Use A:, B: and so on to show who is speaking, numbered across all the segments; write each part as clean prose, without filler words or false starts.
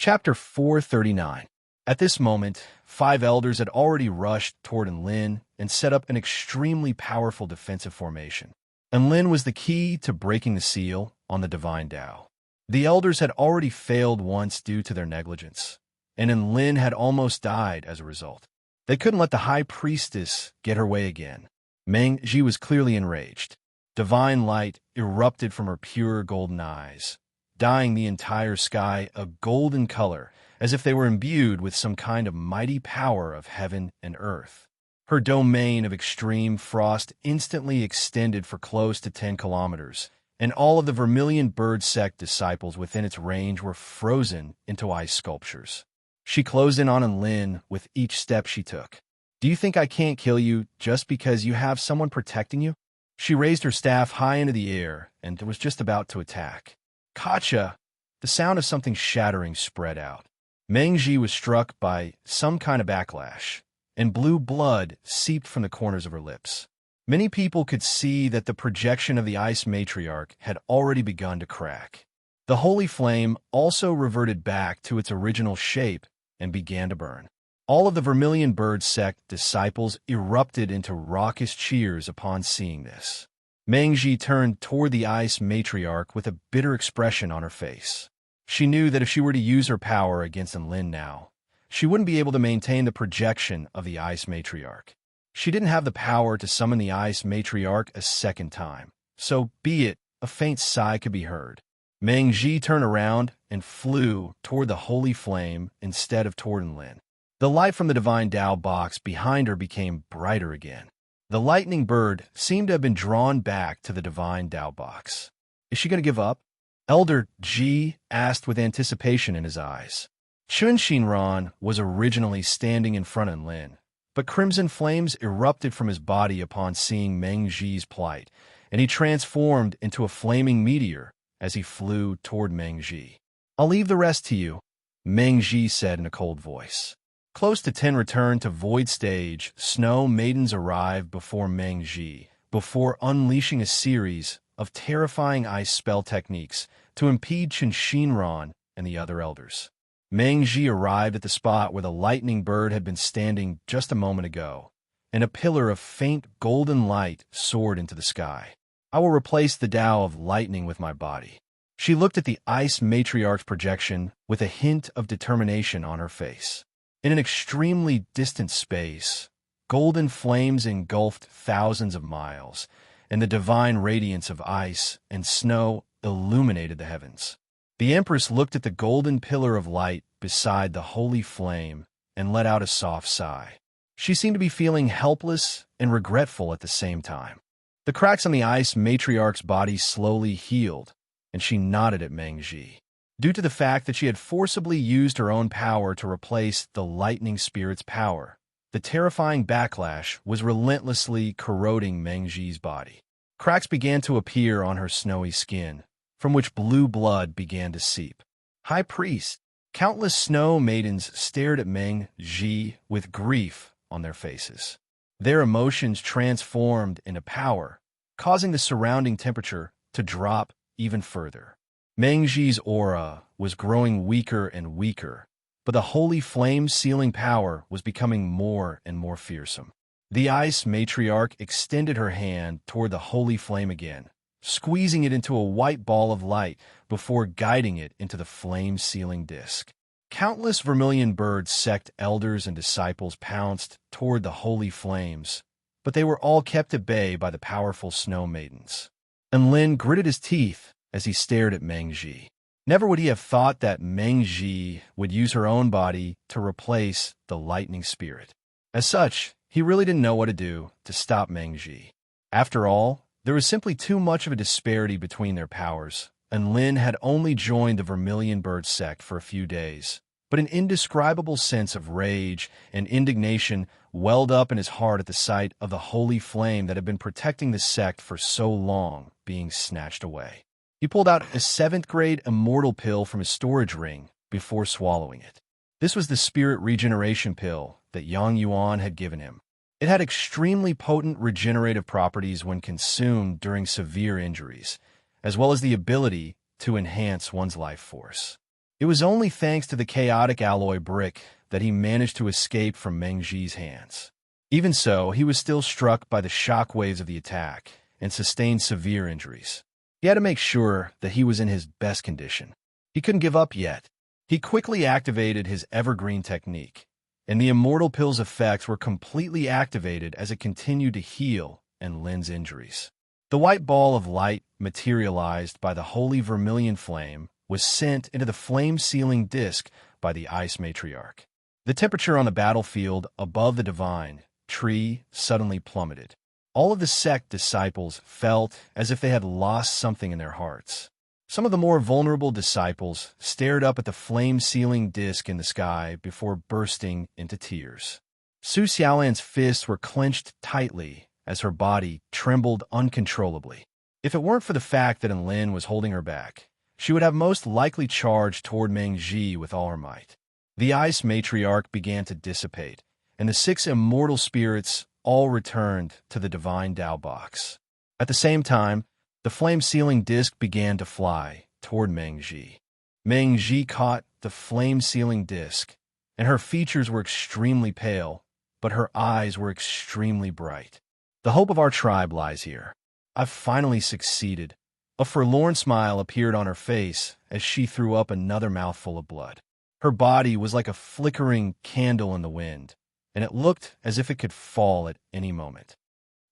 A: Chapter 439. At this moment, 5 elders had already rushed toward Enlin and set up an extremely powerful defensive formation. Enlin was the key to breaking the seal on the divine Tao. The elders had already failed once due to their negligence, and Enlin had almost died as a result. They couldn't let the high priestess get her way again. Meng Ji was clearly enraged. Divine light erupted from her pure golden eyes, dyeing the entire sky a golden color, as if they were imbued with some kind of mighty power of heaven and earth. Her domain of extreme frost instantly extended for close to 10 kilometers, and all of the Vermilion Bird sect disciples within its range were frozen into ice sculptures. She closed in on Enlin with each step she took. "Do you think I can't kill you just because you have someone protecting you?" She raised her staff high into the air and was just about to attack. "Gotcha!" The sound of something shattering spread out. Meng Ji was struck by some kind of backlash, and blue blood seeped from the corners of her lips. Many people could see that the projection of the ice matriarch had already begun to crack. The holy flame also reverted back to its original shape and began to burn. All of the Vermilion Bird sect disciples erupted into raucous cheers upon seeing this. Meng Ji turned toward the ice matriarch with a bitter expression on her face. She knew that if she were to use her power against Enlin now, she wouldn't be able to maintain the projection of the ice matriarch. She didn't have the power to summon the ice matriarch a second time. So be it, a faint sigh could be heard. Meng Ji turned around and flew toward the holy flame instead of toward Enlin. The light from the divine Tao box behind her became brighter again. The lightning bird seemed to have been drawn back to the divine Tao box. Is she going to give up? Elder Ji asked with anticipation in his eyes. Chun Shinran was originally standing in front of Enlin, but crimson flames erupted from his body upon seeing Meng Ji's plight, and he transformed into a flaming meteor as he flew toward Meng Ji. "I'll leave the rest to you," Meng Ji said in a cold voice. Close to 10 returned to Void Stage, Snow Maidens arrived before Meng Ji, before unleashing a series of terrifying ice spell techniques to impede Chun Shinran and the other elders. Meng Ji arrived at the spot where the lightning bird had been standing just a moment ago, and a pillar of faint golden light soared into the sky. "I will replace the Tao of lightning with my body." She looked at the ice matriarch's projection with a hint of determination on her face. In an extremely distant space, golden flames engulfed thousands of miles, and the divine radiance of ice and snow illuminated the heavens. The Empress looked at the golden pillar of light beside the holy flame and let out a soft sigh. She seemed to be feeling helpless and regretful at the same time. The cracks on the ice matriarch's body slowly healed, and she nodded at Meng Ji. Due to the fact that she had forcibly used her own power to replace the lightning spirit's power, the terrifying backlash was relentlessly corroding Meng Ji's body. Cracks began to appear on her snowy skin, from which blue blood began to seep. "High Priest!" Countless snow maidens stared at Meng Ji with grief on their faces. Their emotions transformed into power, causing the surrounding temperature to drop even further. Meng Ji's aura was growing weaker and weaker, but the holy flame sealing power was becoming more and more fearsome. The ice matriarch extended her hand toward the holy flame again, squeezing it into a white ball of light before guiding it into the flame-sealing disk. Countless Vermilion Bird sect elders and disciples pounced toward the holy flames, but they were all kept at bay by the powerful snow maidens. Enlin gritted his teeth as he stared at Meng Ji. Never would he have thought that Meng Ji would use her own body to replace the lightning spirit. As such, he really didn't know what to do to stop Meng Ji. After all, there was simply too much of a disparity between their powers, and Lin had only joined the Vermilion Bird sect for a few days, but an indescribable sense of rage and indignation welled up in his heart at the sight of the holy flame that had been protecting the sect for so long being snatched away. He pulled out a 7th-grade immortal pill from his storage ring before swallowing it. This was the spirit regeneration pill that Yang Yuan had given him. It had extremely potent regenerative properties when consumed during severe injuries, as well as the ability to enhance one's life force. It was only thanks to the chaotic alloy brick that he managed to escape from Mengji's hands. Even so, he was still struck by the shock waves of the attack and sustained severe injuries. He had to make sure that he was in his best condition. He couldn't give up yet. He quickly activated his evergreen technique, and the immortal pill's effects were completely activated as it continued to heal and Lin's injuries. The white ball of light materialized by the holy vermilion flame was sent into the flame-sealing disk by the ice matriarch. The temperature on the battlefield above the divine tree suddenly plummeted. All of the sect disciples felt as if they had lost something in their hearts. Some of the more vulnerable disciples stared up at the flame-sealing disk in the sky before bursting into tears. Su Xiaolan's fists were clenched tightly as her body trembled uncontrollably. If it weren't for the fact that Lin was holding her back, she would have most likely charged toward Mengji with all her might. The ice matriarch began to dissipate, and the 6 immortal spirits all returned to the divine Tao box. At the same time, the flame-sealing disc began to fly toward Mengji. Mengji caught the flame-sealing disc, and her features were extremely pale, but her eyes were extremely bright. The hope of our tribe lies here. I've finally succeeded. A forlorn smile appeared on her face as she threw up another mouthful of blood. Her body was like a flickering candle in the wind, and it looked as if it could fall at any moment.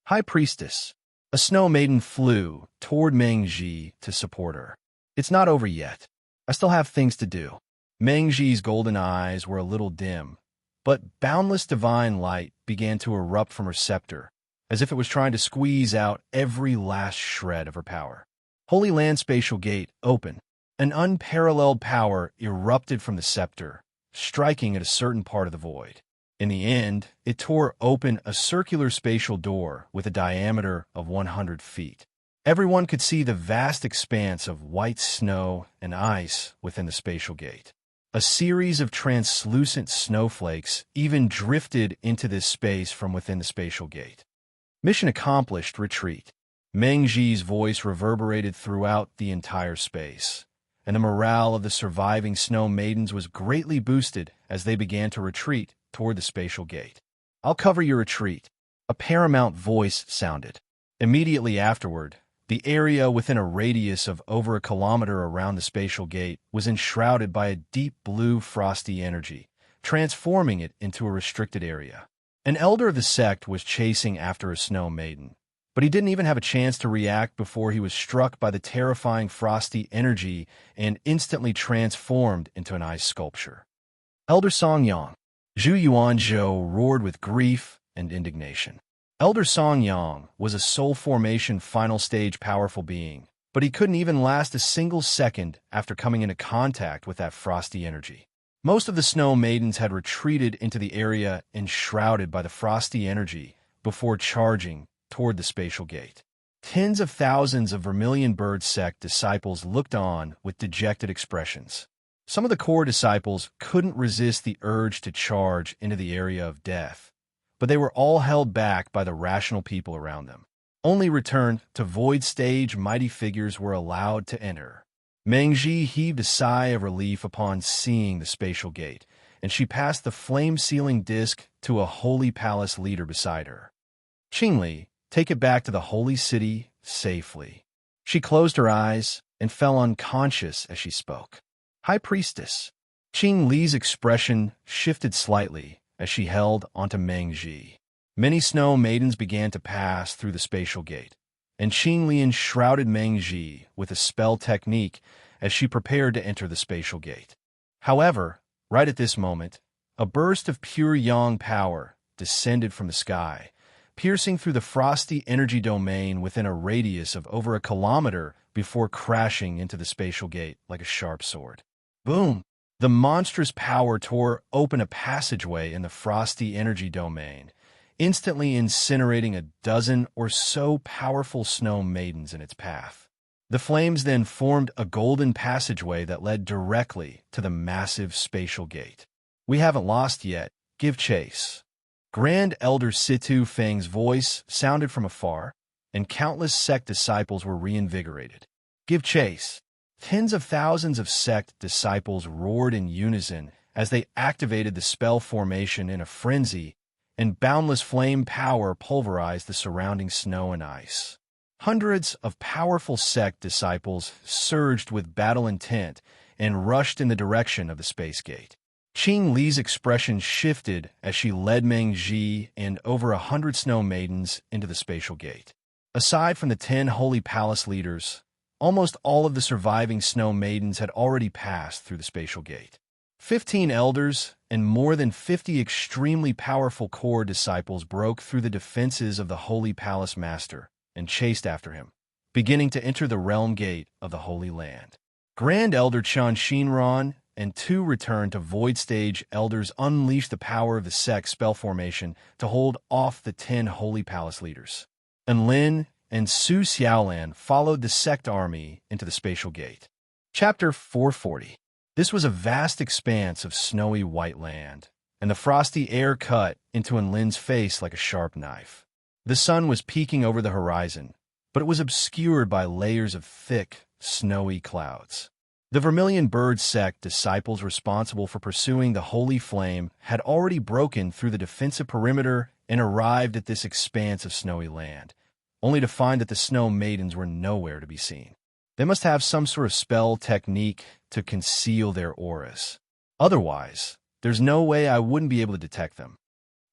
A: High Priestess. A snow maiden flew toward Mengji to support her. It's not over yet. I still have things to do. Mengji's golden eyes were a little dim, but boundless divine light began to erupt from her scepter, as if it was trying to squeeze out every last shred of her power. Holy Land Spatial Gate open. An unparalleled power erupted from the scepter, striking at a certain part of the void. In the end, it tore open a circular spatial door with a diameter of 100 feet. Everyone could see the vast expanse of white snow and ice within the spatial gate. A series of translucent snowflakes even drifted into this space from within the spatial gate. Mission accomplished, retreat. Mengji's voice reverberated throughout the entire space, and the morale of the surviving snow maidens was greatly boosted as they began to retreat toward the spatial gate. I'll cover your retreat. A paramount voice sounded. Immediately afterward, the area within a radius of over a kilometer around the spatial gate was enshrouded by a deep blue frosty energy, transforming it into a restricted area. An elder of the sect was chasing after a snow maiden, but he didn't even have a chance to react before he was struck by the terrifying frosty energy and instantly transformed into an ice sculpture. Elder Songyang. Zhu Yuanzhou roared with grief and indignation. Elder Songyang was a soul formation final stage powerful being, but he couldn't even last a single second after coming into contact with that frosty energy. Most of the snow maidens had retreated into the area enshrouded by the frosty energy before charging toward the spatial gate. Tens of thousands of Vermilion Bird sect disciples looked on with dejected expressions. Some of the core disciples couldn't resist the urge to charge into the area of death, but they were all held back by the rational people around them. Only returned to void stage mighty figures were allowed to enter. Mengji heaved a sigh of relief upon seeing the spatial gate, and she passed the flame-sealing disc to a holy palace leader beside her. Qingli, take it back to the holy city safely. She closed her eyes and fell unconscious as she spoke. High Priestess. Qing Li's expression shifted slightly as she held onto Mengji. Many snow maidens began to pass through the spatial gate, and Qing Li enshrouded Mengji with a spell technique as she prepared to enter the spatial gate. However, right at this moment, a burst of pure yang power descended from the sky, piercing through the frosty energy domain within a radius of over a kilometer before crashing into the spatial gate like a sharp sword. Boom! The monstrous power tore open a passageway in the frosty energy domain, instantly incinerating a dozen or so powerful snow maidens in its path. The flames then formed a golden passageway that led directly to the massive spatial gate. We haven't lost yet. Give chase. Grand Elder Situ Feng's voice sounded from afar, and countless sect disciples were reinvigorated. Give chase. Tens of thousands of sect disciples roared in unison as they activated the spell formation in a frenzy, and boundless flame power pulverized the surrounding snow and ice. Hundreds of powerful sect disciples surged with battle intent and rushed in the direction of the space gate. Qing Li's expression shifted as she led Meng Ji and over 100 snow maidens into the spatial gate. Aside from the 10 holy palace leaders, almost all of the surviving snow maidens had already passed through the spatial gate. 15 elders and more than 50 extremely powerful core disciples broke through the defenses of the Holy Palace Master and chased after him, beginning to enter the realm gate of the Holy Land. Grand Elder Chan Shinran and 2 returned to Void Stage elders unleashed the power of the sect spell formation to hold off the 10 Holy Palace leaders. And Lin and Su Xiaolan followed the sect army into the spatial gate. Chapter 440. This was a vast expanse of snowy white land, and the frosty air cut into Enlin's face like a sharp knife. The sun was peeking over the horizon, but it was obscured by layers of thick, snowy clouds. The Vermilion Bird sect disciples responsible for pursuing the Holy Flame had already broken through the defensive perimeter and arrived at this expanse of snowy land, only to find that the Snow Maidens were nowhere to be seen. They must have some sort of spell technique to conceal their auras. Otherwise, there's no way I wouldn't be able to detect them.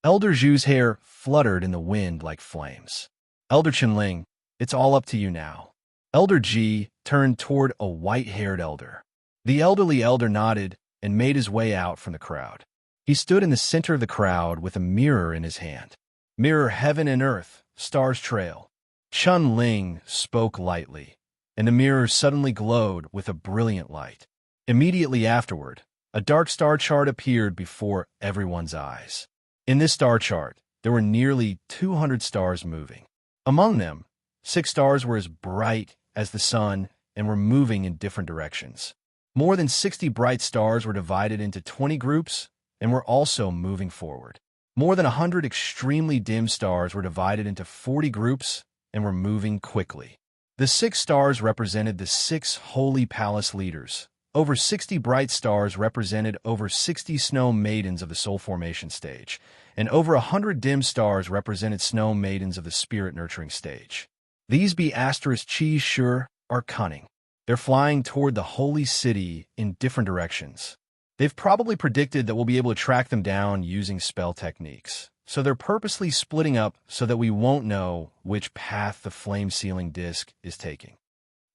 A: Elder Zhu's hair fluttered in the wind like flames. Elder Qinling, it's all up to you now. Elder Ji turned toward a white-haired elder. The elderly elder nodded and made his way out from the crowd. He stood in the center of the crowd with a mirror in his hand. Mirror heaven and earth, stars trail. Chun Ling spoke lightly, and the mirror suddenly glowed with a brilliant light. Immediately afterward, a dark star chart appeared before everyone's eyes. In this star chart, there were nearly 200 stars moving. Among them, 6 stars were as bright as the sun and were moving in different directions. More than 60 bright stars were divided into 20 groups and were also moving forward. More than 100 extremely dim stars were divided into 40 groups and were moving quickly. The 6 stars represented the 6 holy palace leaders. Over 60 bright stars represented over 60 snow maidens of the soul formation stage, and over 100 dim stars represented snow maidens of the spirit nurturing stage. These be asterisk cheese sure are cunning. They're flying toward the holy city in different directions. They've probably predicted that we'll be able to track them down using spell techniques, so they're purposely splitting up so that we won't know which path the flame-sealing disc is taking.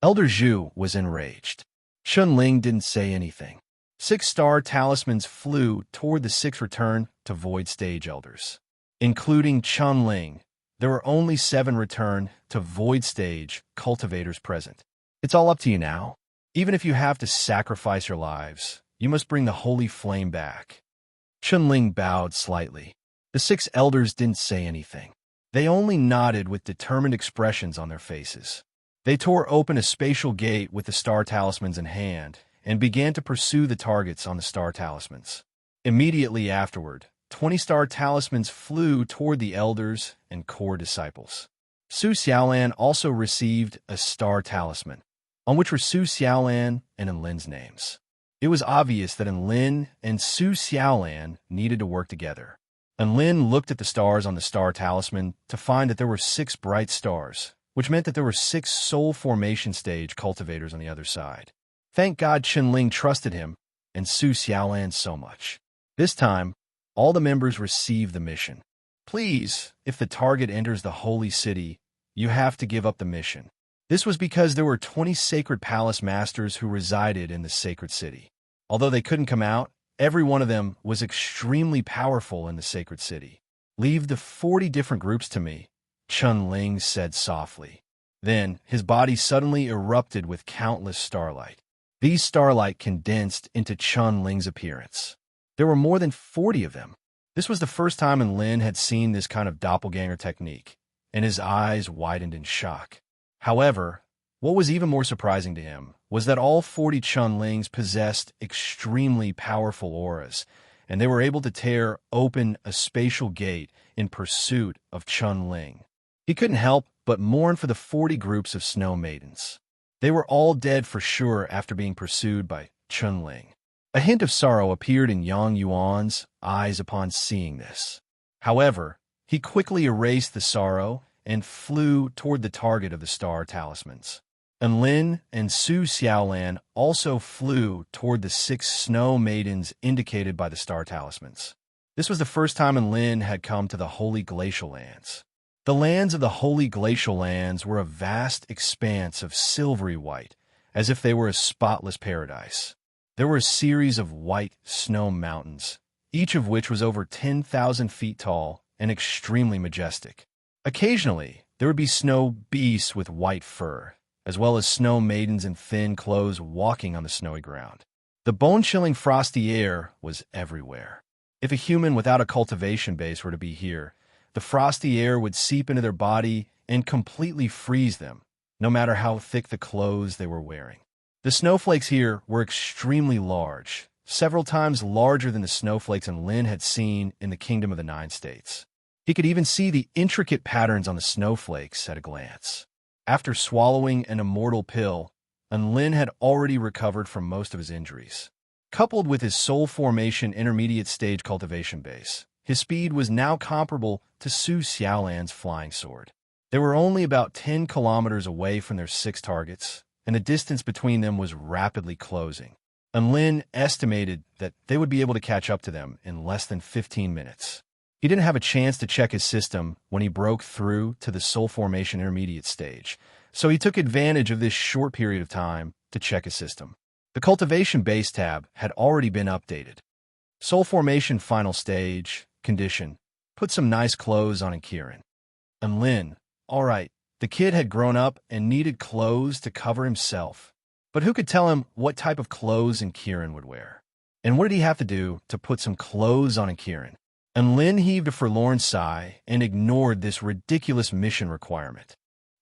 A: Elder Zhu was enraged. Chun Ling didn't say anything. 6 star talismans flew toward the 6 return to Void Stage elders. Including Chun Ling, there were only 7 return to Void Stage cultivators present. It's all up to you now. Even if you have to sacrifice your lives, you must bring the holy flame back. Chun Ling bowed slightly. The 6 elders didn't say anything. They only nodded with determined expressions on their faces. They tore open a spatial gate with the star talismans in hand and began to pursue the targets on the star talismans. Immediately afterward, 20 star talismans flew toward the elders and core disciples. Su Xiaolan also received a star talisman, on which were Su Xiaolan and Enlin's names. It was obvious that Enlin and Su Xiaolan needed to work together. Enlin looked at the stars on the star talisman to find that there were 6 bright stars, which meant that there were 6 soul formation stage cultivators on the other side. Thank God Chun Ling trusted him and Su Xiaolan so much. This time, all the members received the mission. Please, if the target enters the holy city, you have to give up the mission. This was because there were 20 sacred palace masters who resided in the sacred city. Although they couldn't come out, every one of them was extremely powerful in the sacred city. Leave the 40 different groups to me, Chun Ling said softly. Then, his body suddenly erupted with countless starlight. These starlight condensed into Chun Ling's appearance. There were more than 40 of them. This was the first time Enlin had seen this kind of doppelganger technique, and his eyes widened in shock. However, what was even more surprising to him was that all 40 Chun Lings possessed extremely powerful auras, and they were able to tear open a spatial gate in pursuit of Chun Ling. He couldn't help but mourn for the 40 groups of snow maidens. They were all dead for sure after being pursued by Chunling. A hint of sorrow appeared in Yang Yuan's eyes upon seeing this. However, he quickly erased the sorrow and flew toward the target of the star talismans. And Lin and Su Xiaolan also flew toward the 6 snow maidens indicated by the star talismans. This was the first time Lin had come to the Holy Glacial Lands. The lands of the Holy Glacial Lands were a vast expanse of silvery white, as if they were a spotless paradise. There were a series of white snow mountains, each of which was over 10,000 feet tall and extremely majestic. Occasionally, there would be snow beasts with white fur, as well as snow maidens in thin clothes walking on the snowy ground. The bone-chilling frosty air was everywhere. If a human without a cultivation base were to be here, the frosty air would seep into their body and completely freeze them, no matter how thick the clothes they were wearing. The snowflakes here were extremely large, several times larger than the snowflakes Lin had seen in the Kingdom of the Nine States. He could even see the intricate patterns on the snowflakes at a glance. After swallowing an immortal pill, Lin had already recovered from most of his injuries. Coupled with his soul formation intermediate stage cultivation base, his speed was now comparable to Su Xiaolan's flying sword. They were only about 10 kilometers away from their 6 targets, and the distance between them was rapidly closing. And Lin estimated that they would be able to catch up to them in less than 15 minutes. He didn't have a chance to check his system when he broke through to the soul formation intermediate stage, so he took advantage of this short period of time to check his system. The cultivation base tab had already been updated. Soul formation final stage, condition, put some nice clothes on Kieran. And Lin, all right, the kid had grown up and needed clothes to cover himself. But who could tell him what type of clothes Kieran would wear? And what did he have to do to put some clothes on Kieran? And Lin heaved a forlorn sigh and ignored this ridiculous mission requirement.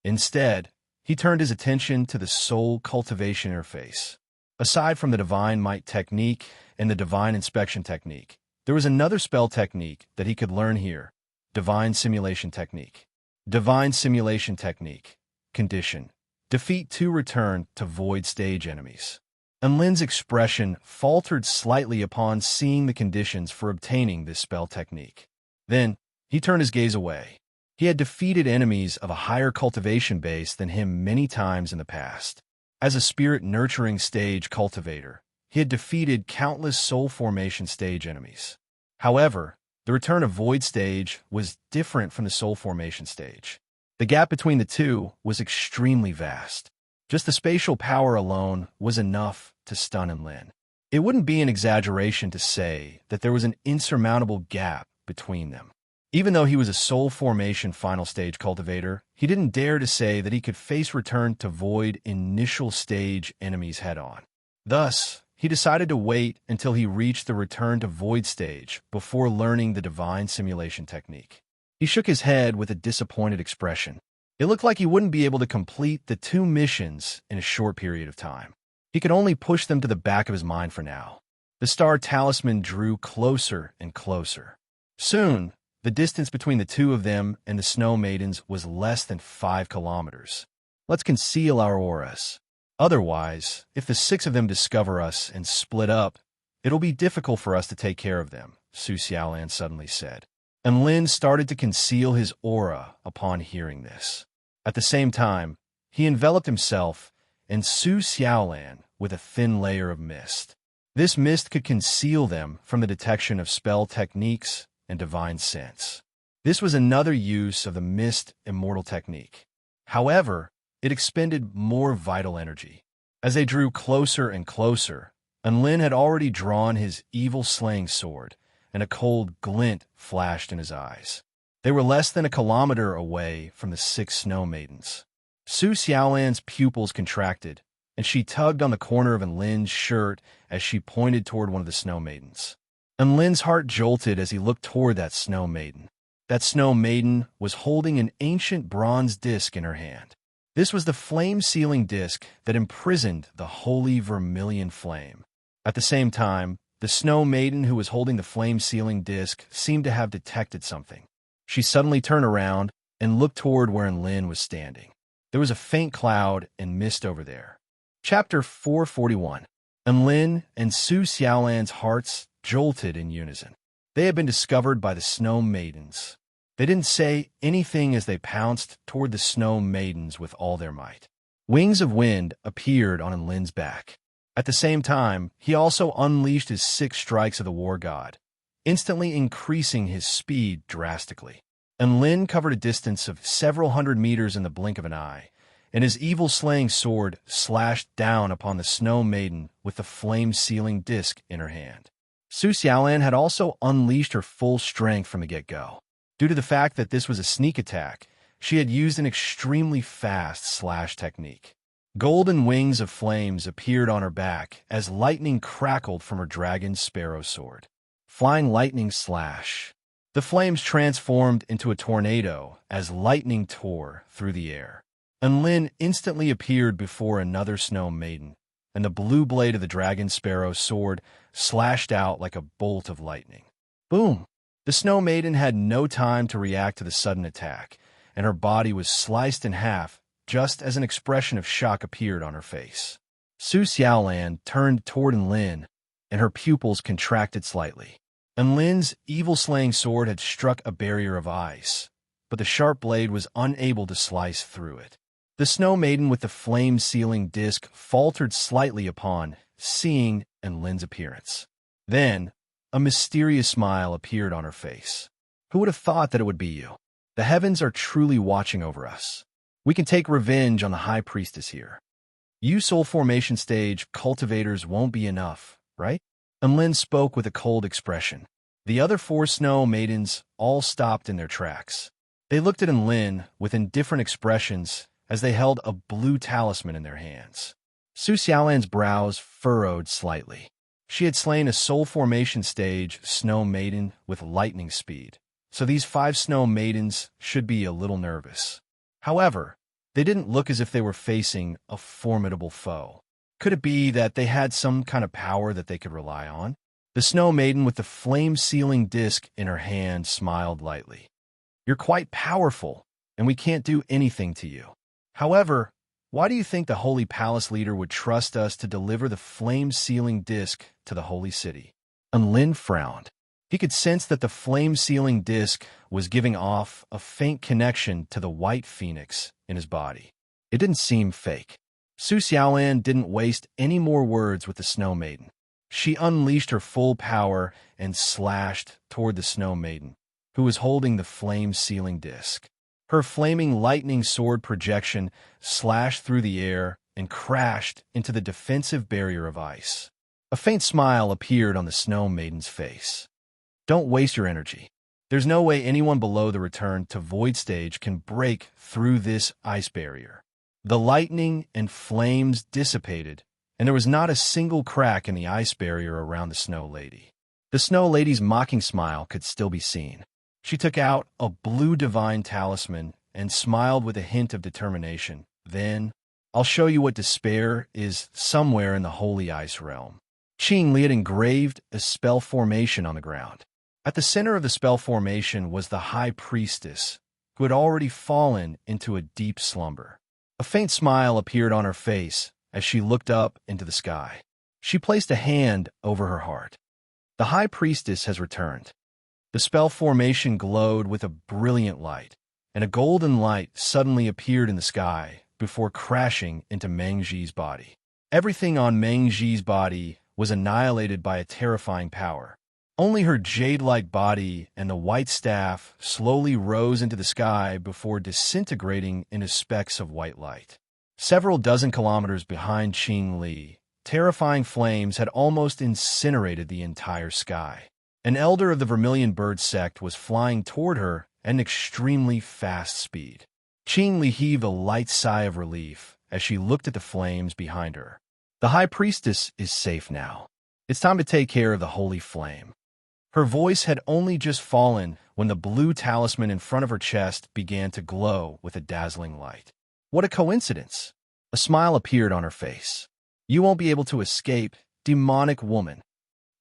A: Instead, he turned his attention to the soul cultivation interface. Aside from the Divine Might technique and the Divine Inspection technique, there was another spell technique that he could learn here, Divine Simulation technique. Divine Simulation technique. Condition. Defeat 2 return to void stage enemies. And Lin's expression faltered slightly upon seeing the conditions for obtaining this spell technique. Then, he turned his gaze away. He had defeated enemies of a higher cultivation base than him many times in the past. As a spirit-nurturing stage cultivator, he had defeated countless soul formation stage enemies. However, the return of void stage was different from the soul formation stage. The gap between the two was extremely vast. Just the spatial power alone was enough to stun Lin. It wouldn't be an exaggeration to say that there was an insurmountable gap between them. Even though he was a soul formation final stage cultivator, he didn't dare to say that he could face return to void initial stage enemies head-on. Thus, he decided to wait until he reached the return to void stage before learning the divine simulation technique. He shook his head with a disappointed expression. It looked like he wouldn't be able to complete the 2 missions in a short period of time. He could only push them to the back of his mind for now. The star talisman drew closer and closer. Soon, the distance between the 2 of them and the snow maidens was less than 5 kilometers. Let's conceal our auras. Otherwise, if the 6 of them discover us and split up, it'll be difficult for us to take care of them, Su Xiaolan suddenly said. And Lin started to conceal his aura upon hearing this. At the same time, he enveloped himself and Su Xiaolan with a thin layer of mist. This mist could conceal them from the detection of spell techniques and divine sense. This was another use of the mist immortal technique. However, it expended more vital energy. As they drew closer and closer, Lin had already drawn his evil slaying sword, and a cold glint flashed in his eyes. They were less than a kilometer away from the 6 snow maidens. Su Xiaolan's pupils contracted, and she tugged on the corner of Lin's shirt as she pointed toward one of the snow maidens. And Lin's heart jolted as he looked toward that snow maiden. That snow maiden was holding an ancient bronze disc in her hand. This was the flame-sealing disc that imprisoned the holy vermilion flame. At the same time, the snow maiden who was holding the flame-sealing disc seemed to have detected something. She suddenly turned around and looked toward where Lin was standing. There was a faint cloud and mist over there. Chapter 441. And Lin and Su Xiaolan's hearts jolted in unison. They had been discovered by the Snow Maidens. They didn't say anything as they pounced toward the Snow Maidens with all their might. Wings of wind appeared on Lin's back. At the same time, he also unleashed his 6 strikes of the war god, instantly increasing his speed drastically. And Lin covered a distance of several hundred meters in the blink of an eye, and his evil-slaying sword slashed down upon the Snow Maiden with the flame-sealing disc in her hand. Su Xiaolan had also unleashed her full strength from the get-go. Due to the fact that this was a sneak attack, she had used an extremely fast slash technique. Golden wings of flames appeared on her back as lightning crackled from her dragon sparrow sword. Flying lightning slash. The flames transformed into a tornado as lightning tore through the air. And Lin instantly appeared before another Snow Maiden, and the blue blade of the dragon sparrow sword slashed out like a bolt of lightning. Boom! The Snow Maiden had no time to react to the sudden attack, and her body was sliced in half just as an expression of shock appeared on her face. Su Xiaolan turned toward Lin, and her pupils contracted slightly. And Lin's evil-slaying sword had struck a barrier of ice, but the sharp blade was unable to slice through it. The Snow Maiden with the flame-sealing disc faltered slightly upon seeing Lin's appearance. Then, a mysterious smile appeared on her face. Who would have thought that it would be you? The heavens are truly watching over us. We can take revenge on the High Priestess here. You soul formation stage cultivators won't be enough, right? And Lin spoke with a cold expression. The other 4 Snow Maidens all stopped in their tracks. They looked at Lin with indifferent expressions as they held a blue talisman in their hands. Su Xiaolan's brows furrowed slightly. She had slain a soul formation stage Snow Maiden with lightning speed, so these 5 Snow Maidens should be a little nervous. However, they didn't look as if they were facing a formidable foe. Could it be that they had some kind of power that they could rely on? The Snow Maiden with the flame-sealing disc in her hand smiled lightly. You're quite powerful, and we can't do anything to you. However, why do you think the Holy Palace leader would trust us to deliver the flame-sealing disc to the Holy City? And Lin frowned. He could sense that the flame-sealing disc was giving off a faint connection to the white phoenix in his body. It didn't seem fake. Su Xiaolan didn't waste any more words with the Snow Maiden. She unleashed her full power and slashed toward the Snow Maiden, who was holding the flame-sealing disc. Her flaming lightning sword projection slashed through the air and crashed into the defensive barrier of ice. A faint smile appeared on the Snow Maiden's face. Don't waste your energy. There's no way anyone below the return to Void Stage can break through this ice barrier. The lightning and flames dissipated, and there was not a single crack in the ice barrier around the Snow Lady. The Snow Lady's mocking smile could still be seen. She took out a blue divine talisman and smiled with a hint of determination. Then, I'll show you what despair is somewhere in the Holy Ice Realm. Qing Li had engraved a spell formation on the ground. At the center of the spell formation was the High Priestess, who had already fallen into a deep slumber. A faint smile appeared on her face as she looked up into the sky. She placed a hand over her heart. The High Priestess has returned. The spell formation glowed with a brilliant light, and a golden light suddenly appeared in the sky before crashing into Meng Ji's body. Everything on Meng Ji's body was annihilated by a terrifying power. Only her jade-like body and the white staff slowly rose into the sky before disintegrating into specks of white light. Several dozen kilometers behind Qing Li, terrifying flames had almost incinerated the entire sky. An elder of the Vermilion Bird sect was flying toward her at an extremely fast speed. Qing Li heaved a light sigh of relief as she looked at the flames behind her. The High Priestess is safe now. It's time to take care of the Holy Flame. Her voice had only just fallen when the blue talisman in front of her chest began to glow with a dazzling light. What a coincidence! A smile appeared on her face. You won't be able to escape, demonic woman.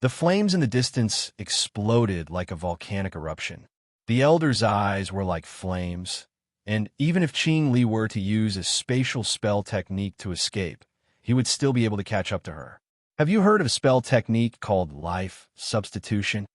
A: The flames in the distance exploded like a volcanic eruption. The elder's eyes were like flames, and even if Qing Li were to use a spatial spell technique to escape, he would still be able to catch up to her. Have you heard of a spell technique called life substitution?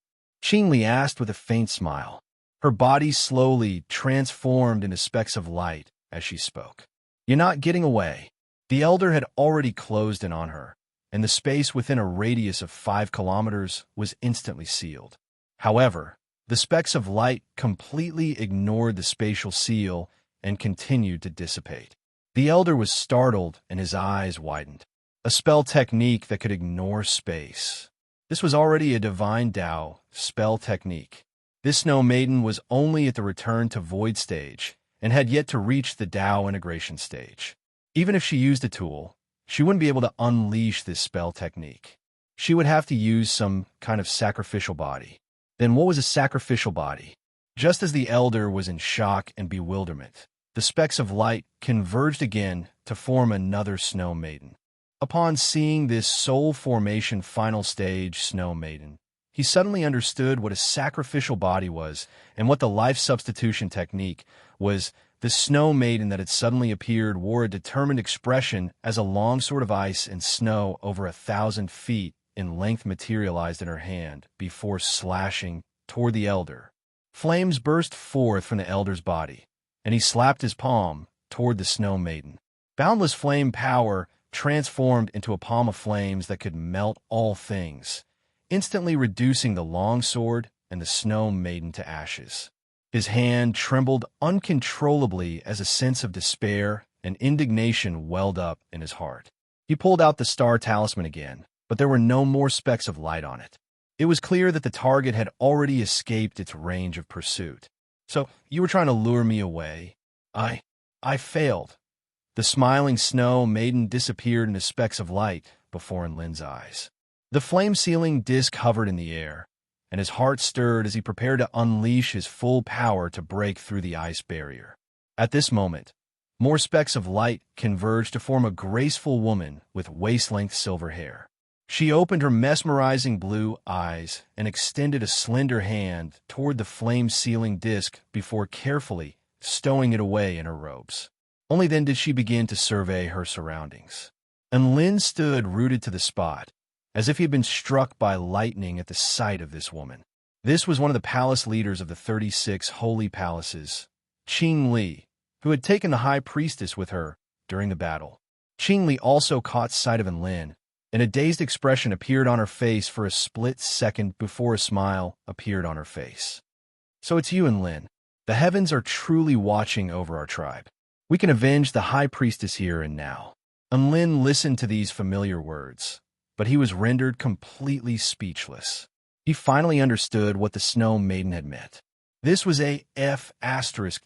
A: Qing Li asked with a faint smile. Her body slowly transformed into specks of light as she spoke. You're not getting away. The elder had already closed in on her, and the space within a radius of 5 kilometers was instantly sealed. However, the specks of light completely ignored the spatial seal and continued to dissipate. The elder was startled and his eyes widened. A spell technique that could ignore space. This was already a divine Tao spell technique. This snow maiden was only at the return to void stage and had yet to reach the Tao integration stage. Even if she used a tool, she wouldn't be able to unleash this spell technique. She would have to use some kind of sacrificial body. Then what was a sacrificial body? Just as the elder was in shock and bewilderment, the specks of light converged again to form another snow maiden. Upon seeing this soul formation final stage snow maiden, he suddenly understood what a sacrificial body was and what the life substitution technique was. The snow maiden that had suddenly appeared wore a determined expression as a long sword of ice and snow over 1,000 feet in length materialized in her hand before slashing toward the elder. Flames burst forth from the elder's body, and he slapped his palm toward the snow maiden. Boundless flame power transformed into a palm of flames that could melt all things, instantly reducing the long sword and the snow maiden to ashes. His hand trembled uncontrollably as a sense of despair and indignation welled up in his heart. He pulled out the star talisman again, but there were no more specks of light on it. It was clear that the target had already escaped its range of pursuit. So, you were trying to lure me away? I failed. The smiling snow maiden disappeared into specks of light before Lin's eyes. The flame-sealing disc hovered in the air, and his heart stirred as he prepared to unleash his full power to break through the ice barrier. At this moment, more specks of light converged to form a graceful woman with waist-length silver hair. She opened her mesmerizing blue eyes and extended a slender hand toward the flame-sealing disc before carefully stowing it away in her robes. Only then did she begin to survey her surroundings. And Lin stood rooted to the spot, as if he had been struck by lightning at the sight of this woman. This was one of the palace leaders of the 36 holy palaces, Qing Li, who had taken the high priestess with her during the battle. Qing Li also caught sight of Lin, and a dazed expression appeared on her face for a split second before a smile appeared on her face. So it's you and Lin. The heavens are truly watching over our tribe. We can avenge the high priestess here and now. And Lin listened to these familiar words, but he was rendered completely speechless. He finally understood what the Snow Maiden had meant. This was a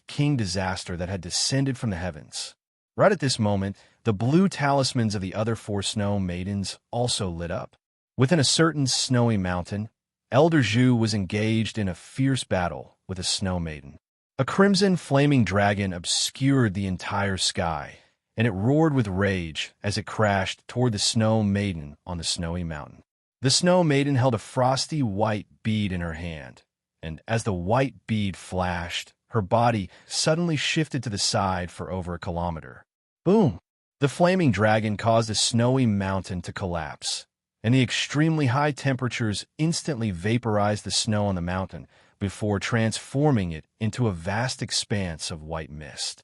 A: King disaster that had descended from the heavens. Right at this moment, the blue talismans of the other 4 Snow Maidens also lit up. Within a certain snowy mountain, Elder Zhu was engaged in a fierce battle with a Snow Maiden. A crimson flaming dragon obscured the entire sky, and it roared with rage as it crashed toward the Snow Maiden on the snowy mountain. The Snow Maiden held a frosty white bead in her hand, and as the white bead flashed, her body suddenly shifted to the side for over a kilometer. Boom! The flaming dragon caused the snowy mountain to collapse, and the extremely high temperatures instantly vaporized the snow on the mountain before transforming it into a vast expanse of white mist.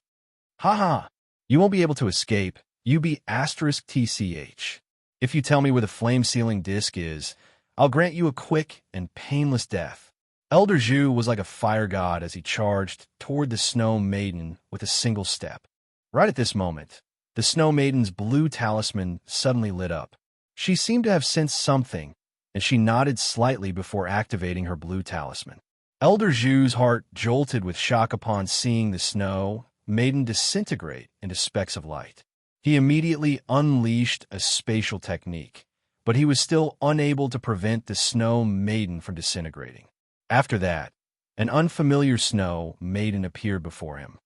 A: Ha! You won't be able to escape, you be *TCH. If you tell me where the flame-sealing disc is, I'll grant you a quick and painless death. Elder Zhu was like a fire god as he charged toward the Snow Maiden with a single step. Right at this moment, the Snow Maiden's blue talisman suddenly lit up. She seemed to have sensed something, and she nodded slightly before activating her blue talisman. Elder Zhu's heart jolted with shock upon seeing the Snow Maiden disintegrate into specks of light. He immediately unleashed a spatial technique, but he was still unable to prevent the Snow Maiden from disintegrating. After that, an unfamiliar Snow Maiden appeared before him.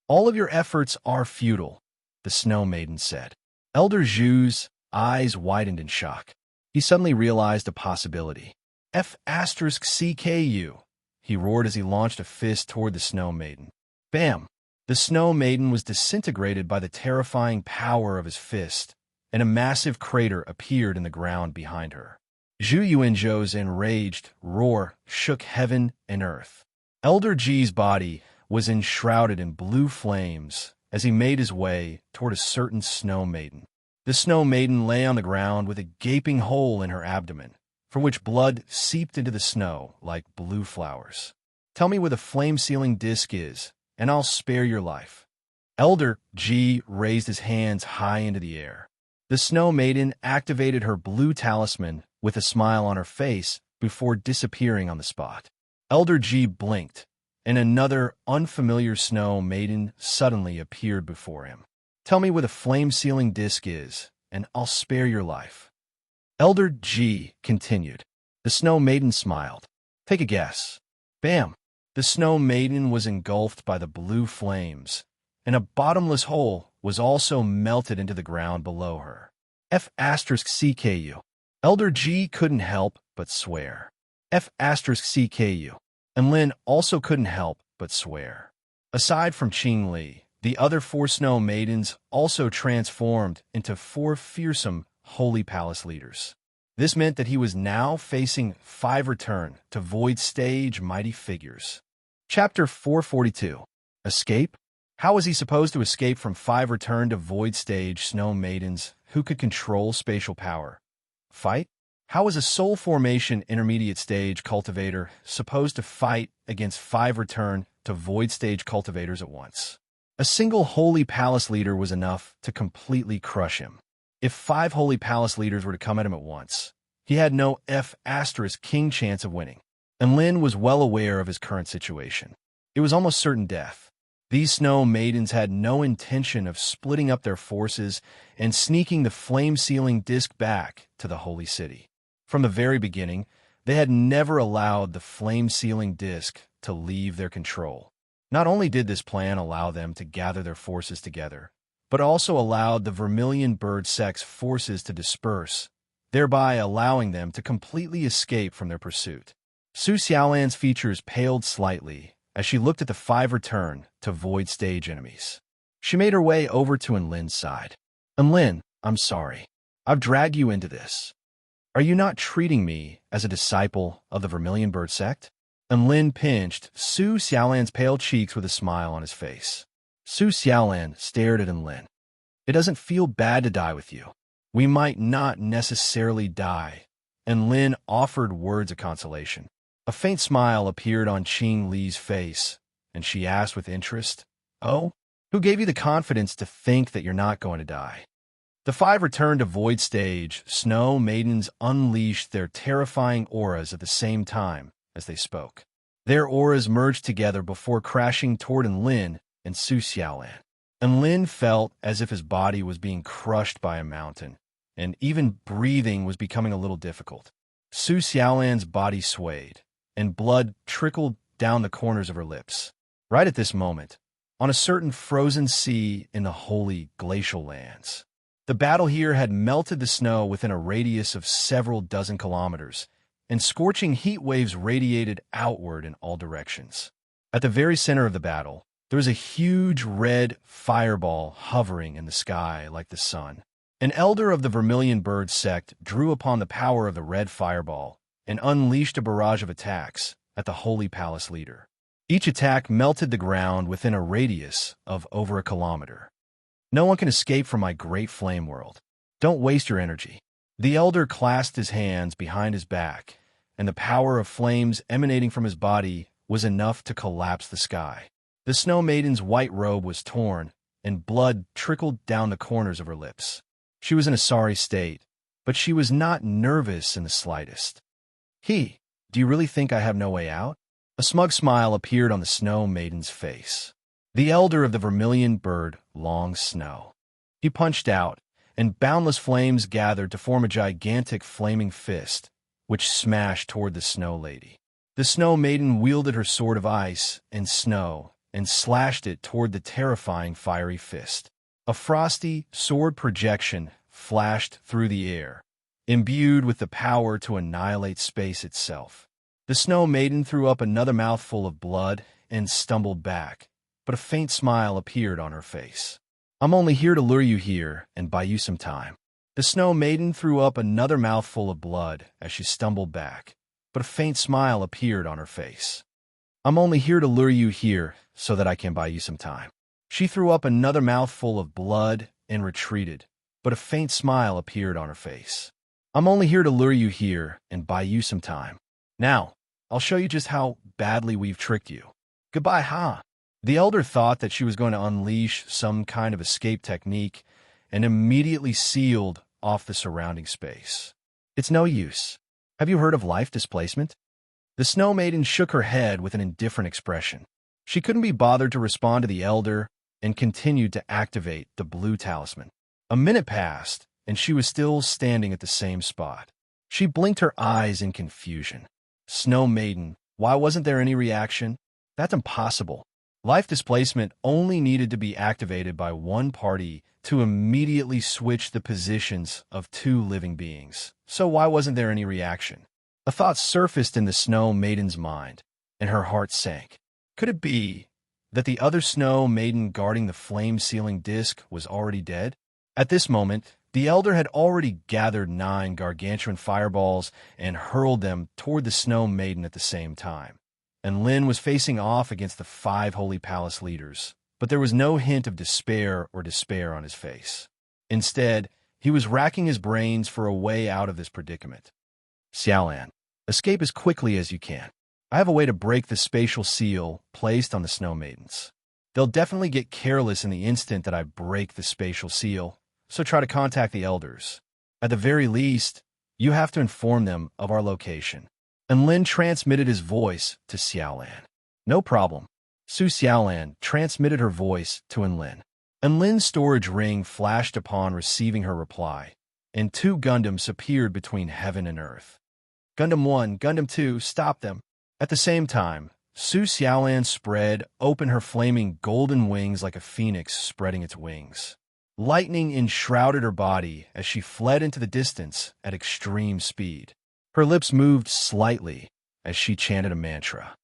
A: All of your efforts are futile, the Snow Maiden said. Elder Zhu's eyes widened in shock. He suddenly realized a possibility. *CKU, he roared as he launched a fist toward the Snow Maiden. Bam! The Snow Maiden was disintegrated by the terrifying power of his fist, and a massive crater appeared in the ground behind her. Zhu Yuanzhou's enraged roar shook heaven and earth. Elder Ji's body was enshrouded in blue flames as he made his way toward a certain Snow Maiden. The Snow Maiden lay on the ground with a gaping hole in her abdomen, from which blood seeped into the snow like blue flowers. "Tell me where the flame-sealing disc is, and I'll spare your life." Elder Ji raised his hands high into the air. The Snow Maiden activated her blue talisman with a smile on her face before disappearing on the spot. Elder Ji blinked, and another unfamiliar Snow Maiden suddenly appeared before him. "Tell me where the flame-sealing disc is, and I'll spare your life." Elder Ji continued. The Snow Maiden smiled. "Take a guess." Bam! The Snow Maiden was engulfed by the blue flames, and a bottomless hole was also melted into the ground below her. F*CKU. Elder Ji couldn't help but swear. F*CKU. And Lin also couldn't help but swear. Aside from Qing Li, the other 4 Snow Maidens also transformed into 4 fearsome Holy Palace leaders. This meant that he was now facing 5 return to Void Stage mighty figures. Chapter 442. Escape? How was he supposed to escape from 5 return to Void Stage Snow Maidens who could control spatial power? Fight? How was a Soul Formation Intermediate Stage Cultivator supposed to fight against 5 return to Void Stage Cultivators at once? A single Holy Palace leader was enough to completely crush him. If 5 Holy Palace leaders were to come at him at once, he had no F*King chance of winning. And Lin was well aware of his current situation. It was almost certain death. These Snow Maidens had no intention of splitting up their forces and sneaking the flame-sealing disc back to the Holy City. From the very beginning, they had never allowed the flame-sealing disc to leave their control. Not only did this plan allow them to gather their forces together, but also allowed the Vermilion Bird Sect's forces to disperse, thereby allowing them to completely escape from their pursuit. Su Xiaolan's features paled slightly as she looked at the 5 return to Void Stage enemies. She made her way over to Enlin's side. "Enlin, I'm sorry. I've dragged you into this. Are you not treating me as a disciple of the Vermilion Bird Sect?" Enlin pinched Su Xiaolan's pale cheeks with a smile on his face. Su Xiaolan stared at Enlin. "It doesn't feel bad to die with you. We might not necessarily die." Enlin offered words of consolation. A faint smile appeared on Qing Li's face, and she asked with interest, "Oh, who gave you the confidence to think that you're not going to die?" The 5 returned to Void Stage. Snow Maidens unleashed their terrifying auras at the same time as they spoke. Their auras merged together before crashing toward Enlin and Su Xiaolan. Enlin felt as if his body was being crushed by a mountain, and even breathing was becoming a little difficult. Su Xiaolan's body swayed, and blood trickled down the corners of her lips. Right at this moment, on a certain frozen sea in the holy glacial lands, the battle here had melted the snow within a radius of several dozen kilometers, and scorching heat waves radiated outward in all directions. At the very center of the battle, there was a huge red fireball hovering in the sky like the sun. An elder of the Vermilion Bird Sect drew upon the power of the red fireball and unleashed a barrage of attacks at the Holy Palace leader. Each attack melted the ground within a radius of over a kilometer. "No one can escape from my great flame world. Don't waste your energy." The elder clasped his hands behind his back, and the power of flames emanating from his body was enough to collapse the sky. The Snow Maiden's white robe was torn, and blood trickled down the corners of her lips. She was in a sorry state, but she was not nervous in the slightest. Do you really think I have no way out?" A smug smile appeared on the Snow Maiden's face. The elder of the Vermilion Bird, Long Snow. He punched out, and boundless flames gathered to form a gigantic flaming fist, which smashed toward the Snow Lady. The Snow Maiden wielded her sword of ice and snow and slashed it toward the terrifying fiery fist. A frosty sword projection flashed through the air, imbued with the power to annihilate space itself. The Snow Maiden threw up another mouthful of blood and stumbled back, but a faint smile appeared on her face. "I'm only here to lure you here and buy you some time." The Snow Maiden threw up another mouthful of blood as she stumbled back, but a faint smile appeared on her face. "I'm only here to lure you here so that I can buy you some time." She threw up another mouthful of blood and retreated, but a faint smile appeared on her face. "I'm only here to lure you here and buy you some time. Now, I'll show you just how badly we've tricked you. Goodbye, huh?" The elder thought that she was going to unleash some kind of escape technique and immediately sealed off the surrounding space. "It's no use. Have you heard of life displacement?" The Snow Maiden shook her head with an indifferent expression. She couldn't be bothered to respond to the elder and continued to activate the blue talisman. A minute passed, and she was still standing at the same spot. She blinked her eyes in confusion. "Snow Maiden, why wasn't there any reaction? That's impossible. Life displacement only needed to be activated by one party to immediately switch the positions of two living beings. So why wasn't there any reaction?" A thought surfaced in the Snow Maiden's mind, and her heart sank. Could it be that the other Snow Maiden guarding the flame-sealing disc was already dead? At this moment, the elder had already gathered 9 gargantuan fireballs and hurled them toward the Snow Maiden at the same time. And Lin was facing off against the 5 Holy Palace leaders, but there was no hint of despair on his face. Instead, he was racking his brains for a way out of this predicament. "Xiaolan, escape as quickly as you can. I have a way to break the spatial seal placed on the Snow Maidens. They'll definitely get careless in the instant that I break the spatial seal, so try to contact the elders. At the very least, you have to inform them of our location." And Lin transmitted his voice to Xiaolan. "No problem." Su Xiaolan transmitted her voice to Enlin. Enlin's storage ring flashed upon receiving her reply, and 2 Gundams appeared between heaven and earth. "Gundam 1, Gundam 2, stop them." At the same time, Su Xiaolan spread open her flaming golden wings like a phoenix spreading its wings. Lightning enshrouded her body as she fled into the distance at extreme speed. Her lips moved slightly as she chanted a mantra.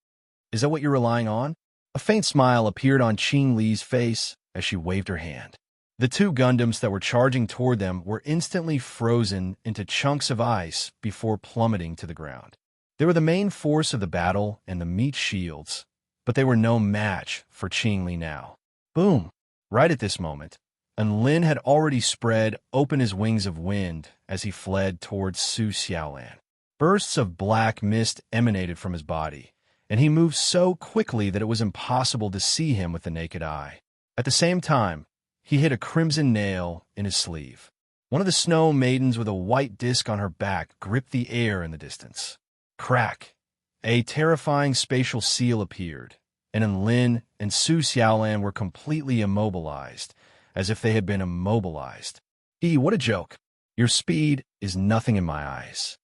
A: "Is that what you're relying on?" A faint smile appeared on Qing Li's face as she waved her hand. The 2 Gundams that were charging toward them were instantly frozen into chunks of ice before plummeting to the ground. They were the main force of the battle and the meat shields, but they were no match for Qing Li now. Boom! Right at this moment, and Lin had already spread open his wings of wind as he fled towards Su Xiaolan. Bursts of black mist emanated from his body, and he moved so quickly that it was impossible to see him with the naked eye. At the same time, he hit a crimson nail in his sleeve. One of the Snow Maidens with a white disc on her back gripped the air in the distance. Crack! A terrifying spatial seal appeared, and Lin and Su Xiaolan were completely immobilized, as if they had been immobilized. What a joke. Your speed is nothing in my eyes."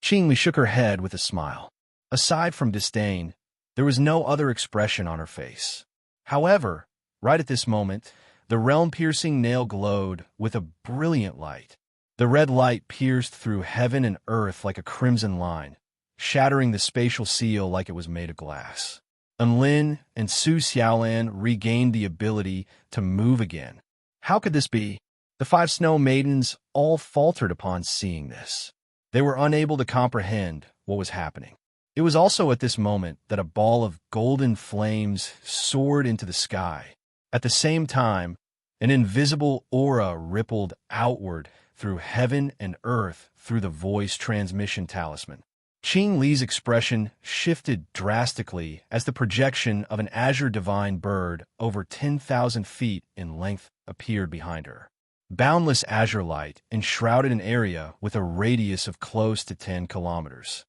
A: Qing Li shook her head with a smile. Aside from disdain, there was no other expression on her face. However, right at this moment, the realm-piercing nail glowed with a brilliant light. The red light pierced through heaven and earth like a crimson line, shattering the spatial seal like it was made of glass. And Lin and Su Xiaolan regained the ability to move again. How could this be? The 5 Snow Maidens all faltered upon seeing this. They were unable to comprehend what was happening. It was also at this moment that a ball of golden flames soared into the sky. At the same time, an invisible aura rippled outward through heaven and earth through the voice transmission talisman. Qing Li's expression shifted drastically as the projection of an azure divine bird over 10,000 feet in length appeared behind her. Boundless azure light enshrouded an area with a radius of close to 10 kilometers.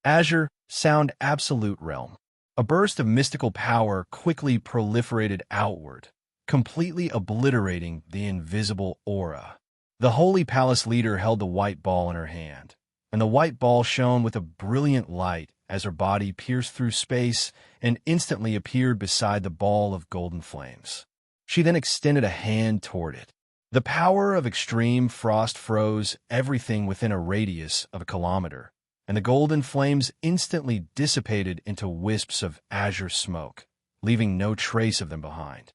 A: Azure, sound absolute realm. A burst of mystical power quickly proliferated outward, completely obliterating the invisible aura. The Holy Palace leader held the white ball in her hand, and the white ball shone with a brilliant light as her body pierced through space and instantly appeared beside the ball of golden flames. She then extended a hand toward it. The power of extreme frost froze everything within a radius of a kilometer, and the golden flames instantly dissipated into wisps of azure smoke, leaving no trace of them behind.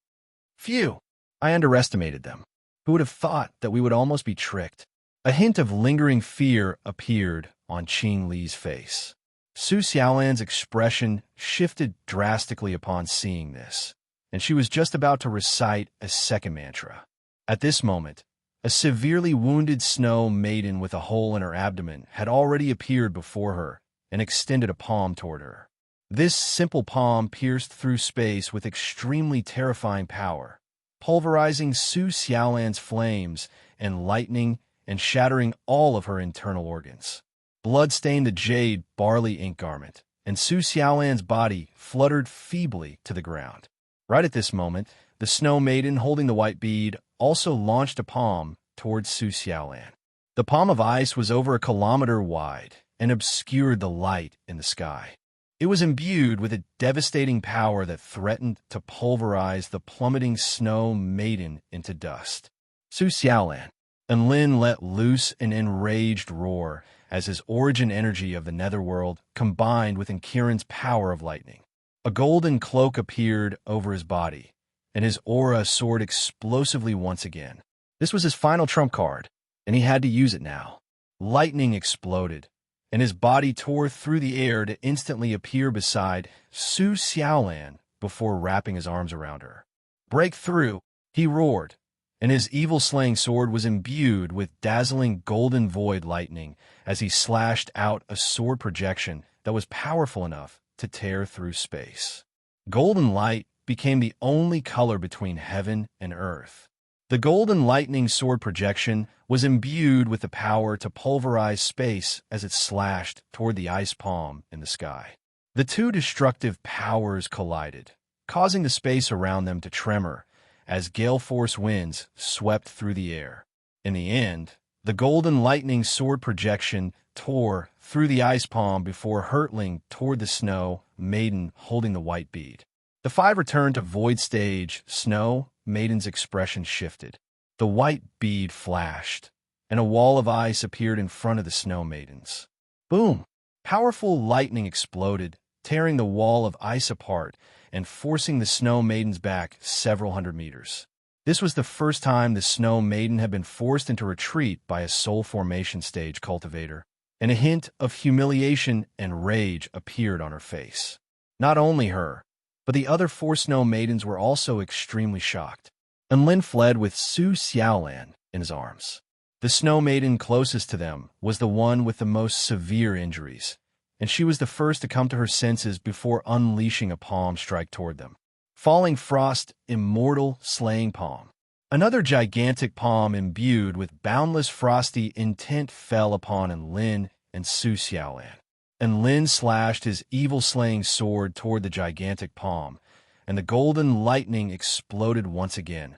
A: Phew! I underestimated them. Who would have thought that we would almost be tricked? A hint of lingering fear appeared on Qing Li's face. Su Xiaolan's expression shifted drastically upon seeing this, and she was just about to recite a second mantra. At this moment, a severely wounded snow maiden with a hole in her abdomen had already appeared before her and extended a palm toward her. This simple palm pierced through space with extremely terrifying power, pulverizing Su Xiaolan's flames and lightning and shattering all of her internal organs. Blood stained the jade barley ink garment, and Su Xiaolan's body fluttered feebly to the ground. Right at this moment, the snow maiden holding the white bead also launched a palm towards Su Xiaolan. The palm of ice was over 1 kilometer wide and obscured the light in the sky. It was imbued with a devastating power that threatened to pulverize the plummeting snow maiden into dust. Su Xiaolan and Lin let loose an enraged roar as his origin energy of the netherworld combined with Enkiran's power of lightning. A golden cloak appeared over his body, and his aura soared explosively once again. This was his final trump card, and he had to use it now. Lightning exploded, and his body tore through the air to instantly appear beside Su Xiaolan before wrapping his arms around her. "Break through!" he roared, and his evil-slaying sword was imbued with dazzling golden void lightning as he slashed out a sword projection that was powerful enough to tear through space. Golden light became the only color between heaven and earth. The golden lightning sword projection was imbued with the power to pulverize space as it slashed toward the ice palm in the sky. The two destructive powers collided, causing the space around them to tremor as gale-force winds swept through the air. In the end, the golden lightning sword projection tore through the ice palm before hurtling toward the snow maiden holding the white bead. The five returned to Void Stage. Snow Maiden's expression shifted. The white bead flashed, and a wall of ice appeared in front of the Snow Maidens. Boom! Powerful lightning exploded, tearing the wall of ice apart and forcing the Snow Maidens back several hundred meters. This was the first time the Snow Maiden had been forced into retreat by a soul formation stage cultivator, and a hint of humiliation and rage appeared on her face. Not only her, but the other 4 Snow Maidens were also extremely shocked, and Lin fled with Su Xiaolan in his arms. The Snow Maiden closest to them was the one with the most severe injuries, and she was the first to come to her senses before unleashing a palm strike toward them. Falling Frost, Immortal Slaying Palm. Another gigantic palm imbued with boundless frosty intent fell upon Lin and Su Xiaolan. And Lin slashed his evil-slaying sword toward the gigantic palm, and the golden lightning exploded once again,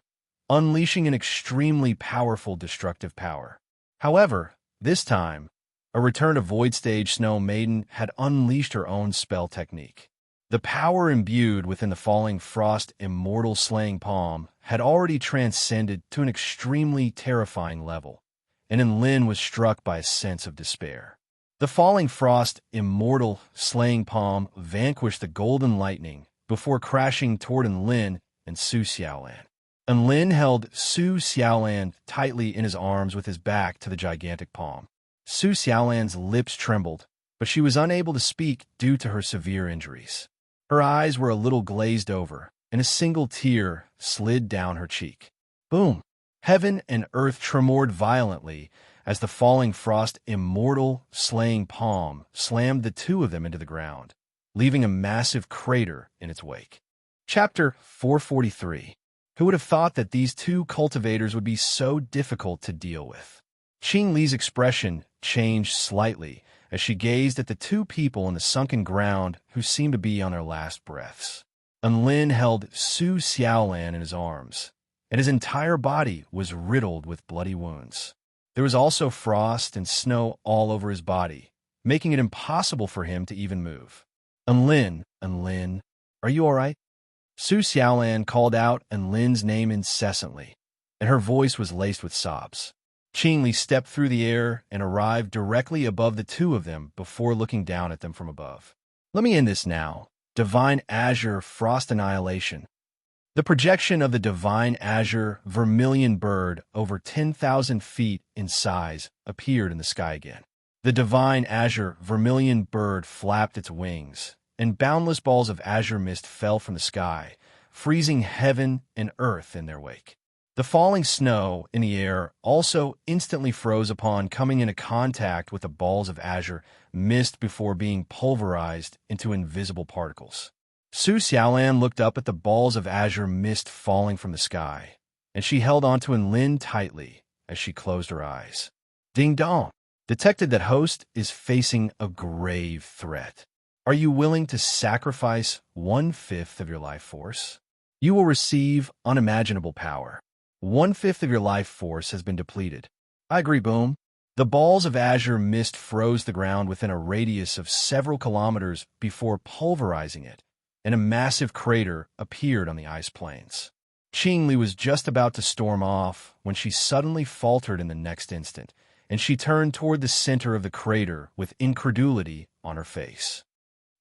A: unleashing an extremely powerful destructive power. However, this time, a return to Void Stage Snow Maiden had unleashed her own spell technique. The power imbued within the Falling Frost Immortal Slaying Palm had already transcended to an extremely terrifying level, and Lin was struck by a sense of despair. The Falling Frost Immortal Slaying Palm vanquished the golden lightning before crashing toward Lin and Su Xiaolan. And Lin held Su Xiaolan tightly in his arms with his back to the gigantic palm. Su Xiaolan's lips trembled, but she was unable to speak due to her severe injuries. Her eyes were a little glazed over, and a single tear slid down her cheek. Boom! Heaven and earth tremored violently as the Falling Frost Immortal Slaying Palm slammed the two of them into the ground, leaving a massive crater in its wake. Chapter 443. Who would have thought that these two cultivators would be so difficult to deal with? Qing Li's expression changed slightly as she gazed at the two people in the sunken ground who seemed to be on their last breaths. And Lin held Su Xiaolan in his arms, and his entire body was riddled with bloody wounds. There was also frost and snow all over his body, making it impossible for him to even move. Lin, are you all right? Su Xiaolan called out Lin's name incessantly, and her voice was laced with sobs. Qing Li stepped through the air and arrived directly above the two of them before looking down at them from above. Let me end this now. Divine Azure Frost Annihilation. The projection of the divine azure vermilion bird over 10,000 feet in size appeared in the sky again. The divine azure vermilion bird flapped its wings, and boundless balls of azure mist fell from the sky, freezing heaven and earth in their wake. The falling snow in the air also instantly froze upon coming into contact with the balls of azure mist before being pulverized into invisible particles. Su Xiaolan looked up at the balls of azure mist falling from the sky, and she held onto Enlin tightly as she closed her eyes. Ding dong! Detected that host is facing a grave threat. Are you willing to sacrifice 1/5 of your life force? You will receive unimaginable power. 1/5 of your life force has been depleted. I agree, boom. The balls of azure mist froze the ground within a radius of several kilometers before pulverizing it, and a massive crater appeared on the ice plains. Qingli was just about to storm off when she suddenly faltered in the next instant, and she turned toward the center of the crater with incredulity on her face.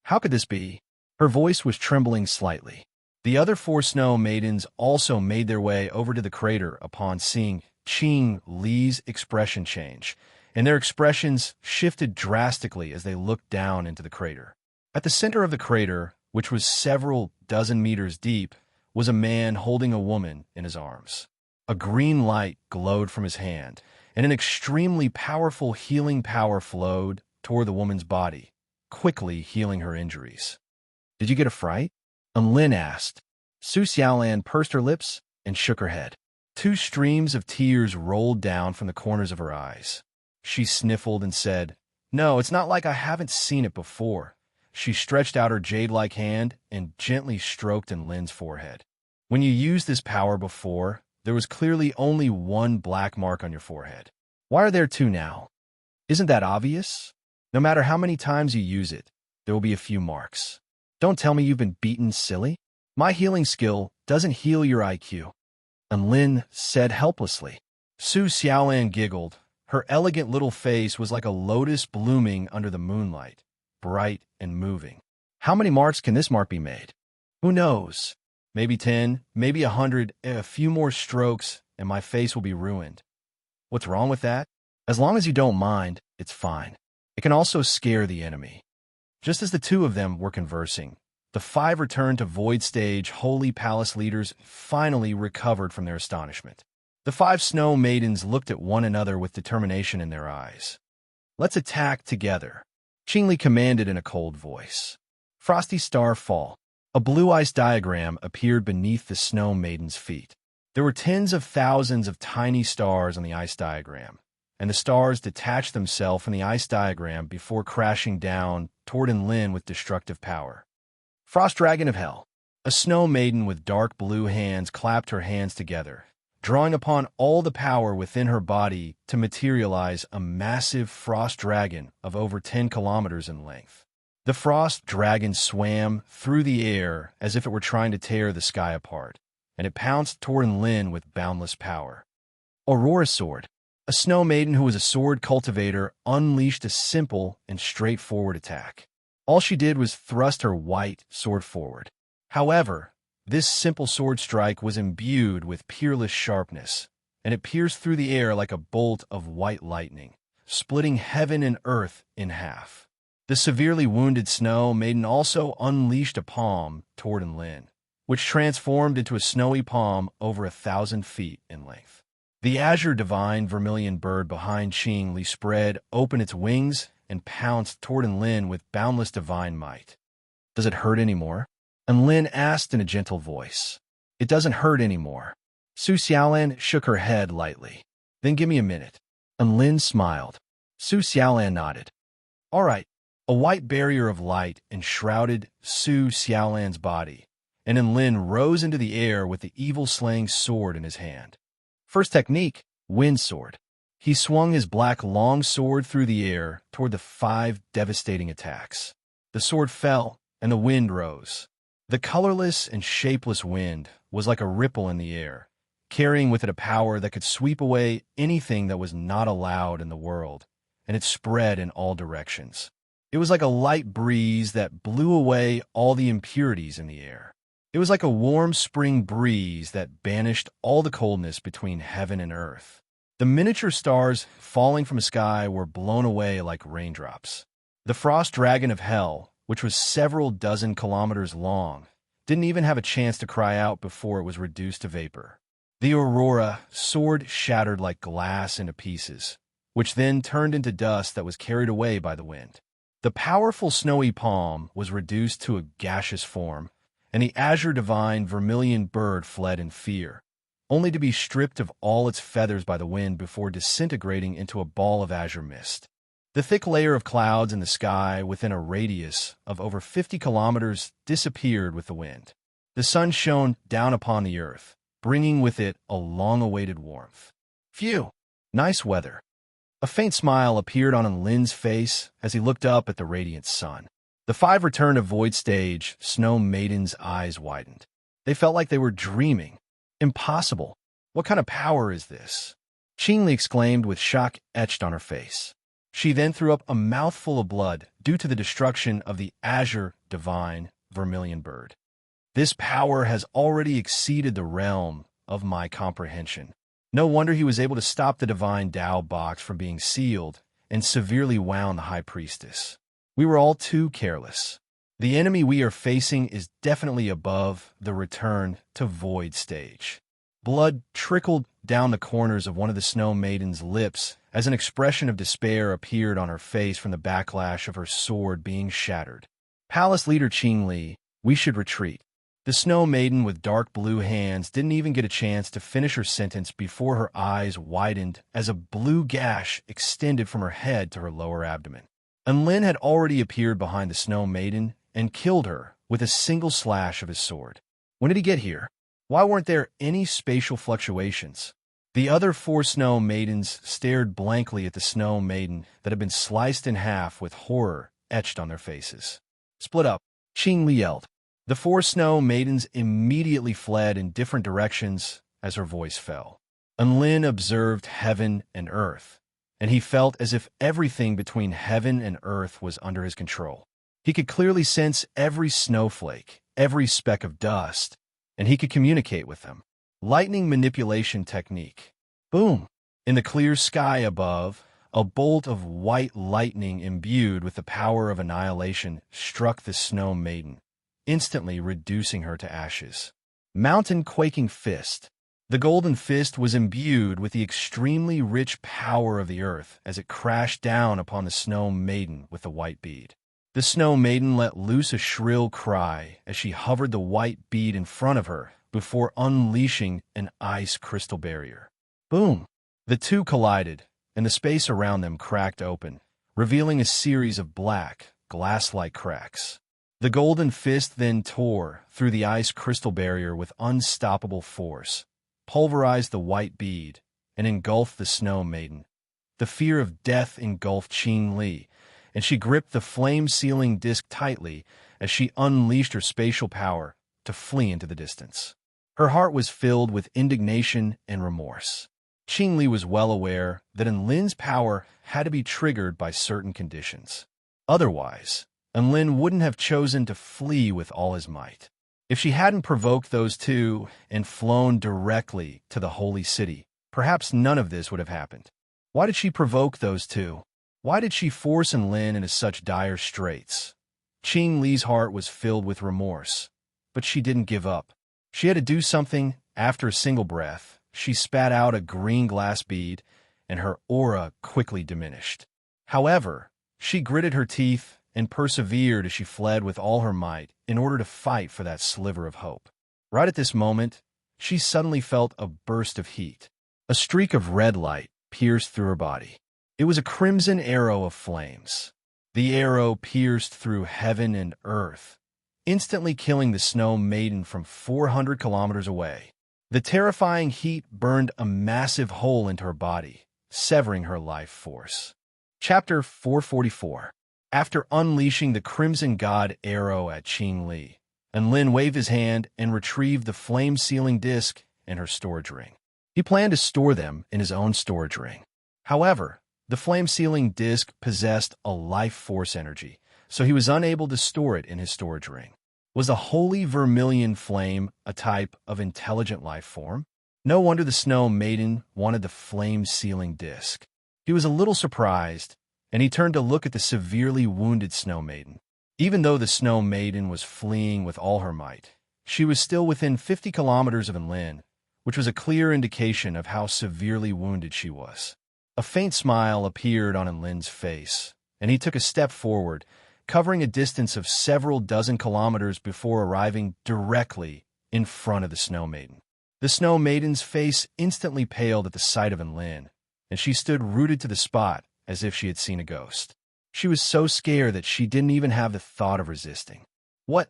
A: How could this be? Her voice was trembling slightly. The other 4 snow maidens also made their way over to the crater upon seeing Qing Li's expression change, and their expressions shifted drastically as they looked down into the crater. At the center of the crater, which was several dozen meters deep, was a man holding a woman in his arms. A green light glowed from his hand, and an extremely powerful healing power flowed toward the woman's body, quickly healing her injuries. Did you get a fright? Enlin asked. Su Xiaolan pursed her lips and shook her head. 2 streams of tears rolled down from the corners of her eyes. She sniffled and said, "No, it's not like I haven't seen it before." She stretched out her jade-like hand and gently stroked Enlin's forehead. "When you used this power before, there was clearly only 1 black mark on your forehead. Why are there 2 now? Isn't that obvious? No matter how many times you use it, there will be a few marks. Don't tell me you've been beaten silly. My healing skill doesn't heal your IQ." Enlin said helplessly. Su Xiaolan giggled. Her elegant little face was like a lotus blooming under the moonlight, bright and moving. "How many marks can this mark be made? Who knows? Maybe 10, maybe 100, a few more strokes, and my face will be ruined. What's wrong with that? As long as you don't mind, it's fine. It can also scare the enemy." Just as the 2 of them were conversing, the 5 returned to Void Stage Holy Palace leaders finally recovered from their astonishment. The 5 snow maidens looked at one another with determination in their eyes. "Let's attack together," Qingli commanded in a cold voice. Frosty Star Fall. A blue ice diagram appeared beneath the snow maiden's feet. There were tens of thousands of tiny stars on the ice diagram, and the stars detached themselves from the ice diagram before crashing down toward Enlin with destructive power. Frost Dragon of Hell. A snow maiden with dark blue hands clapped her hands together, drawing upon all the power within her body to materialize a massive frost dragon of over 10 kilometers in length. The frost dragon swam through the air as if it were trying to tear the sky apart, and it pounced toward Enlin with boundless power. Aurora Sword. A snow maiden who was a sword cultivator unleashed a simple and straightforward attack. All she did was thrust her white sword forward. However, this simple sword strike was imbued with peerless sharpness, and it pierced through the air like a bolt of white lightning, splitting heaven and earth in half. The severely wounded snow maiden also unleashed a palm toward Enlin, which transformed into a snowy palm over 1,000 feet in length. The azure divine vermilion bird behind Qingli spread open its wings and pounced toward Enlin with boundless divine might. "Does it hurt anymore?" Enlin asked in a gentle voice. "It doesn't hurt anymore." Su Xiaolan shook her head lightly. "Then give me a minute." Enlin smiled. Su Xiaolan nodded. "All right." A white barrier of light enshrouded Su Xiaolan's body, and Enlin rose into the air with the evil-slaying sword in his hand. First technique, Wind Sword. He swung his black long sword through the air toward the 5 devastating attacks. The sword fell, and the wind rose. The colorless and shapeless wind was like a ripple in the air, carrying with it a power that could sweep away anything that was not allowed in the world, and it spread in all directions. It was like a light breeze that blew away all the impurities in the air. It was like a warm spring breeze that banished all the coldness between heaven and earth. The miniature stars falling from the sky were blown away like raindrops. The frost dragon of hell, which was several dozen kilometers long, didn't even have a chance to cry out before it was reduced to vapor. The aurora soared shattered like glass into pieces, which then turned into dust that was carried away by the wind. The powerful snowy palm was reduced to a gaseous form, and the azure divine vermilion bird fled in fear, only to be stripped of all its feathers by the wind before disintegrating into a ball of azure mist. The thick layer of clouds in the sky within a radius of over 50 kilometers disappeared with the wind. The sun shone down upon the earth, bringing with it a long-awaited warmth. Phew! Nice weather. A faint smile appeared on Lin's face as he looked up at the radiant sun. The five returned to Void Stage. Snow Maiden's eyes widened. They felt like they were dreaming. Impossible. What kind of power is this? Qingli exclaimed with shock etched on her face. She then threw up a mouthful of blood due to the destruction of the azure divine vermilion bird. This power has already exceeded the realm of my comprehension. No wonder he was able to stop the divine Tao box from being sealed and severely wound the high priestess. We were all too careless. The enemy we are facing is definitely above the return to Void Stage. Blood trickled down the corners of one of the Snow Maiden's lips as an expression of despair appeared on her face from the backlash of her sword being shattered. Palace leader Qingli, we should retreat. The Snow Maiden with dark blue hands didn't even get a chance to finish her sentence before her eyes widened as a blue gash extended from her head to her lower abdomen. And Lin had already appeared behind the Snow Maiden and killed her with a single slash of his sword. When did he get here? Why weren't there any spatial fluctuations? The other four Snow Maidens stared blankly at the Snow Maiden that had been sliced in half with horror etched on their faces. Split up, Qingli yelled. The four Snow Maidens immediately fled in different directions as her voice fell. And Lin observed heaven and earth, and he felt as if everything between heaven and earth was under his control. He could clearly sense every snowflake, every speck of dust, and he could communicate with them. Lightning manipulation technique. Boom! In the clear sky above, a bolt of white lightning imbued with the power of annihilation struck the Snow Maiden, instantly reducing her to ashes. Mountain Quaking Fist. The golden fist was imbued with the extremely rich power of the earth as it crashed down upon the Snow Maiden with the white bead. The Snow Maiden let loose a shrill cry as she hovered the white bead in front of her before unleashing an ice crystal barrier. Boom! The two collided, and the space around them cracked open, revealing a series of black, glass-like cracks. The golden fist then tore through the ice crystal barrier with unstoppable force, pulverized the white bead, and engulfed the Snow Maiden. The fear of death engulfed Qingli, and she gripped the flame-sealing disc tightly as she unleashed her spatial power to flee into the distance. Her heart was filled with indignation and remorse. Qingli was well aware that Lin's power had to be triggered by certain conditions. Otherwise, Lin wouldn't have chosen to flee with all his might. If she hadn't provoked those two and flown directly to the holy city, perhaps none of this would have happened. Why did she provoke those two? Why did she force Lin into such dire straits? Qingli's heart was filled with remorse, but she didn't give up. She had to do something. After a single breath, she spat out a green glass bead, and her aura quickly diminished. However, she gritted her teeth and persevered as she fled with all her might in order to fight for that sliver of hope. Right at this moment, she suddenly felt a burst of heat. A streak of red light pierced through her body. It was a crimson arrow of flames. The arrow pierced through heaven and earth, instantly killing the Snow Maiden from 400 kilometers away. The terrifying heat burned a massive hole into her body, severing her life force. Chapter 444. After unleashing the Crimson God arrow at Qingli, Lin waved his hand and retrieved the flame-sealing disc and her storage ring. He planned to store them in his own storage ring. However, The flame-sealing disc possessed a life force energy, so he was unable to store it in his storage ring. Was a holy vermilion flame a type of intelligent life form? No wonder the Snow Maiden wanted the flame-sealing disc. He was a little surprised, and he turned to look at the severely wounded Snow Maiden. Even though the Snow Maiden was fleeing with all her might, she was still within 50 kilometers of Enlin, which was a clear indication of how severely wounded she was. A faint smile appeared on Enlin's face, and he took a step forward, covering a distance of several dozen kilometers before arriving directly in front of the Snow Maiden. The Snow Maiden's face instantly paled at the sight of Enlin, and she stood rooted to the spot as if she had seen a ghost. She was so scared that she didn't even have the thought of resisting. "What?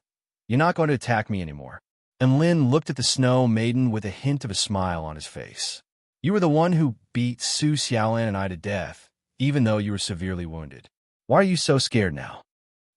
A: You're not going to attack me anymore?" Enlin looked at the Snow Maiden with a hint of a smile on his face. "You were the one who beat Su Xiaolan and I to death, even though you were severely wounded. Why are you so scared now?"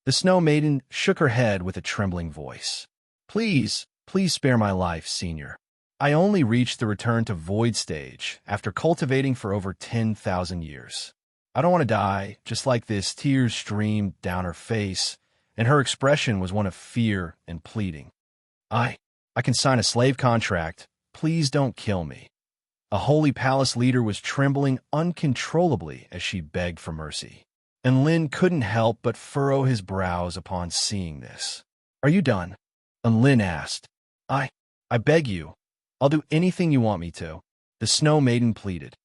A: The Snow Maiden shook her head with a trembling voice. Please spare my life, Senior. I only reached the return to void stage after cultivating for over 10,000 years. I don't want to die, just like this." Tears streamed down her face, and her expression was one of fear and pleading. I can sign a slave contract. Please don't kill me." A holy palace leader was trembling uncontrollably as she begged for mercy. And Lin couldn't help but furrow his brows upon seeing this. "Are you done?" And Lin asked. I beg you. I'll do anything you want me to," the Snow Maiden pleaded.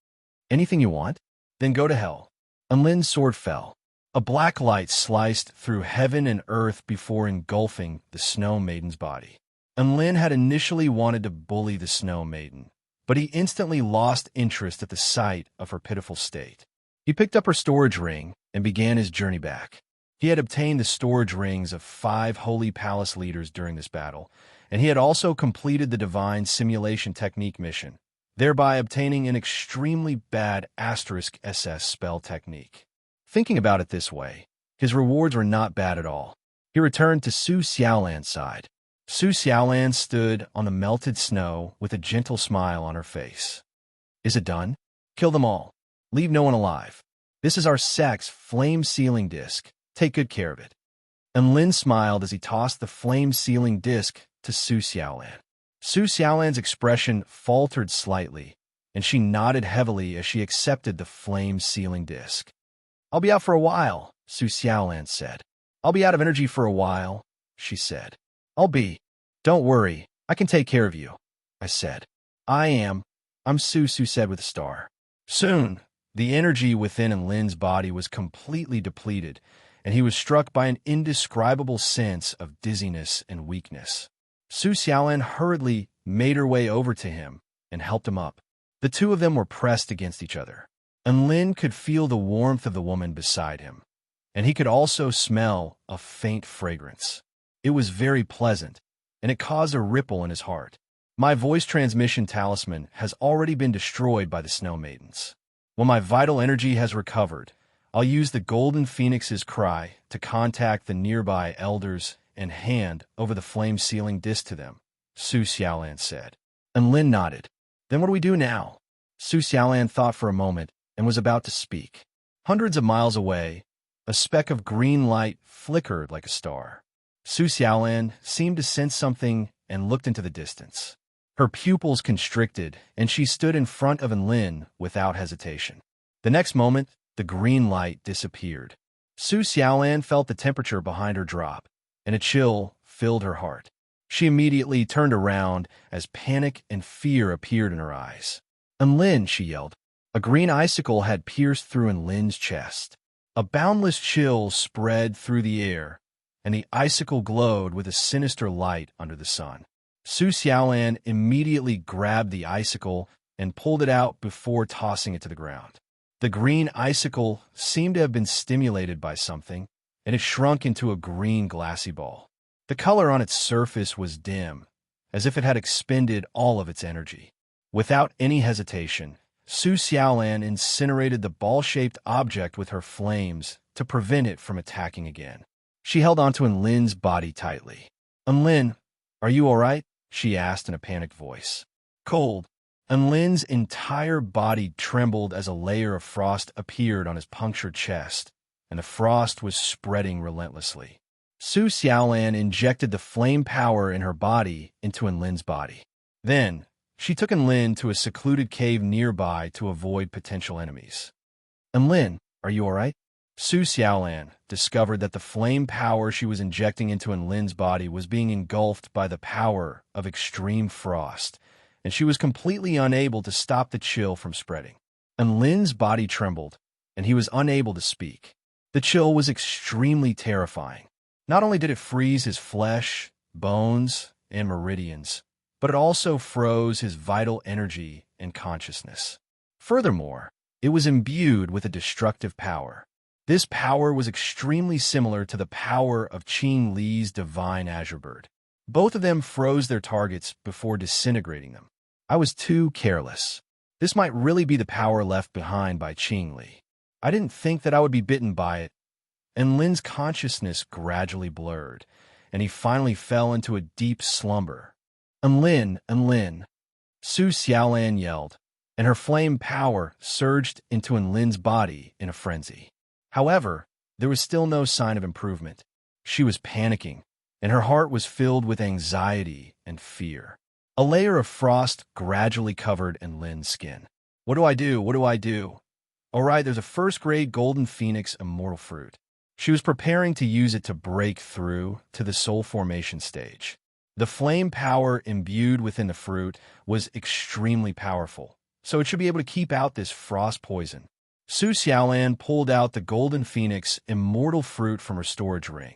A: "Anything you want? Then go to hell." And Lin's sword fell. A black light sliced through heaven and earth before engulfing the Snow Maiden's body. And Lin had initially wanted to bully the Snow Maiden, but he instantly lost interest at the sight of her pitiful state. He picked up her storage ring and began his journey back. He had obtained the storage rings of 5 holy palace leaders during this battle, and he had also completed the divine simulation technique mission, thereby obtaining an extremely bad *SS spell technique. Thinking about it this way, his rewards were not bad at all. He returned to Su Xiaolan's side. Su Xiaolan stood on the melted snow with a gentle smile on her face. "Is it done? Kill them all. Leave no one alive. This is our sex flame-sealing disc. Take good care of it." And Lin smiled as he tossed the flame-sealing disc to Su Xiaolan. Su Xiaolan's expression faltered slightly, and she nodded heavily as she accepted the flame-sealing disc. "I'll be out for a while," Su Xiaolan said. "I'll be out of energy for a while," she said. "Don't worry, I can take care of you," I said. I'm Su said with a star. Soon, the energy within Enlin's body was completely depleted, and he was struck by an indescribable sense of dizziness and weakness. Su Xiaolan hurriedly made her way over to him and helped him up. The two of them were pressed against each other, and Lin could feel the warmth of the woman beside him, and he could also smell a faint fragrance. It was very pleasant, and it caused a ripple in his heart. My voice transmission talisman has already been destroyed by the Snow Maidens. When my vital energy has recovered, I'll use the Golden Phoenix's cry to contact the nearby elders and hand over the flame-sealing disc to them, Su Xiaolan said. And Lin nodded. "Then what do we do now?" Su Xiaolan thought for a moment and was about to speak. Hundreds of miles away, a speck of green light flickered like a star. Su Xiaolan seemed to sense something and looked into the distance. Her pupils constricted, and she stood in front of Enlin without hesitation. The next moment, the green light disappeared. Su Xiaolan felt the temperature behind her drop, and a chill filled her heart. She immediately turned around as panic and fear appeared in her eyes. "Enlin," she yelled. A green icicle had pierced through Enlin's chest. A boundless chill spread through the air, and the icicle glowed with a sinister light under the sun. Su Xiaolan immediately grabbed the icicle and pulled it out before tossing it to the ground. The green icicle seemed to have been stimulated by something, and it shrunk into a green glassy ball. The color on its surface was dim, as if it had expended all of its energy. Without any hesitation, Su Xiaolan incinerated the ball-shaped object with her flames to prevent it from attacking again. She held onto Enlin's body tightly. "Enlin, are you all right?" she asked in a panicked voice. "Cold. and Lin's entire body trembled as a layer of frost appeared on his punctured chest, and the frost was spreading relentlessly. Su Xiaolan injected the flame power in her body into Enlin's body. Then, she took Enlin to a secluded cave nearby to avoid potential enemies. Enlin, are you all right? Su Xiaolan discovered that the flame power she was injecting into Enlin's body was being engulfed by the power of extreme frost, and she was completely unable to stop the chill from spreading. Enlin's body trembled, and he was unable to speak. The chill was extremely terrifying. Not only did it freeze his flesh, bones, and meridians, but it also froze his vital energy and consciousness. Furthermore, it was imbued with a destructive power. This power was extremely similar to the power of Qing Li's divine azure bird. Both of them froze their targets before disintegrating them. I was too careless. This might really be the power left behind by Qing Li. I didn't think that I would be bitten by it, and Lin's consciousness gradually blurred, and he finally fell into a deep slumber. Enlin, Su Xiaolan yelled, and her flame power surged into Enlin's body in a frenzy. However, there was still no sign of improvement. She was panicking, and her heart was filled with anxiety and fear. A layer of frost gradually covered Enlin's skin. What do I do? What do I do? All right, there's a first-grade golden phoenix immortal fruit. She was preparing to use it to break through to the soul formation stage. The flame power imbued within the fruit was extremely powerful, so it should be able to keep out this frost poison. Su Xiaolan pulled out the golden phoenix immortal fruit from her storage ring,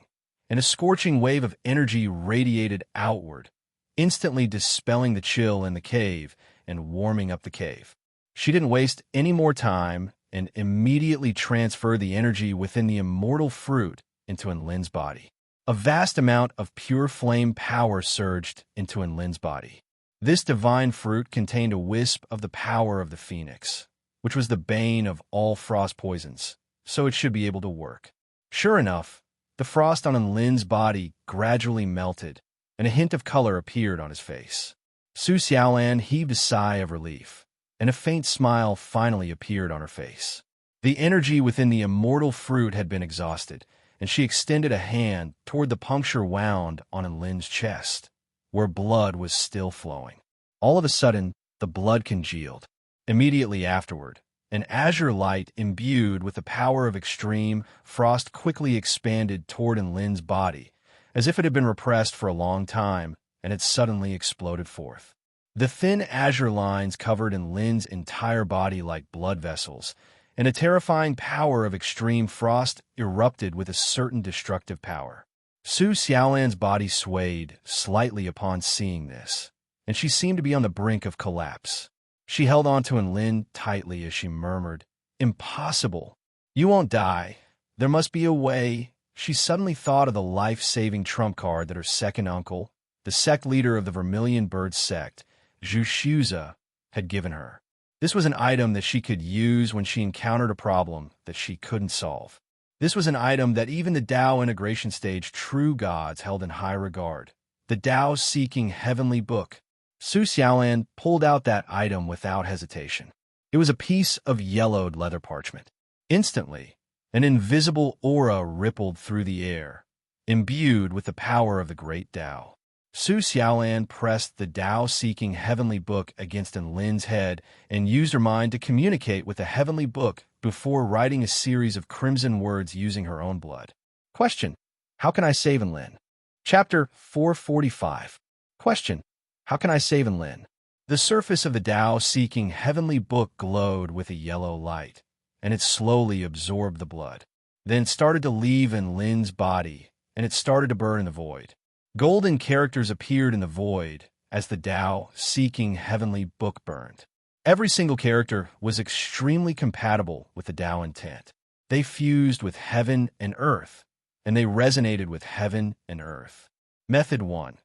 A: and a scorching wave of energy radiated outward, instantly dispelling the chill in the cave and warming up the cave. She didn't waste any more time and immediately transferred the energy within the immortal fruit into Enlin's body. A vast amount of pure flame power surged into Enlin's body. This divine fruit contained a wisp of the power of the phoenix, which was the bane of all frost poisons, so it should be able to work. Sure enough, the frost on Enlin's body gradually melted, and a hint of color appeared on his face. Su Xiaolan heaved a sigh of relief, and a faint smile finally appeared on her face. The energy within the immortal fruit had been exhausted, and she extended a hand toward the puncture wound on Enlin's chest, where blood was still flowing. All of a sudden, the blood congealed. Immediately afterward, an azure light imbued with the power of extreme frost quickly expanded toward Enlin's body, as if it had been repressed for a long time, and it suddenly exploded forth. The thin azure lines covered Enlin's entire body like blood vessels, and a terrifying power of extreme frost erupted with a certain destructive power. Su Xiaolan's body swayed slightly upon seeing this, and she seemed to be on the brink of collapse. She held on to Enlin tightly as she murmured, "Impossible! You won't die. There must be a way." She suddenly thought of the life-saving trump card that her second uncle, the sect leader of the Vermilion Bird sect, Zhu Shuza, had given her. This was an item that she could use when she encountered a problem that she couldn't solve. This was an item that even the Tao integration stage true gods held in high regard, the Tao-seeking heavenly book. Su Xiaolan pulled out that item without hesitation. It was a piece of yellowed leather parchment. Instantly, an invisible aura rippled through the air, imbued with the power of the great Tao. Su Xiaolan pressed the Tao-seeking heavenly book against Enlin's head and used her mind to communicate with the heavenly book before writing a series of crimson words using her own blood. Question: how can I save Enlin? Chapter 445. Question: how can I save Enlin? The surface of the Tao-seeking heavenly book glowed with a yellow light, and it slowly absorbed the blood. Then started to leave Enlin's body, and it started to burn in the void. Golden characters appeared in the void as the Tao-seeking heavenly book burned. Every single character was extremely compatible with the Tao intent. They fused with heaven and earth, and they resonated with heaven and earth. Method 1.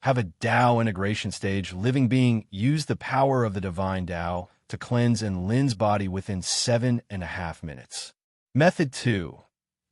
A: Have a Tao integration stage living being use the power of the divine Tao to cleanse Enlin's body within 7.5 minutes. Method 2.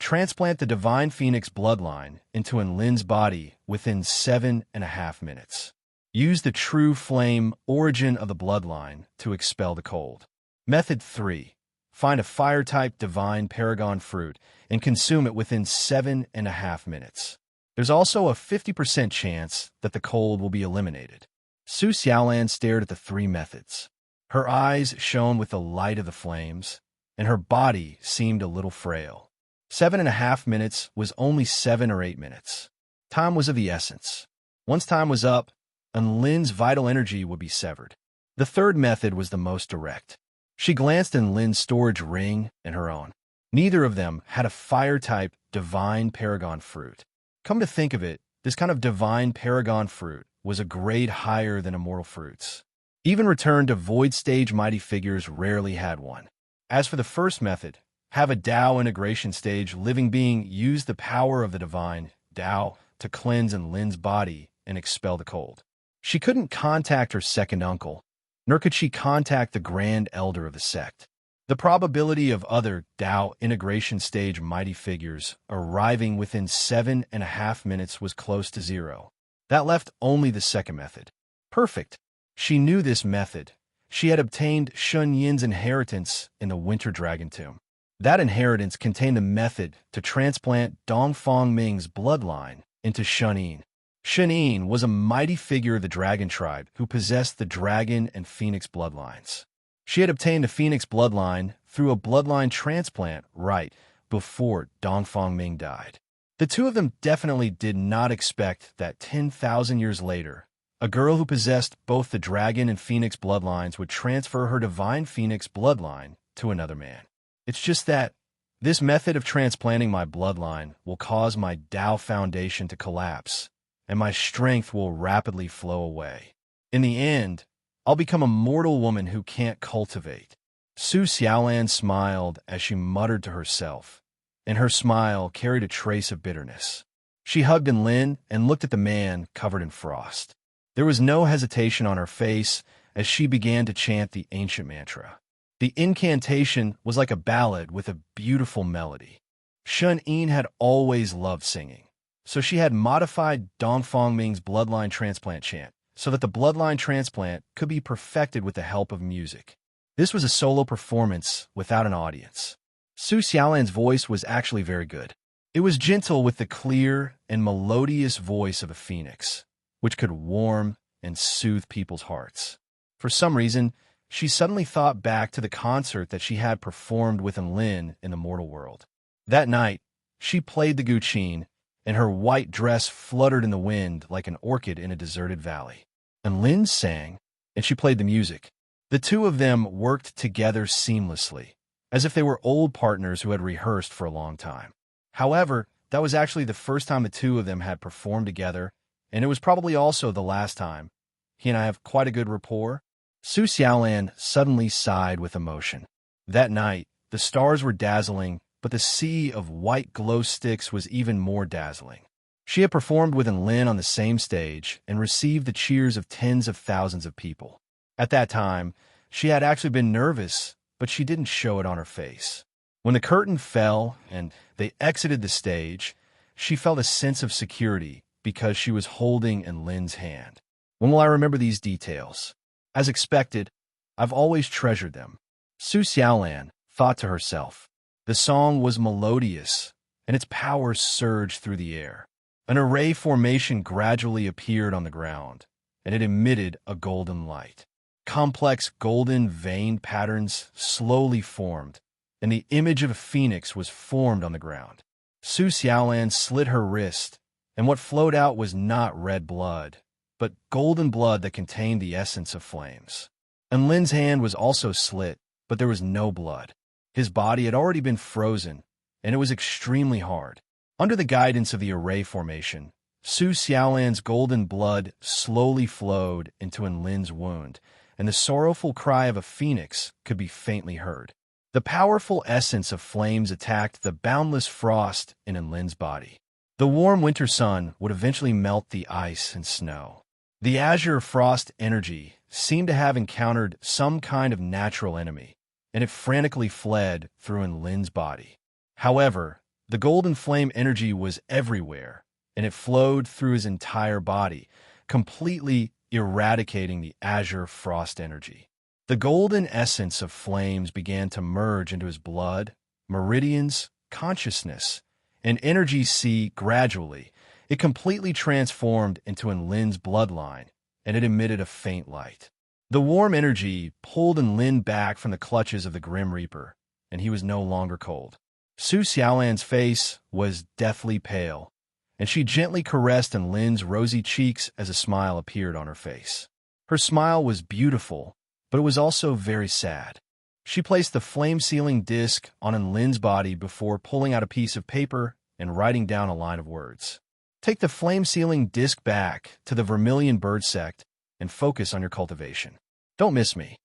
A: Transplant the divine phoenix bloodline into Enlin's body within 7.5 minutes. Use the true flame origin of the bloodline to expel the cold. Method 3. Find a fire-type divine paragon fruit and consume it within 7.5 minutes. There's also a 50% chance that the cold will be eliminated. Su Xiaolan stared at the 3 methods. Her eyes shone with the light of the flames, and her body seemed a little frail. 7.5 minutes was only 7 or 8 minutes. Time was of the essence. Once time was up, Lin's vital energy would be severed. The 3rd method was the most direct. She glanced in Lin's storage ring and her own. Neither of them had a fire-type divine paragon fruit. Come to think of it, this kind of divine paragon fruit was a grade higher than immortal fruits. Even returned to void stage mighty figures rarely had one. As for the first method, have a Tao integration stage living being use the power of the divine Tao to cleanse Lin's body and expel the cold. She couldn't contact her second uncle, nor could she contact the grand elder of the sect. The probability of other Tao integration stage mighty figures arriving within 7.5 minutes was close to 0. That left only the second method. Perfect. She knew this method. She had obtained Shun Yin's inheritance in the Winter Dragon Tomb. That inheritance contained a method to transplant Dongfang Ming's bloodline into Shun Yin. Shun Yin was a mighty figure of the dragon tribe who possessed the dragon and phoenix bloodlines. She had obtained a phoenix bloodline through a bloodline transplant right before Dongfang Ming died. The two of them definitely did not expect that 10,000 years later, a girl who possessed both the dragon and phoenix bloodlines would transfer her divine phoenix bloodline to another man. It's just that this method of transplanting my bloodline will cause my Tao foundation to collapse, and my strength will rapidly flow away. In the end, I'll become a mortal woman who can't cultivate. Su Xiaolan smiled as she muttered to herself, and her smile carried a trace of bitterness. She hugged Lin and looked at the man covered in frost. There was no hesitation on her face as she began to chant the ancient mantra. The incantation was like a ballad with a beautiful melody. Shun Yin had always loved singing, so she had modified Dongfang Ming's bloodline transplant chant so that the bloodline transplant could be perfected with the help of music. This was a solo performance without an audience. Su Xiaolan's voice was actually very good. It was gentle with the clear and melodious voice of a phoenix, which could warm and soothe people's hearts. For some reason, she suddenly thought back to the concert that she had performed with Lin in the mortal world. That night, she played the guqin, and her white dress fluttered in the wind like an orchid in a deserted valley. And Lin sang, and she played the music. The two of them worked together seamlessly, as if they were old partners who had rehearsed for a long time. However, that was actually the first time the two of them had performed together, and it was probably also the last time. He and I have quite a good rapport. Su Xiaolan suddenly sighed with emotion. That night, the stars were dazzling, but the sea of white glow sticks was even more dazzling. She had performed with Lin on the same stage and received the cheers of tens of thousands of people. At that time, she had actually been nervous, but she didn't show it on her face. When the curtain fell and they exited the stage, she felt a sense of security because she was holding Lin's hand. When will I remember these details? As expected, I've always treasured them. Su Xiaolan thought to herself. The song was melodious, and its power surged through the air. An array formation gradually appeared on the ground, and it emitted a golden light. Complex golden vein patterns slowly formed, and the image of a phoenix was formed on the ground. Su Xiaolan slit her wrist, and what flowed out was not red blood, but golden blood that contained the essence of flames. And Lin's hand was also slit, but there was no blood. His body had already been frozen, and it was extremely hard. Under the guidance of the array formation, Su Xiaolan's golden blood slowly flowed into Lin's wound, and the sorrowful cry of a phoenix could be faintly heard. The powerful essence of flames attacked the boundless frost in Lin's body. The warm winter sun would eventually melt the ice and snow. The azure frost energy seemed to have encountered some kind of natural enemy, and it frantically fled through Lin's body. However, the golden flame energy was everywhere, and it flowed through his entire body, completely eradicating the azure frost energy. The golden essence of flames began to merge into his blood, meridians, consciousness, and energy sea gradually. It completely transformed into Enlin's bloodline, and it emitted a faint light. The warm energy pulled Enlin back from the clutches of the Grim Reaper, and he was no longer cold. Su Xiaolan's face was deathly pale, and she gently caressed Enlin's rosy cheeks as a smile appeared on her face. Her smile was beautiful, but it was also very sad. She placed the flame-sealing disc on Enlin's body before pulling out a piece of paper and writing down a line of words. Take the flame-sealing disc back to the Vermilion Bird Sect and focus on your cultivation. Don't miss me.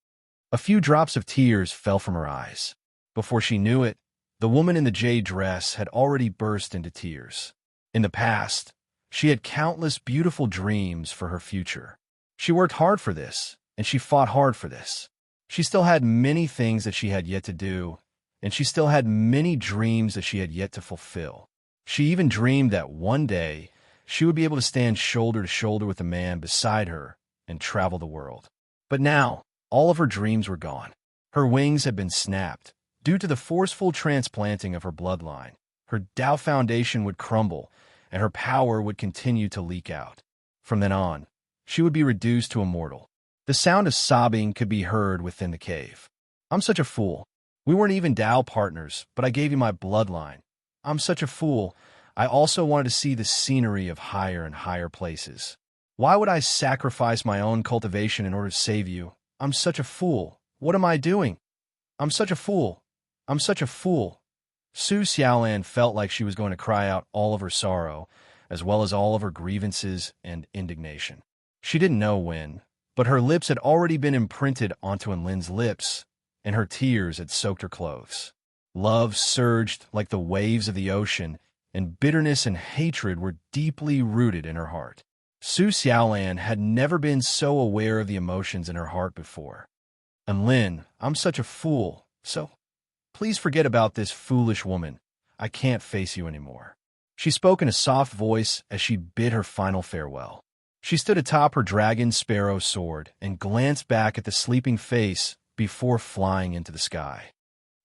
A: A few drops of tears fell from her eyes. Before she knew it, the woman in the jade dress had already burst into tears. In the past, she had countless beautiful dreams for her future. She worked hard for this, and she fought hard for this. She still had many things that she had yet to do, and she still had many dreams that she had yet to fulfill. She even dreamed that one day she would be able to stand shoulder to shoulder with the man beside her and travel the world. But now, all of her dreams were gone. Her wings had been snapped. Due to the forceful transplanting of her bloodline, her Tao foundation would crumble, and her power would continue to leak out. From then on, she would be reduced to a mortal. The sound of sobbing could be heard within the cave. I'm such a fool. We weren't even Tao partners, but I gave you my bloodline. I'm such a fool. I also wanted to see the scenery of higher and higher places. Why would I sacrifice my own cultivation in order to save you? I'm such a fool. What am I doing? I'm such a fool. I'm such a fool. Su Xiaolan felt like she was going to cry out all of her sorrow, as well as all of her grievances and indignation. She didn't know when, but her lips had already been imprinted onto Enlin's lips, and her tears had soaked her clothes. Love surged like the waves of the ocean, and bitterness and hatred were deeply rooted in her heart. Su Xiaolan had never been so aware of the emotions in her heart before. Enlin, I'm such a fool, so please forget about this foolish woman. I can't face you anymore. She spoke in a soft voice as she bid her final farewell. She stood atop her dragon sparrow sword and glanced back at the sleeping face before flying into the sky.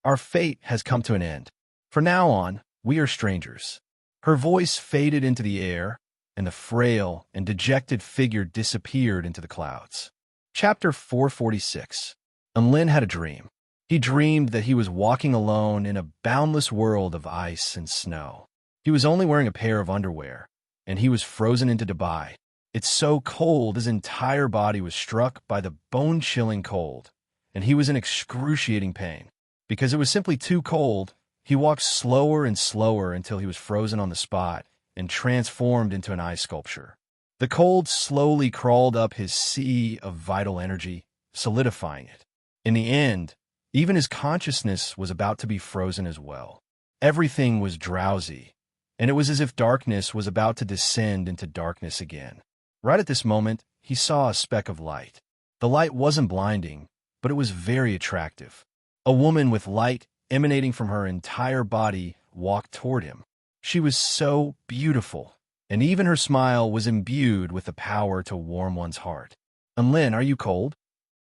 A: Our fate has come to an end. From now on, we are strangers. Her voice faded into the air, and the frail and dejected figure disappeared into the clouds. Chapter 446. Enlin had a dream. He dreamed that he was walking alone in a boundless world of ice and snow. He was only wearing a pair of underwear, and he was frozen into Dubai. It's so cold his entire body was struck by the bone-chilling cold, and he was in excruciating pain. Because it was simply too cold, he walked slower and slower until he was frozen on the spot and transformed into an ice sculpture. The cold slowly crawled up his sea of vital energy, solidifying it. In the end, even his consciousness was about to be frozen as well. Everything was drowsy, and it was as if darkness was about to descend into darkness again. Right at this moment, he saw a speck of light. The light wasn't blinding, but it was very attractive. A woman with light emanating from her entire body walked toward him. She was so beautiful, and even her smile was imbued with the power to warm one's heart. Enlin, are you cold?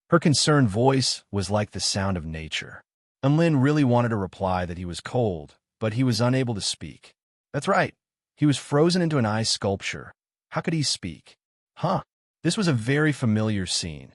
A: Her concerned voice was like the sound of nature. Enlin really wanted to reply that he was cold, but he was unable to speak. That's right. He was frozen into an ice sculpture. How could he speak? Huh. This was a very familiar scene.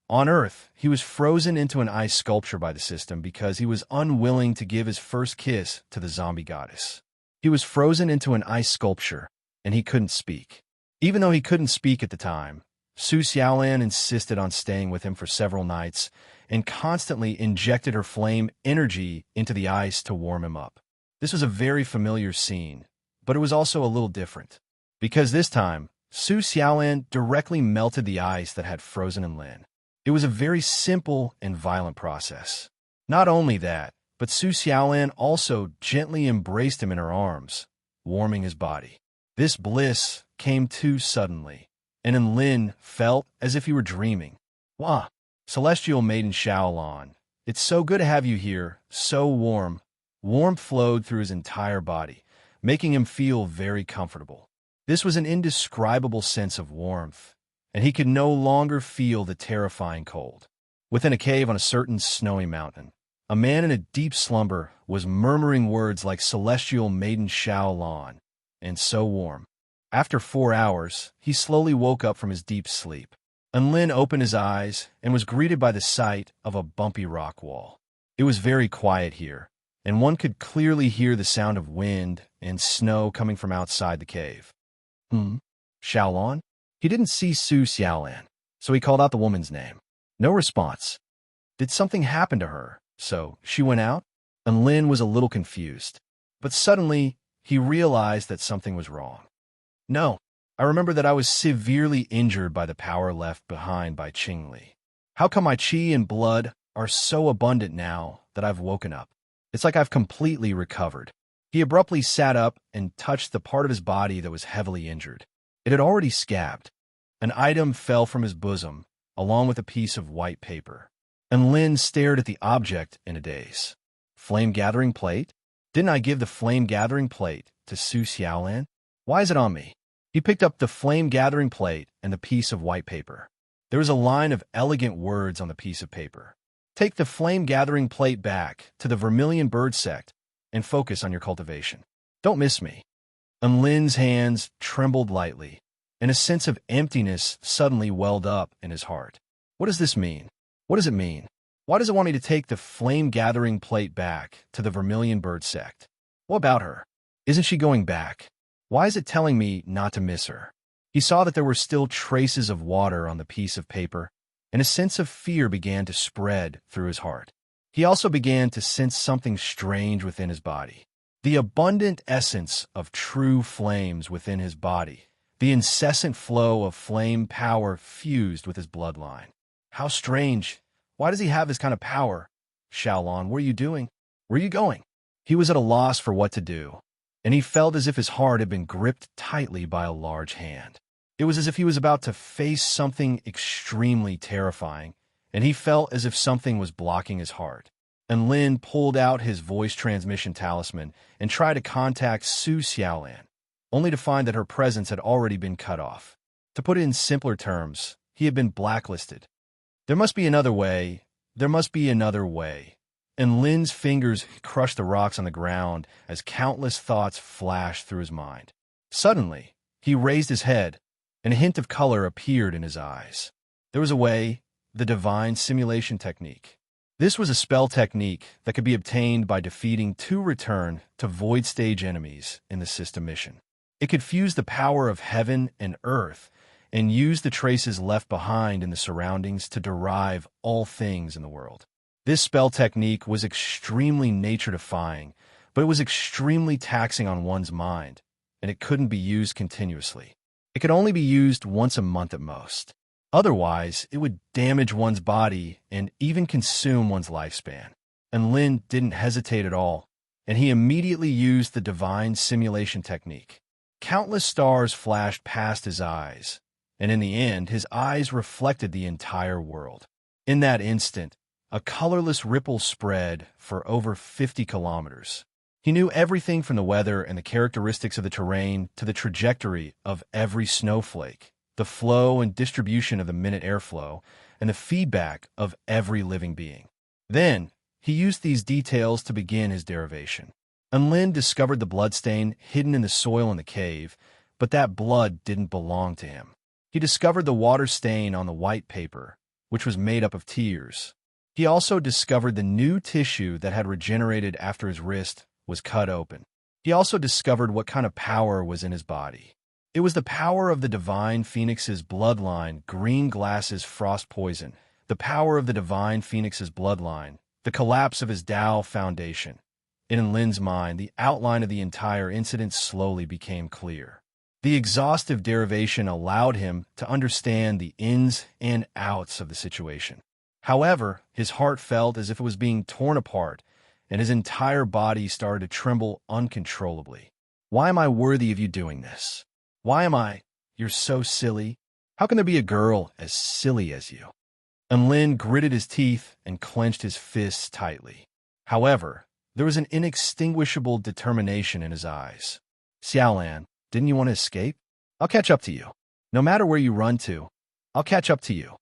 A: On Earth, he was frozen into an ice sculpture by the system because he was unwilling to give his first kiss to the zombie goddess. He was frozen into an ice sculpture, and he couldn't speak. Even though he couldn't speak at the time, Su Xiaolan insisted on staying with him for several nights and constantly injected her flame energy into the ice to warm him up. This was a very familiar scene, but it was also a little different, because this time, Su Xiaolan directly melted the ice that had frozen Enlin. It was a very simple and violent process. Not only that, but Su Xiaolan also gently embraced him in her arms, warming his body. This bliss came too suddenly, and Enlin felt as if he were dreaming. Wah! Celestial Maiden Xiaolan, it's so good to have you here, so warm. Warmth flowed through his entire body, making him feel very comfortable. This was an indescribable sense of warmth, and he could no longer feel the terrifying cold. Within a cave on a certain snowy mountain, a man in a deep slumber was murmuring words like celestial maiden Xiaolan, and so warm. After 4 hours, he slowly woke up from his deep sleep. And Lin opened his eyes and was greeted by the sight of a bumpy rock wall. It was very quiet here, and one could clearly hear the sound of wind and snow coming from outside the cave. Xiaolan? He didn't see Su Xiaolan, so he called out the woman's name. No response. Did something happen to her? So she went out? And Lin was a little confused. But suddenly, he realized that something was wrong. No, I remember that I was severely injured by the power left behind by Qingli. How come my qi and blood are so abundant now that I've woken up? It's like I've completely recovered. He abruptly sat up and touched the part of his body that was heavily injured. It had already scabbed. An item fell from his bosom, along with a piece of white paper. And Lin stared at the object in a daze. Flame-gathering plate? Didn't I give the flame-gathering plate to Su Xiaolan? Why is it on me? He picked up the flame-gathering plate and the piece of white paper. There was a line of elegant words on the piece of paper. Take the flame-gathering plate back to the vermilion bird sect and focus on your cultivation. Don't miss me. And Lin's hands trembled lightly, and a sense of emptiness suddenly welled up in his heart. What does this mean? What does it mean? Why does it want me to take the flame-gathering plate back to the vermilion bird sect? What about her? Isn't she going back? Why is it telling me not to miss her? He saw that there were still traces of water on the piece of paper, and a sense of fear began to spread through his heart. He also began to sense something strange within his body. The abundant essence of true flames within his body, the incessant flow of flame power fused with his bloodline. How strange. Why does he have this kind of power? Xiaolan, what are you doing? Where are you going? He was at a loss for what to do, and he felt as if his heart had been gripped tightly by a large hand. It was as if he was about to face something extremely terrifying, and he felt as if something was blocking his heart. And Lin pulled out his voice transmission talisman and tried to contact Su Xiaolan, only to find that her presence had already been cut off. To put it in simpler terms, he had been blacklisted. There must be another way. There must be another way. And Lin's fingers crushed the rocks on the ground as countless thoughts flashed through his mind. Suddenly, he raised his head, and a hint of color appeared in his eyes. There was a way, the divine simulation technique. This was a spell technique that could be obtained by defeating 2 return to void stage enemies in the system mission. It could fuse the power of heaven and earth and use the traces left behind in the surroundings to derive all things in the world. This spell technique was extremely nature-defying, but it was extremely taxing on one's mind, and it couldn't be used continuously. It could only be used once a month at most. Otherwise, it would damage one's body and even consume one's lifespan. And Lin didn't hesitate at all, and he immediately used the divine simulation technique. Countless stars flashed past his eyes, and in the end, his eyes reflected the entire world. In that instant, a colorless ripple spread for over 50 kilometers. He knew everything from the weather and the characteristics of the terrain to the trajectory of every snowflake, the flow and distribution of the minute airflow, and the feedback of every living being. Then, he used these details to begin his derivation. And Lin discovered the bloodstain hidden in the soil in the cave, but that blood didn't belong to him. He discovered the water stain on the white paper, which was made up of tears. He also discovered the new tissue that had regenerated after his wrist was cut open. He also discovered what kind of power was in his body. It was the power of the divine phoenix's bloodline, green glasses frost poison, the power of the divine phoenix's bloodline, the collapse of his Tao foundation. In Lin's mind, the outline of the entire incident slowly became clear. The exhaustive derivation allowed him to understand the ins and outs of the situation. However, his heart felt as if it was being torn apart, and his entire body started to tremble uncontrollably. Why am I worthy of you doing this? Why am I? You're so silly. How can there be a girl as silly as you? And Lin gritted his teeth and clenched his fists tightly. However, there was an inextinguishable determination in his eyes. Xiaolan, didn't you want to escape? I'll catch up to you. No matter where you run to, I'll catch up to you.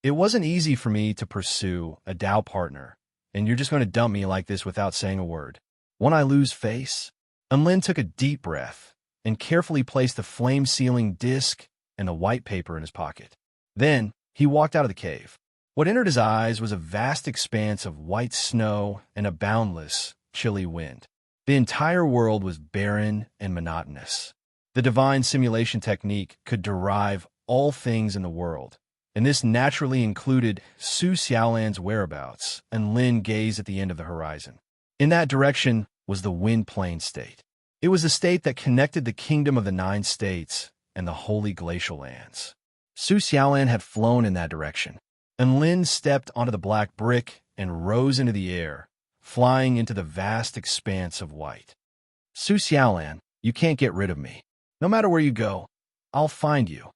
A: It wasn't easy for me to pursue a Tao partner, and you're just going to dump me like this without saying a word. Won't I lose face? Lin took a deep breath and carefully placed the flame-sealing disc and the white paper in his pocket. Then he walked out of the cave. What entered his eyes was a vast expanse of white snow and a boundless, chilly wind. The entire world was barren and monotonous. The divine simulation technique could derive all things in the world, and this naturally included Su Xiaolan's whereabouts, and Lin gazed at the end of the horizon. In that direction was the Wind Plain State. It was the state that connected the Kingdom of the Nine States and the Holy Glacial Lands. Su Xiaolan had flown in that direction, and Lin stepped onto the black brick and rose into the air, flying into the vast expanse of white. Su Xiaolan, you can't get rid of me. No matter where you go, I'll find you.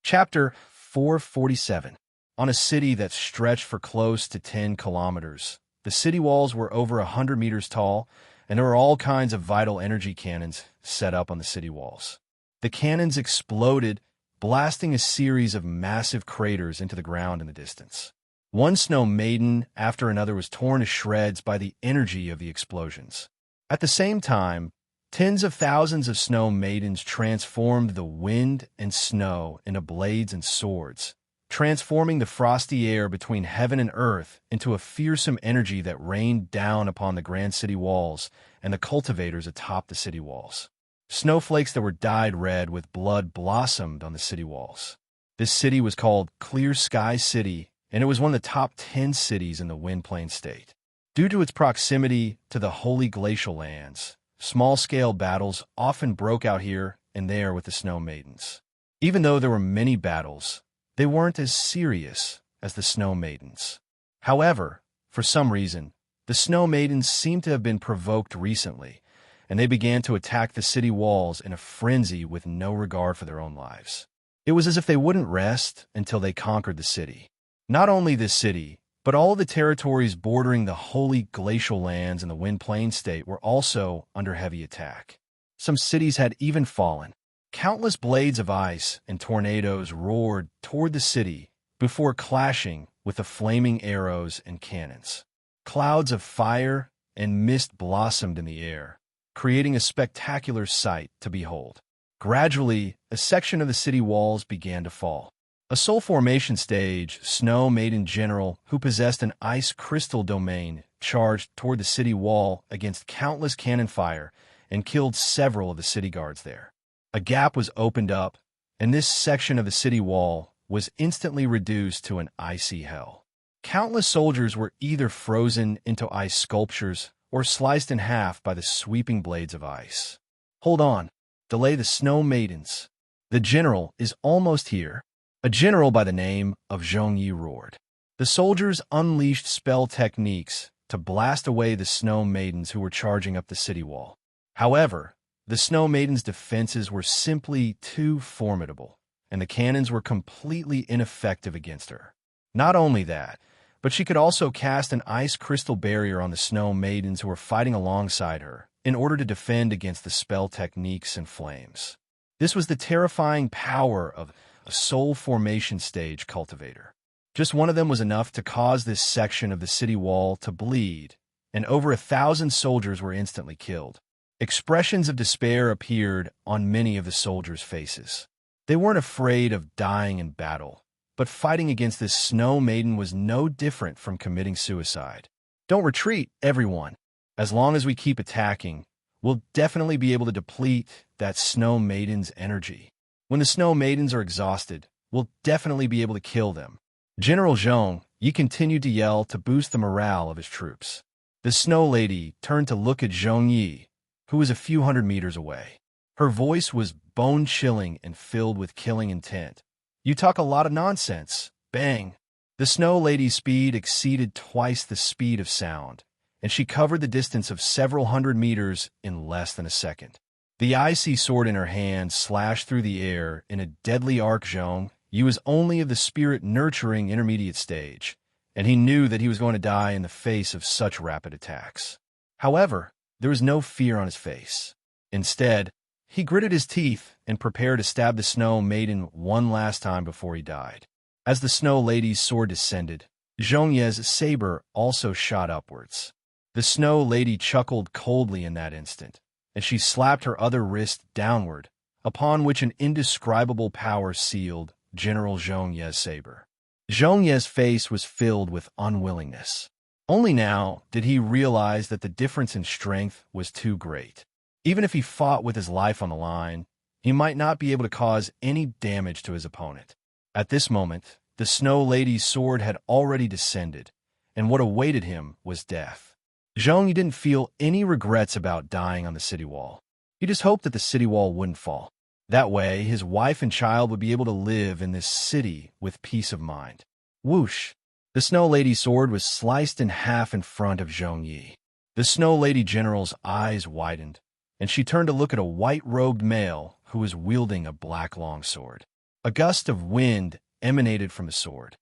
A: Chapter 447. On a city that stretched for close to 10 kilometers, the city walls were over 100 meters tall, and there were all kinds of vital energy cannons set up on the city walls. The cannons exploded, blasting a series of massive craters into the ground in the distance. One snow maiden after another was torn to shreds by the energy of the explosions. At the same time, tens of thousands of snow maidens transformed the wind and snow into blades and swords, transforming the frosty air between heaven and earth into a fearsome energy that rained down upon the grand city walls and the cultivators atop the city walls. Snowflakes that were dyed red with blood blossomed on the city walls. This city was called Clear Sky City, and it was one of the top 10 cities in the Wind Plain State. Due to its proximity to the Holy Glacial Lands, small-scale battles often broke out here and there with the Snow Maidens. Even though there were many battles, they weren't as serious as the Snow Maidens. However, for some reason, the Snow Maidens seemed to have been provoked recently, and they began to attack the city walls in a frenzy with no regard for their own lives. It was as if they wouldn't rest until they conquered the city. Not only this city, but all of the territories bordering the Holy Glacial Lands and the Wind Plain State were also under heavy attack. Some cities had even fallen. Countless blades of ice and tornadoes roared toward the city before clashing with the flaming arrows and cannons. Clouds of fire and mist blossomed in the air, creating a spectacular sight to behold. Gradually, a section of the city walls began to fall. A soul formation stage, Snow Maiden General, who possessed an ice crystal domain, charged toward the city wall against countless cannon fire and killed several of the city guards there. A gap was opened up, and this section of the city wall was instantly reduced to an icy hell. Countless soldiers were either frozen into ice sculptures or sliced in half by the sweeping blades of ice. Hold on. Delay the Snow Maidens. The general is almost here. A general by the name of Zhongyi roared. The soldiers unleashed spell techniques to blast away the Snow Maidens who were charging up the city wall. However, the Snow Maidens' defenses were simply too formidable, and the cannons were completely ineffective against her. Not only that, but she could also cast an ice crystal barrier on the Snow Maidens who were fighting alongside her in order to defend against the spell techniques and flames. This was the terrifying power of a soul formation stage cultivator. Just one of them was enough to cause this section of the city wall to bleed, and over 1,000 soldiers were instantly killed. Expressions of despair appeared on many of the soldiers' faces. They weren't afraid of dying in battle, but fighting against this Snow Maiden was no different from committing suicide. Don't retreat, everyone. As long as we keep attacking, we'll definitely be able to deplete that Snow Maiden's energy. When the Snow Maidens are exhausted, we'll definitely be able to kill them. General Zhong Yi continued to yell to boost the morale of his troops. The Snow Lady turned to look at Zhong Yi, who was a few hundred meters away. Her voice was bone-chilling and filled with killing intent. You talk a lot of nonsense. Bang! The Snow Lady's speed exceeded twice the speed of sound, and she covered the distance of several hundred meters in less than a second. The icy sword in her hand slashed through the air in a deadly arc. Zhong Yi was only of the spirit-nurturing intermediate stage, and he knew that he was going to die in the face of such rapid attacks. However, there was no fear on his face. Instead, he gritted his teeth and prepared to stab the Snow Maiden one last time before he died. As the Snow Lady's sword descended, Zhongye's saber also shot upwards. The Snow Lady chuckled coldly in that instant, and she slapped her other wrist downward, upon which an indescribable power sealed General Zhongye's saber. Zhongye's face was filled with unwillingness. Only now did he realize that the difference in strength was too great. Even if he fought with his life on the line, he might not be able to cause any damage to his opponent. At this moment, the Snow Lady's sword had already descended, and what awaited him was death. Zhongye didn't feel any regrets about dying on the city wall. He just hoped that the city wall wouldn't fall. That way, his wife and child would be able to live in this city with peace of mind. Whoosh! The Snow Lady's sword was sliced in half in front of Zhongye. The Snow Lady General's eyes widened, and she turned to look at a white-robed male who was wielding a black longsword. A gust of wind emanated from the sword.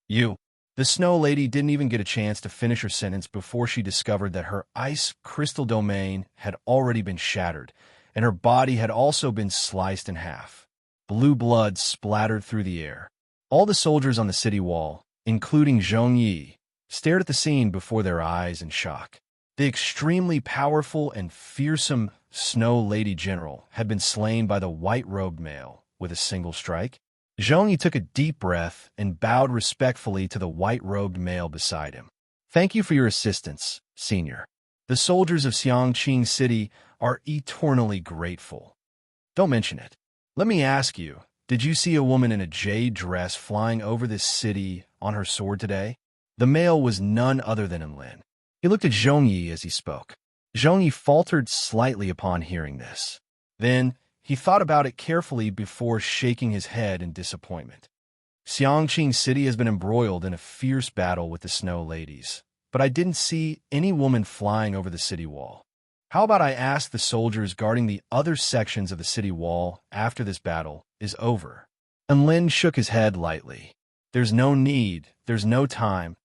A: You! The Snow Lady didn't even get a chance to finish her sentence before she discovered that her ice crystal domain had already been shattered, and her body had also been sliced in half. Blue blood splattered through the air. All the soldiers on the city wall, including Zhongye, stared at the scene before their eyes in shock. The extremely powerful and fearsome Snow Lady General had been slain by the white-robed male with a single strike. Zhongye took a deep breath and bowed respectfully to the white-robed male beside him. Thank you for your assistance, Senior. The soldiers of Xiangqing City are eternally grateful. Don't mention it. Let me ask you, did you see a woman in a jade dress flying over this city on her sword today? The male was none other than Enlin. He looked at Zhongye as he spoke. Zhongye faltered slightly upon hearing this. Then, he thought about it carefully before shaking his head in disappointment. Xiangqing City has been embroiled in a fierce battle with the Snow Ladies, but I didn't see any woman flying over the city wall. How about I ask the soldiers guarding the other sections of the city wall after this battle is over? And Lin shook his head lightly. There's no need, there's no time.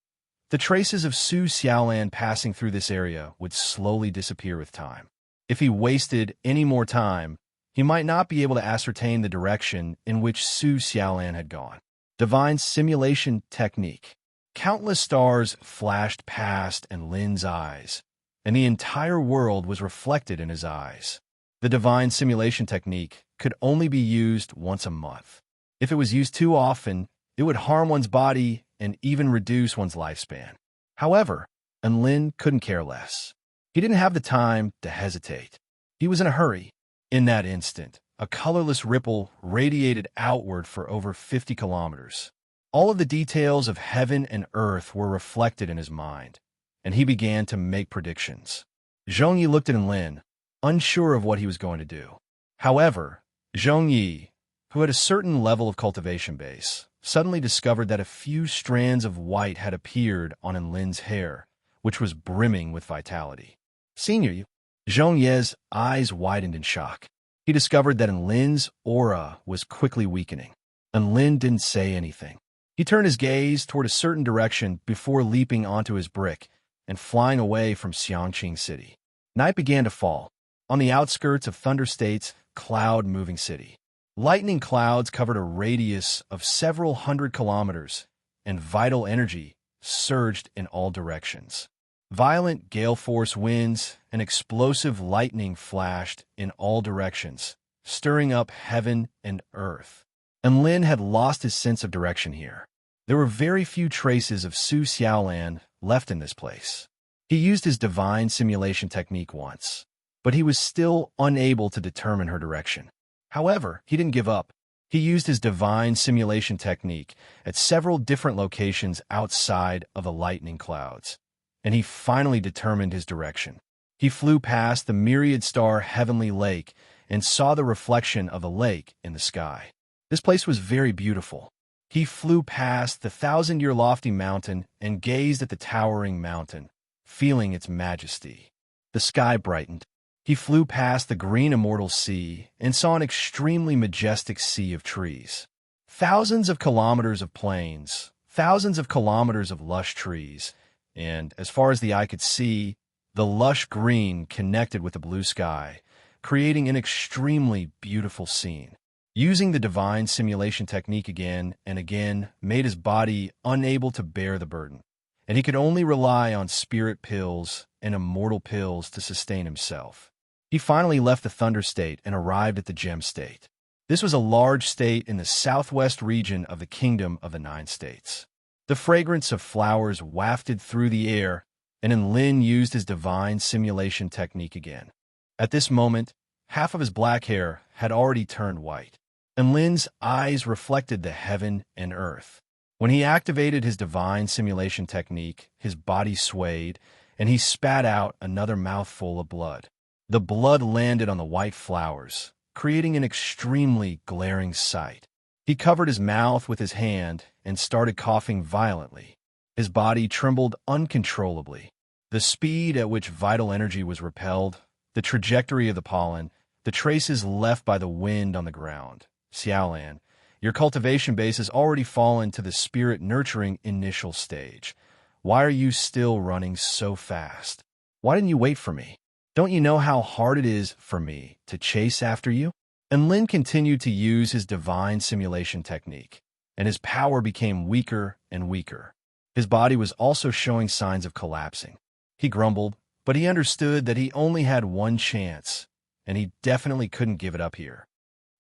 A: The traces of Su Xiaolan passing through this area would slowly disappear with time. If he wasted any more time, he might not be able to ascertain the direction in which Su Xiaolan had gone. Divine simulation technique. Countless stars flashed past Lin's eyes, and the entire world was reflected in his eyes. The divine simulation technique could only be used once a month. If it was used too often, it would harm one's body and even reduce one's lifespan. However, Lin couldn't care less. He didn't have the time to hesitate. He was in a hurry. In that instant, a colorless ripple radiated outward for over 50 kilometers. All of the details of heaven and earth were reflected in his mind, and he began to make predictions. Zhongye looked at Lin, unsure of what he was going to do. However, Zhongye, who had a certain level of cultivation base, suddenly discovered that a few strands of white had appeared on Lin's hair, which was brimming with vitality. Senior, Zhongye's eyes widened in shock. He discovered that Lin's aura was quickly weakening. Lin didn't say anything. He turned his gaze toward a certain direction before leaping onto his brick and flying away from Xiangqing City. Night began to fall. On the outskirts of Thunder State's cloud-moving city, lightning clouds covered a radius of several hundred kilometers, and vital energy surged in all directions. Violent gale-force winds and explosive lightning flashed in all directions, stirring up heaven and earth. And Lin had lost his sense of direction here. There were very few traces of Su Xiaolan left in this place. He used his divine simulation technique once, but he was still unable to determine her direction. However, he didn't give up. He used his divine simulation technique at several different locations outside of the lightning clouds, and he finally determined his direction. He flew past the myriad-star heavenly lake and saw the reflection of the lake in the sky. This place was very beautiful. He flew past the 1,000-year lofty mountain and gazed at the towering mountain, feeling its majesty. The sky brightened. He flew past the green immortal sea and saw an extremely majestic sea of trees. Thousands of kilometers of plains, thousands of kilometers of lush trees, and, as far as the eye could see, the lush green connected with the blue sky, creating an extremely beautiful scene. Using the divine simulation technique again and again made his body unable to bear the burden, and he could only rely on spirit pills and immortal pills to sustain himself. He finally left the Thunder State and arrived at the Gem State. This was a large state in the southwest region of the Kingdom of the Nine States. The fragrance of flowers wafted through the air, and Lin used his divine simulation technique again. At this moment, half of his black hair had already turned white, and Lin's eyes reflected the heaven and earth. When he activated his divine simulation technique, his body swayed, and he spat out another mouthful of blood. The blood landed on the white flowers, creating an extremely glaring sight. He covered his mouth with his hand and started coughing violently. His body trembled uncontrollably. The speed at which vital energy was repelled, the trajectory of the pollen, the traces left by the wind on the ground. Xiaolan, your cultivation base has already fallen to the spirit-nurturing initial stage. Why are you still running so fast? Why didn't you wait for me? Don't you know how hard it is for me to chase after you? And Lin continued to use his divine simulation technique, and his power became weaker and weaker. His body was also showing signs of collapsing. He grumbled, but he understood that he only had one chance, and he definitely couldn't give it up here.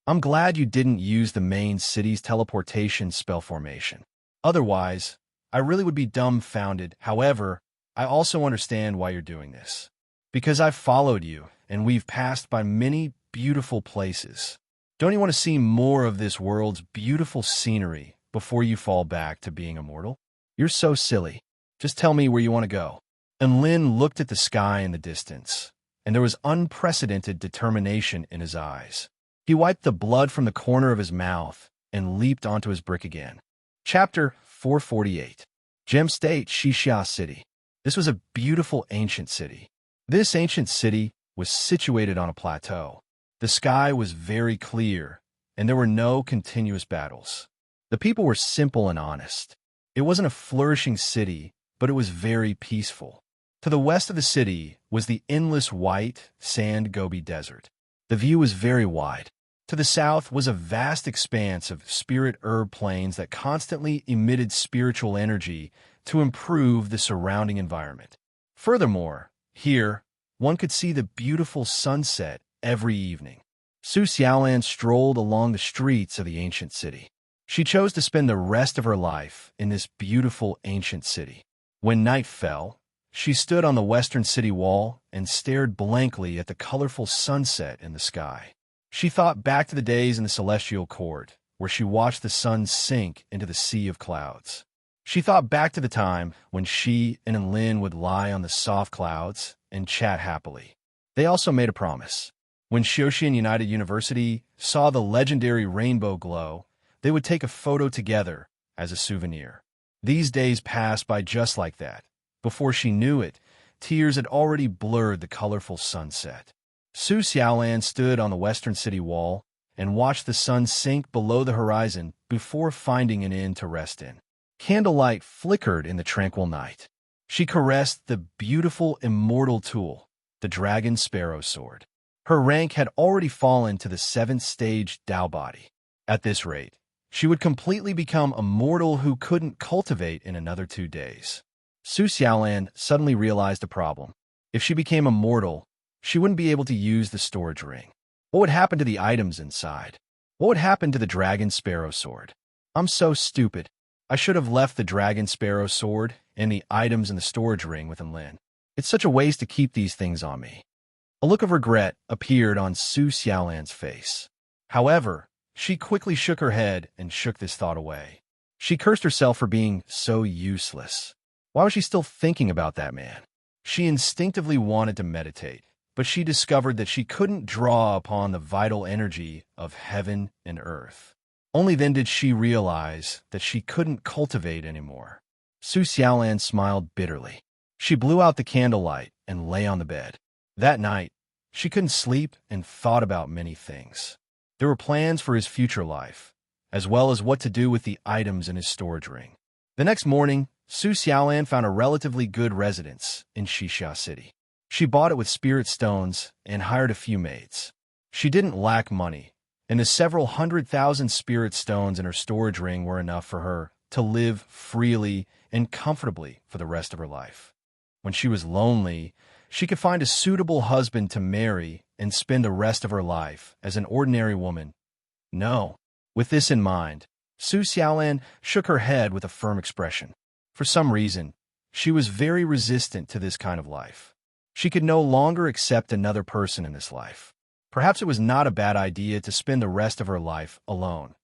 A: I'm glad you didn't use the main city's teleportation spell formation. Otherwise, I really would be dumbfounded. However, I also understand why you're doing this. Because I've followed you, and we've passed by many beautiful places. Don't you want to see more of this world's beautiful scenery before you fall back to being immortal? You're so silly. Just tell me where you want to go. And Lin looked at the sky in the distance, and there was unprecedented determination in his eyes. He wiped the blood from the corner of his mouth and leaped onto his brick again. Chapter 448. Gem State, Xixia City. This was a beautiful ancient city. This ancient city was situated on a plateau. The sky was very clear, and there were no continuous battles. The people were simple and honest. It wasn't a flourishing city, but it was very peaceful. To the west of the city was the endless white sand Gobi Desert. The view was very wide. To the south was a vast expanse of spirit herb plains that constantly emitted spiritual energy to improve the surrounding environment. Furthermore, here, one could see the beautiful sunset every evening. Su Xiaolan strolled along the streets of the ancient city. She chose to spend the rest of her life in this beautiful ancient city. When night fell, she stood on the western city wall and stared blankly at the colorful sunset in the sky. She thought back to the days in the celestial court, where she watched the sun sink into the sea of clouds. She thought back to the time when she and Lin would lie on the soft clouds and chat happily. They also made a promise. When Xiaoxian United University saw the legendary rainbow glow, they would take a photo together as a souvenir. These days passed by just like that. Before she knew it, tears had already blurred the colorful sunset. Su Xiaolan stood on the western city wall and watched the sun sink below the horizon before finding an inn to rest in. Candlelight flickered in the tranquil night. She caressed the beautiful immortal tool, the dragon sparrow sword. Her rank had already fallen to the 7th stage Dao body. At this rate, she would completely become a mortal who couldn't cultivate in another 2 days. Su Xiaolan suddenly realized a problem. If she became a mortal, she wouldn't be able to use the storage ring. What would happen to the items inside? What would happen to the dragon sparrow sword? I'm so stupid. I should have left the dragon sparrow sword and the items in the storage ring with Lin. It's such a waste to keep these things on me. A look of regret appeared on Su Xiaolan's face. However, she quickly shook her head and shook this thought away. She cursed herself for being so useless. Why was she still thinking about that man? She instinctively wanted to meditate, but she discovered that she couldn't draw upon the vital energy of heaven and earth. Only then did she realize that she couldn't cultivate anymore. Su Xiaolan smiled bitterly. She blew out the candlelight and lay on the bed. That night, she couldn't sleep and thought about many things. There were plans for his future life, as well as what to do with the items in his storage ring. The next morning, Su Xiaolan found a relatively good residence in Xixia City. She bought it with spirit stones and hired a few maids. She didn't lack money, and the several 100,000 spirit stones in her storage ring were enough for her to live freely and comfortably for the rest of her life. When she was lonely, she could find a suitable husband to marry and spend the rest of her life as an ordinary woman. No. With this in mind, Su Xiaolan shook her head with a firm expression. For some reason, she was very resistant to this kind of life. She could no longer accept another person in this life. Perhaps it was not a bad idea to spend the rest of her life alone.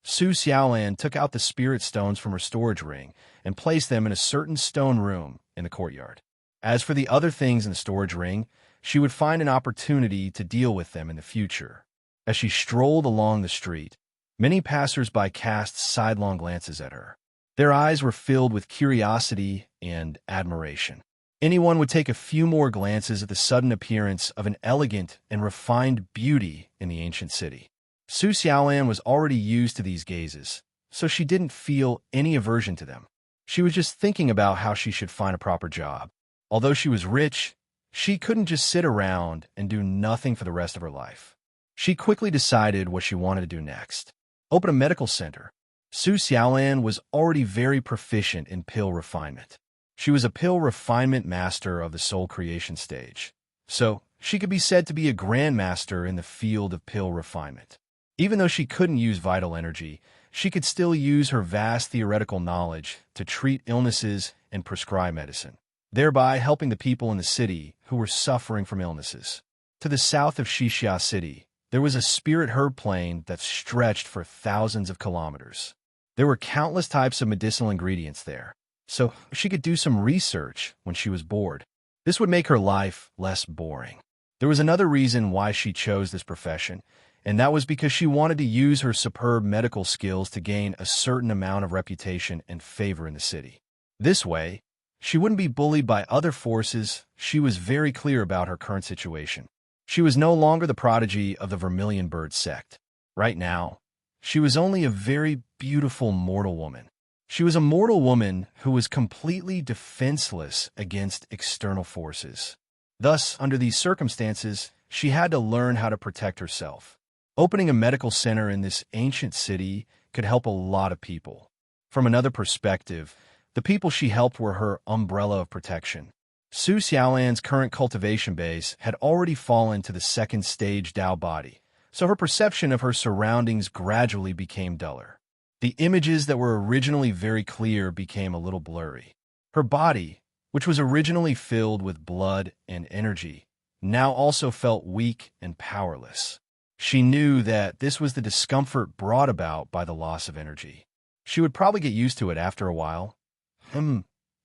A: Su Xiaolan took out the spirit stones from her storage ring and placed them in a certain stone room in the courtyard. As for the other things in the storage ring, she would find an opportunity to deal with them in the future. As she strolled along the street, many passers-by cast sidelong glances at her. Their eyes were filled with curiosity and admiration. Anyone would take a few more glances at the sudden appearance of an elegant and refined beauty in the ancient city. Su Xiaolan was already used to these gazes, so she didn't feel any aversion to them. She was just thinking about how she should find a proper job. Although she was rich, she couldn't just sit around and do nothing for the rest of her life. She quickly decided what she wanted to do next. Open a medical center. Su Xiaolan was already very proficient in pill refinement. She was a pill refinement master of the soul creation stage, so she could be said to be a grandmaster in the field of pill refinement. Even though she couldn't use vital energy, she could still use her vast theoretical knowledge to treat illnesses and prescribe medicine, thereby helping the people in the city who were suffering from illnesses. To the south of Xixia City, there was a spirit herb plain that stretched for thousands of kilometers. There were countless types of medicinal ingredients there, so she could do some research when she was bored. This would make her life less boring. There was another reason why she chose this profession, and that was because she wanted to use her superb medical skills to gain a certain amount of reputation and favor in the city. This way, she wouldn't be bullied by other forces. She was very clear about her current situation. She was no longer the prodigy of the Vermilion Bird sect. Right now, she was only a very beautiful mortal woman. She was a mortal woman who was completely defenseless against external forces. Thus, under these circumstances, she had to learn how to protect herself. Opening a medical center in this ancient city could help a lot of people. From another perspective, the people she helped were her umbrella of protection. Su Xiaolan's current cultivation base had already fallen to the second stage Tao body, so her perception of her surroundings gradually became duller. The images that were originally very clear became a little blurry. Her body, which was originally filled with blood and energy, now also felt weak and powerless. She knew that this was the discomfort brought about by the loss of energy. She would probably get used to it after a while.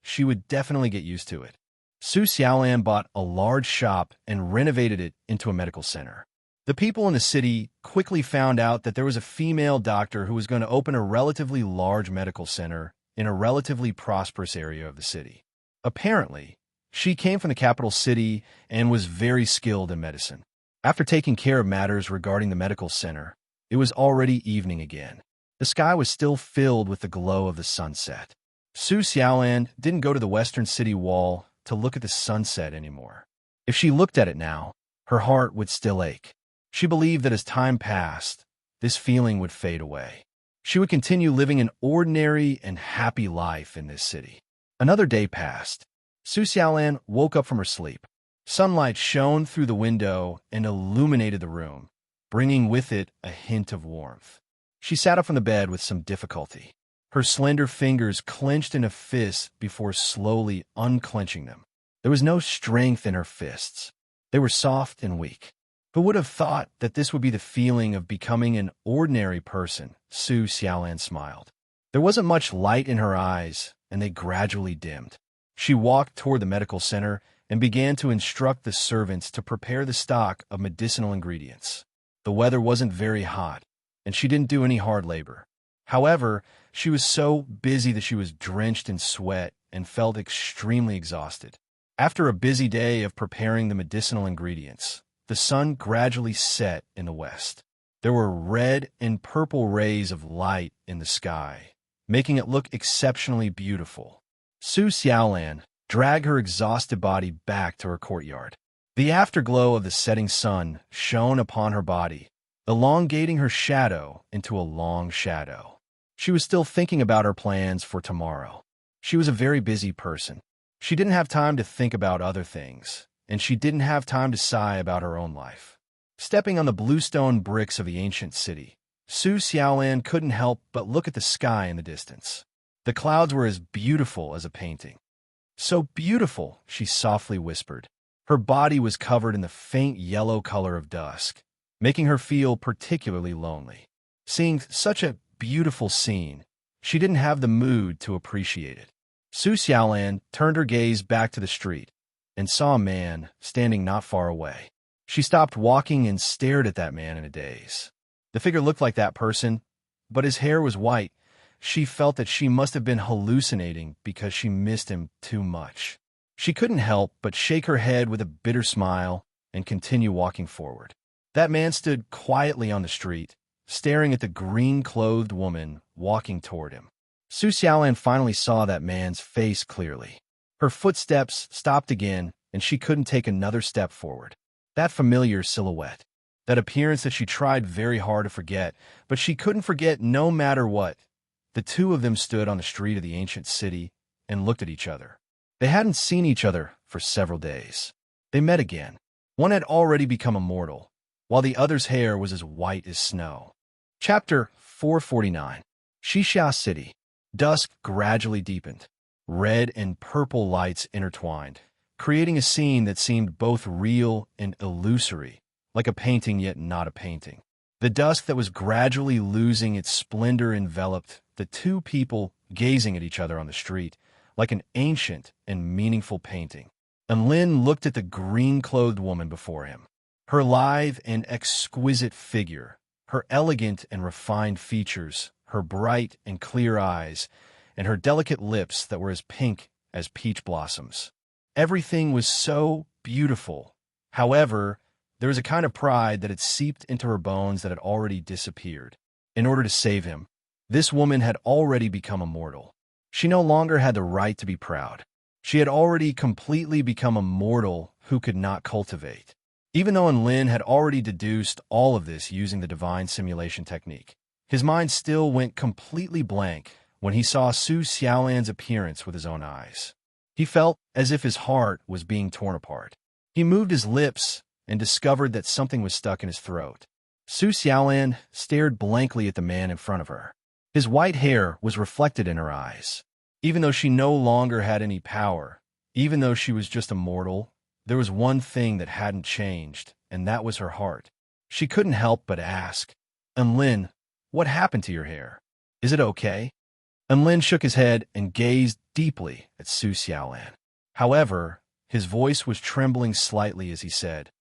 A: She would definitely get used to it. Su Xiaolan bought a large shop and renovated it into a medical center. The people in the city quickly found out that there was a female doctor who was going to open a relatively large medical center in a relatively prosperous area of the city. Apparently, she came from the capital city and was very skilled in medicine. After taking care of matters regarding the medical center, it was already evening again. The sky was still filled with the glow of the sunset. Su Xiaolan didn't go to the western city wall to look at the sunset anymore. If she looked at it now, her heart would still ache. She believed that as time passed, this feeling would fade away. She would continue living an ordinary and happy life in this city. Another day passed. Su Xiaolan woke up from her sleep. Sunlight shone through the window and illuminated the room, bringing with it a hint of warmth. She sat up from the bed with some difficulty. Her slender fingers clenched in a fist before slowly unclenching them. There was no strength in her fists. They were soft and weak. Who would have thought that this would be the feeling of becoming an ordinary person? Su Xiaolan smiled. There wasn't much light in her eyes, and they gradually dimmed. She walked toward the medical center and began to instruct the servants to prepare the stock of medicinal ingredients. The weather wasn't very hot, and she didn't do any hard labor. However, she was so busy that she was drenched in sweat and felt extremely exhausted. After a busy day of preparing the medicinal ingredients, the sun gradually set in the west. There were red and purple rays of light in the sky, making it look exceptionally beautiful. Su Xiaolan dragged her exhausted body back to her courtyard. The afterglow of the setting sun shone upon her body, elongating her shadow into a long shadow. She was still thinking about her plans for tomorrow. She was a very busy person. She didn't have time to think about other things, and she didn't have time to sigh about her own life. Stepping on the bluestone bricks of the ancient city, Su Xiaolan couldn't help but look at the sky in the distance. The clouds were as beautiful as a painting. "So beautiful," she softly whispered. Her body was covered in the faint yellow color of dusk, making her feel particularly lonely. Seeing such a beautiful scene, she didn't have the mood to appreciate it. Su Xiaolan turned her gaze back to the street and saw a man standing not far away. She stopped walking and stared at that man in a daze. The figure looked like that person, but his hair was white. She felt that she must have been hallucinating because she missed him too much. She couldn't help but shake her head with a bitter smile and continue walking forward. That man stood quietly on the street, staring at the green-clothed woman walking toward him. Su Xiaolan finally saw that man's face clearly. Her footsteps stopped again, and she couldn't take another step forward. That familiar silhouette, that appearance that she tried very hard to forget, but she couldn't forget no matter what. The two of them stood on the street of the ancient city and looked at each other. They hadn't seen each other for several days. They met again. One had already become immortal, while the other's hair was as white as snow. Chapter 449. Xixia City. Dusk gradually deepened. Red and purple lights intertwined, creating a scene that seemed both real and illusory, like a painting yet not a painting. The dusk that was gradually losing its splendor enveloped the two people gazing at each other on the street, like an ancient and meaningful painting. And Lin looked at the green-clothed woman before him. Her lithe and exquisite figure, her elegant and refined features, her bright and clear eyes, and her delicate lips that were as pink as peach blossoms. Everything was so beautiful. However, there was a kind of pride that had seeped into her bones that had already disappeared. In order to save him, this woman had already become immortal. She no longer had the right to be proud. She had already completely become a mortal who could not cultivate. Even though Lin had already deduced all of this using the divine simulation technique, his mind still went completely blank when he saw Su Xiaolan's appearance with his own eyes. He felt as if his heart was being torn apart. He moved his lips and discovered that something was stuck in his throat. Su Xiaolan stared blankly at the man in front of her. His white hair was reflected in her eyes. Even though she no longer had any power, even though she was just a mortal, there was one thing that hadn't changed, and that was her heart. She couldn't help but ask, "Lin, what happened to your hair? Is it okay?" Lin shook his head and gazed deeply at Su Xiaolan. However, his voice was trembling slightly as he said,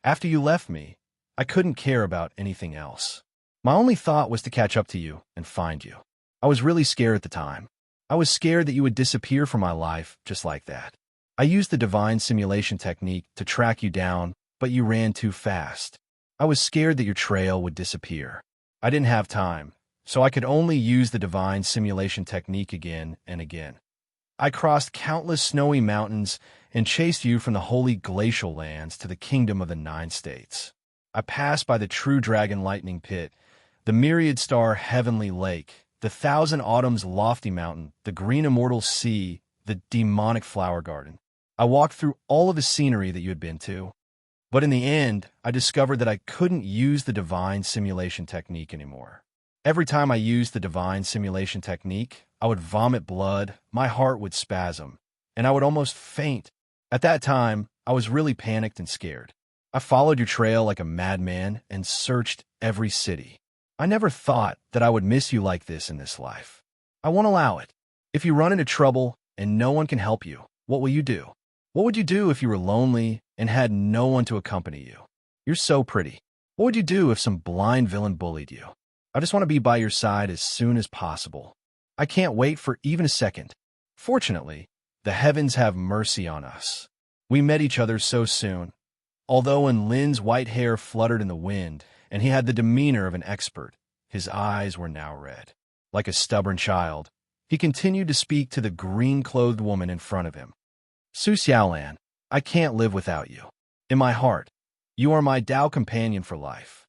A: "After you left me, I couldn't care about anything else. My only thought was to catch up to you and find you. I was really scared at the time. I was scared that you would disappear from my life just like that. I used the divine simulation technique to track you down, but you ran too fast. I was scared that your trail would disappear. I didn't have time, so I could only use the divine simulation technique again and again. I crossed countless snowy mountains and chased you from the holy glacial lands to the kingdom of the 9 states. I passed by the true dragon lightning pit, the myriad star heavenly lake, the 1,000 autumns lofty mountain, the green immortal sea, the demonic flower garden. I walked through all of the scenery that you had been to. But in the end, I discovered that I couldn't use the divine simulation technique anymore. Every time I used the divine simulation technique, I would vomit blood, my heart would spasm, and I would almost faint. At that time, I was really panicked and scared. I followed your trail like a madman and searched every city. I never thought that I would miss you like this in this life. I won't allow it. If you run into trouble and no one can help you, what will you do? What would you do if you were lonely and had no one to accompany you? You're so pretty. What would you do if some blind villain bullied you? I just want to be by your side as soon as possible. I can't wait for even a second. Fortunately, the heavens have mercy on us. We met each other so soon. Although Lin's white hair fluttered in the wind, and he had the demeanor of an expert, his eyes were now red. Like a stubborn child, he continued to speak to the green-clothed woman in front of him. Su Xiaolan, I can't live without you. In my heart, you are my Tao companion for life.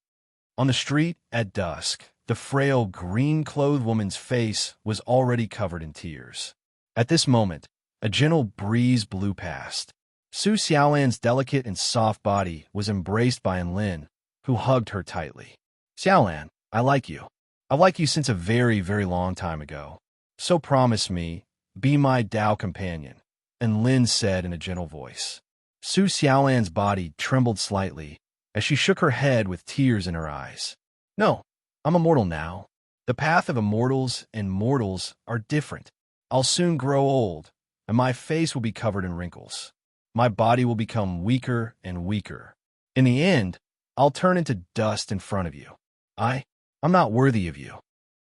A: On the street at dusk, the frail, green-clothed woman's face was already covered in tears. At this moment, a gentle breeze blew past. Su Xiaolan's delicate and soft body was embraced by Enlin, who hugged her tightly. Xiaolan, I like you. I've liked you since a very, very long time ago. So promise me, be my Tao companion, Enlin said in a gentle voice. Su Xiaolan's body trembled slightly as she shook her head with tears in her eyes. No, I'm immortal now. The path of immortals and mortals are different. I'll soon grow old, and my face will be covered in wrinkles. My body will become weaker and weaker. In the end, I'll turn into dust in front of you. I'm not worthy of you.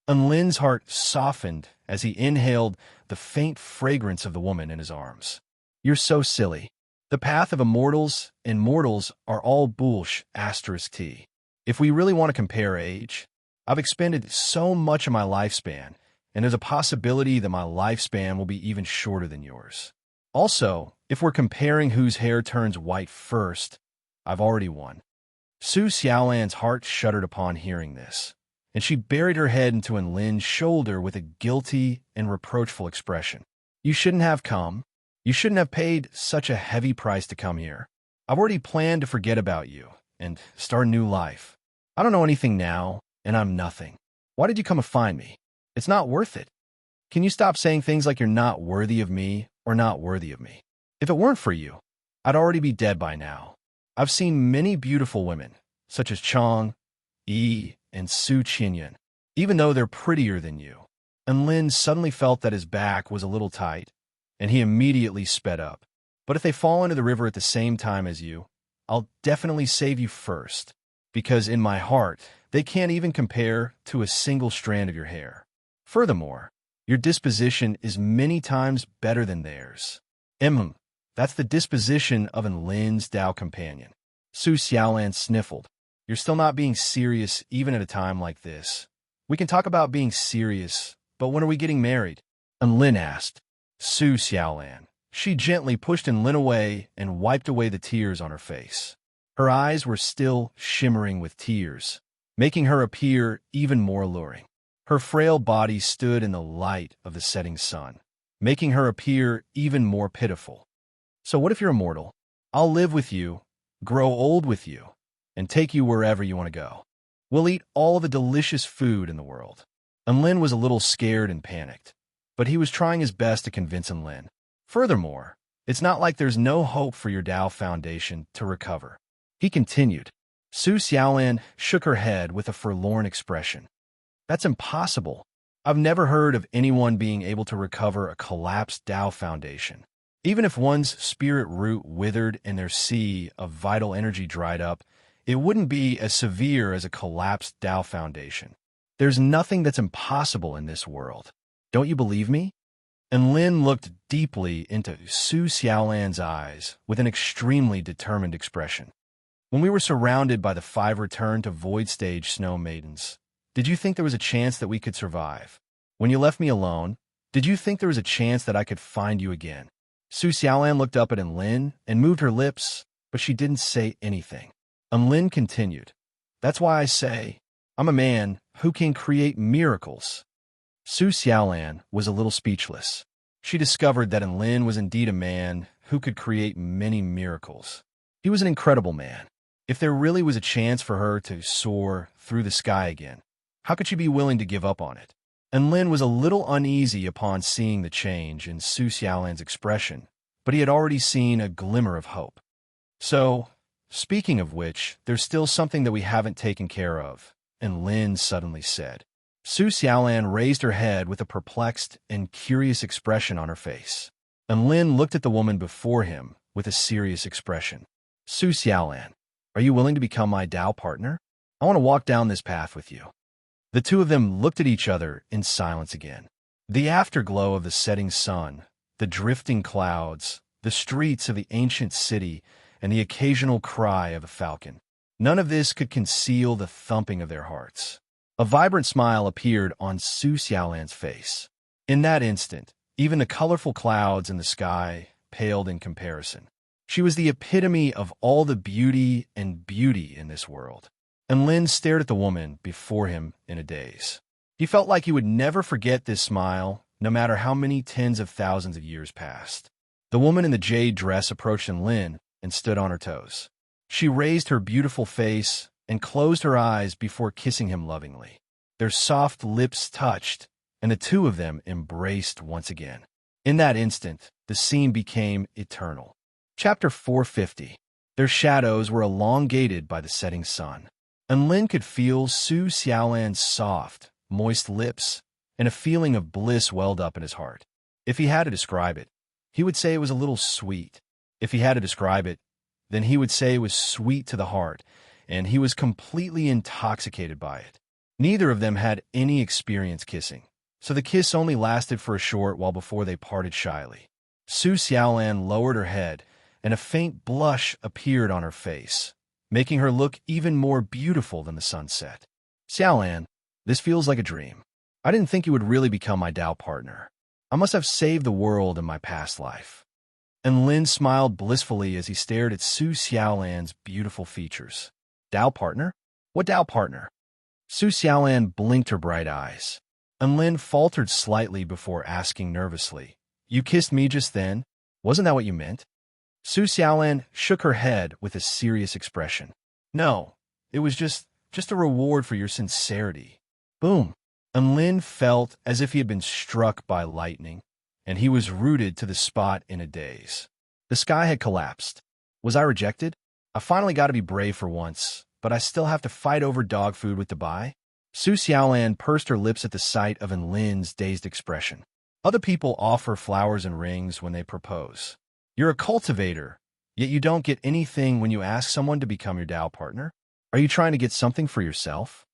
A: Enlin's heart softened as he inhaled the faint fragrance of the woman in his arms. You're so silly. The path of immortals and mortals are all bullsh *t. If we really want to compare age, I've expended so much of my lifespan, and there's a possibility that my lifespan will be even shorter than yours. Also, if we're comparing whose hair turns white first, I've already won. Su Xiaolan's heart shuddered upon hearing this, and she buried her head into Enlin's shoulder with a guilty and reproachful expression. You shouldn't have come. You shouldn't have paid such a heavy price to come here. I've already planned to forget about you and start a new life. I don't know anything now, and I'm nothing. Why did you come and find me? It's not worth it. Can you stop saying things like you're not worthy of me or not worthy of me? If it weren't for you, I'd already be dead by now. I've seen many beautiful women, such as Chang, Yi, and Su Qinyan, even though they're prettier than you. And Lin suddenly felt that his back was a little tight, and he immediately sped up. But if they fall into the river at the same time as you, I'll definitely save you first, because in my heart, they can't even compare to a single strand of your hair. Furthermore, your disposition is many times better than theirs. That's the disposition of Enlin's Tao companion. Su Xiaolan sniffled. You're still not being serious even at a time like this. We can talk about being serious, but when are we getting married? Enlin asked. Su Xiaolan. She gently pushed Enlin away and wiped away the tears on her face. Her eyes were still shimmering with tears, making her appear even more alluring. Her frail body stood in the light of the setting sun, making her appear even more pitiful. So what if you're immortal? I'll live with you, grow old with you, and take you wherever you want to go. We'll eat all the delicious food in the world. Enlin was a little scared and panicked, but he was trying his best to convince Enlin. Furthermore, it's not like there's no hope for your Tao foundation to recover. He continued. Su Xiaolan shook her head with a forlorn expression. That's impossible. I've never heard of anyone being able to recover a collapsed Tao foundation. Even if one's spirit root withered and their sea of vital energy dried up, it wouldn't be as severe as a collapsed Tao foundation. There's nothing that's impossible in this world. Don't you believe me? And Lin looked deeply into Su Xiaolan's eyes with an extremely determined expression. When we were surrounded by the 5 return-to-void stage snow maidens, did you think there was a chance that we could survive? When you left me alone, did you think there was a chance that I could find you again? Su Xiaolan looked up at Enlin and moved her lips, but she didn't say anything. Enlin continued. That's why I say, I'm a man who can create miracles. Su Xiaolan was a little speechless. She discovered that Enlin was indeed a man who could create many miracles. He was an incredible man. If there really was a chance for her to soar through the sky again, how could she be willing to give up on it? Enlin was a little uneasy upon seeing the change in Su Xiaolan's expression, but he had already seen a glimmer of hope. So, speaking of which, there's still something that we haven't taken care of, Enlin suddenly said. Su Xiaolan raised her head with a perplexed and curious expression on her face. Enlin looked at the woman before him with a serious expression. Su Xiaolan, are you willing to become my Tao partner? I want to walk down this path with you. The two of them looked at each other in silence again. The afterglow of the setting sun, the drifting clouds, the streets of the ancient city, and the occasional cry of a falcon. None of this could conceal the thumping of their hearts. A vibrant smile appeared on Su Xiaolan's face. In that instant, even the colorful clouds in the sky paled in comparison. She was the epitome of all the beauty and beauty in this world. and Lin stared at the woman before him in a daze. He felt like he would never forget this smile, no matter how many tens of thousands of years passed. The woman in the jade dress approached Lin and stood on her toes. She raised her beautiful face and closed her eyes before kissing him lovingly. Their soft lips touched, and the two of them embraced once again. In that instant, the scene became eternal. Chapter 450. Their shadows were elongated by the setting sun, and Lin could feel Su Xiaolan's soft, moist lips, and a feeling of bliss welled up in his heart. If he had to describe it, he would say it was a little sweet. If he had to describe it, then he would say it was sweet to the heart, and he was completely intoxicated by it. Neither of them had any experience kissing, so the kiss only lasted for a short while before they parted shyly. Su Xiaolan lowered her head, and a faint blush appeared on her face, making her look even more beautiful than the sunset. Xiaolan, this feels like a dream. I didn't think you would really become my Dao partner. I must have saved the world in my past life. And Lin smiled blissfully as he stared at Su Xiaolan's beautiful features. Dao partner? What Dao partner? Su Xiaolan blinked her bright eyes, and Lin faltered slightly before asking nervously, "You kissed me just then? Wasn't that what you meant?" Su Xiaolan shook her head with a serious expression. "No, it was just a reward for your sincerity." Boom! And Lin felt as if he had been struck by lightning, and he was rooted to the spot in a daze. The sky had collapsed. Was I rejected? I finally got to be brave for once, but I still have to fight over dog food with Dubai? Su Xiaolan pursed her lips at the sight of Lin's dazed expression. Other people offer flowers and rings when they propose. You're a cultivator, yet you don't get anything when you ask someone to become your Dao partner? Are you trying to get something for yourself?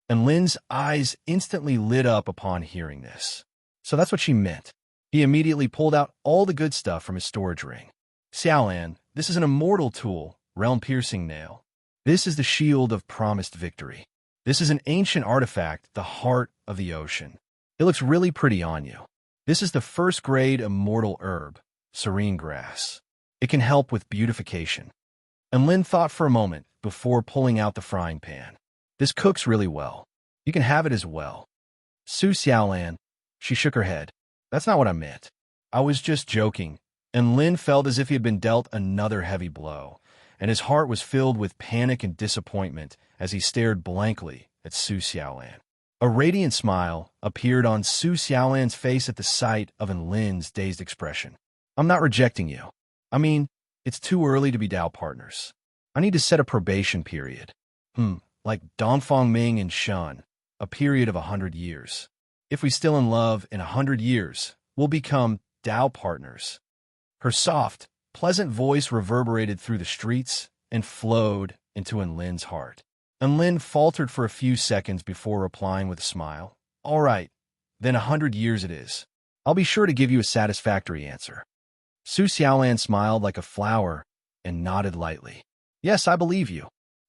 A: And Lin's eyes instantly lit up upon hearing this. So that's what she meant. He immediately pulled out all the good stuff from his storage ring. Xiaolan, this is an immortal tool, realm-piercing nail. This is the shield of promised victory. This is an ancient artifact, the heart of the ocean. It looks really pretty on you. This is the first-grade immortal herb, serene grass. It can help with beautification. And Lin thought for a moment before pulling out the frying pan. This cooks really well. You can have it as well. Su Xiaolan, she shook her head. That's not what I meant. I was just joking. And Lin felt as if he had been dealt another heavy blow, and his heart was filled with panic and disappointment as he stared blankly at Su Xiaolan. A radiant smile appeared on Su Xiaolan's face at the sight of Lin's dazed expression. I'm not rejecting you. I mean, it's too early to be Dao partners. I need to set a probation period. Like Dongfang Ming and Shun, a period of 100 years. If we still in love in 100 years, we'll become Dao partners. Her soft, pleasant voice reverberated through the streets and flowed into Lin's heart. And Lin faltered for a few seconds before replying with a smile. All right, then 100 years it is. I'll be sure to give you a satisfactory answer. Su Xiaolan smiled like a flower and nodded lightly. Yes, I believe you.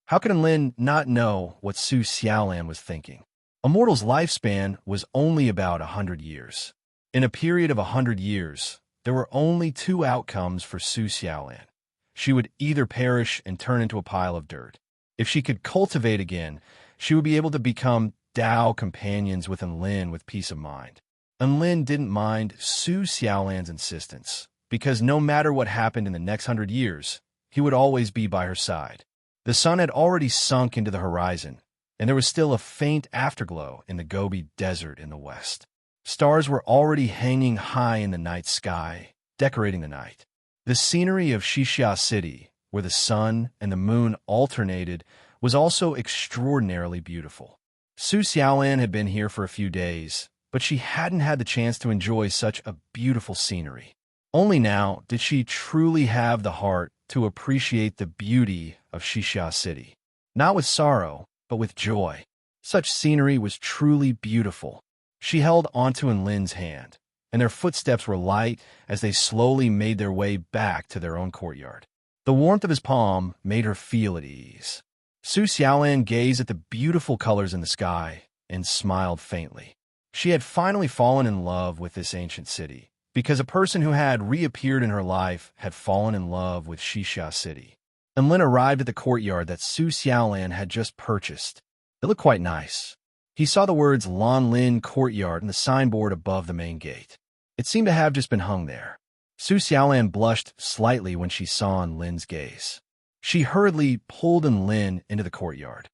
A: How could Lin not know what Su Xiaolan was thinking? A mortal's lifespan was only about 100 years. In a period of 100 years, there were only two outcomes for Su Xiaolan. She would either perish and turn into a pile of dirt. If she could cultivate again, she would be able to become Dao companions with Lin with peace of mind. And Lin didn't mind Su Xiaolan's insistence, because no matter what happened in the next 100 years, he would always be by her side. The sun had already sunk into the horizon, and there was still a faint afterglow in the Gobi Desert in the west. Stars were already hanging high in the night sky, decorating the night. The scenery of Xixia City, where the sun and the moon alternated, was also extraordinarily beautiful. Su Xiaolan had been here for a few days, but she hadn't had the chance to enjoy such a beautiful scenery. Only now did she truly have the heart to appreciate the beauty of Xixia City. Not with sorrow, but with joy. Such scenery was truly beautiful. She held onto Lin's hand, and their footsteps were light as they slowly made their way back to their own courtyard. The warmth of his palm made her feel at ease. Su Xiaolan gazed at the beautiful colors in the sky and smiled faintly. She had finally fallen in love with this ancient city, because a person who had reappeared in her life had fallen in love with Xixia City. and Lin arrived at the courtyard that Su Xiaolan had just purchased. It looked quite nice. He saw the words Lan Lin Courtyard and the signboard above the main gate. It seemed to have just been hung there. Su Xiaolan blushed slightly when she saw Lin's gaze. She hurriedly pulled Lin into the courtyard.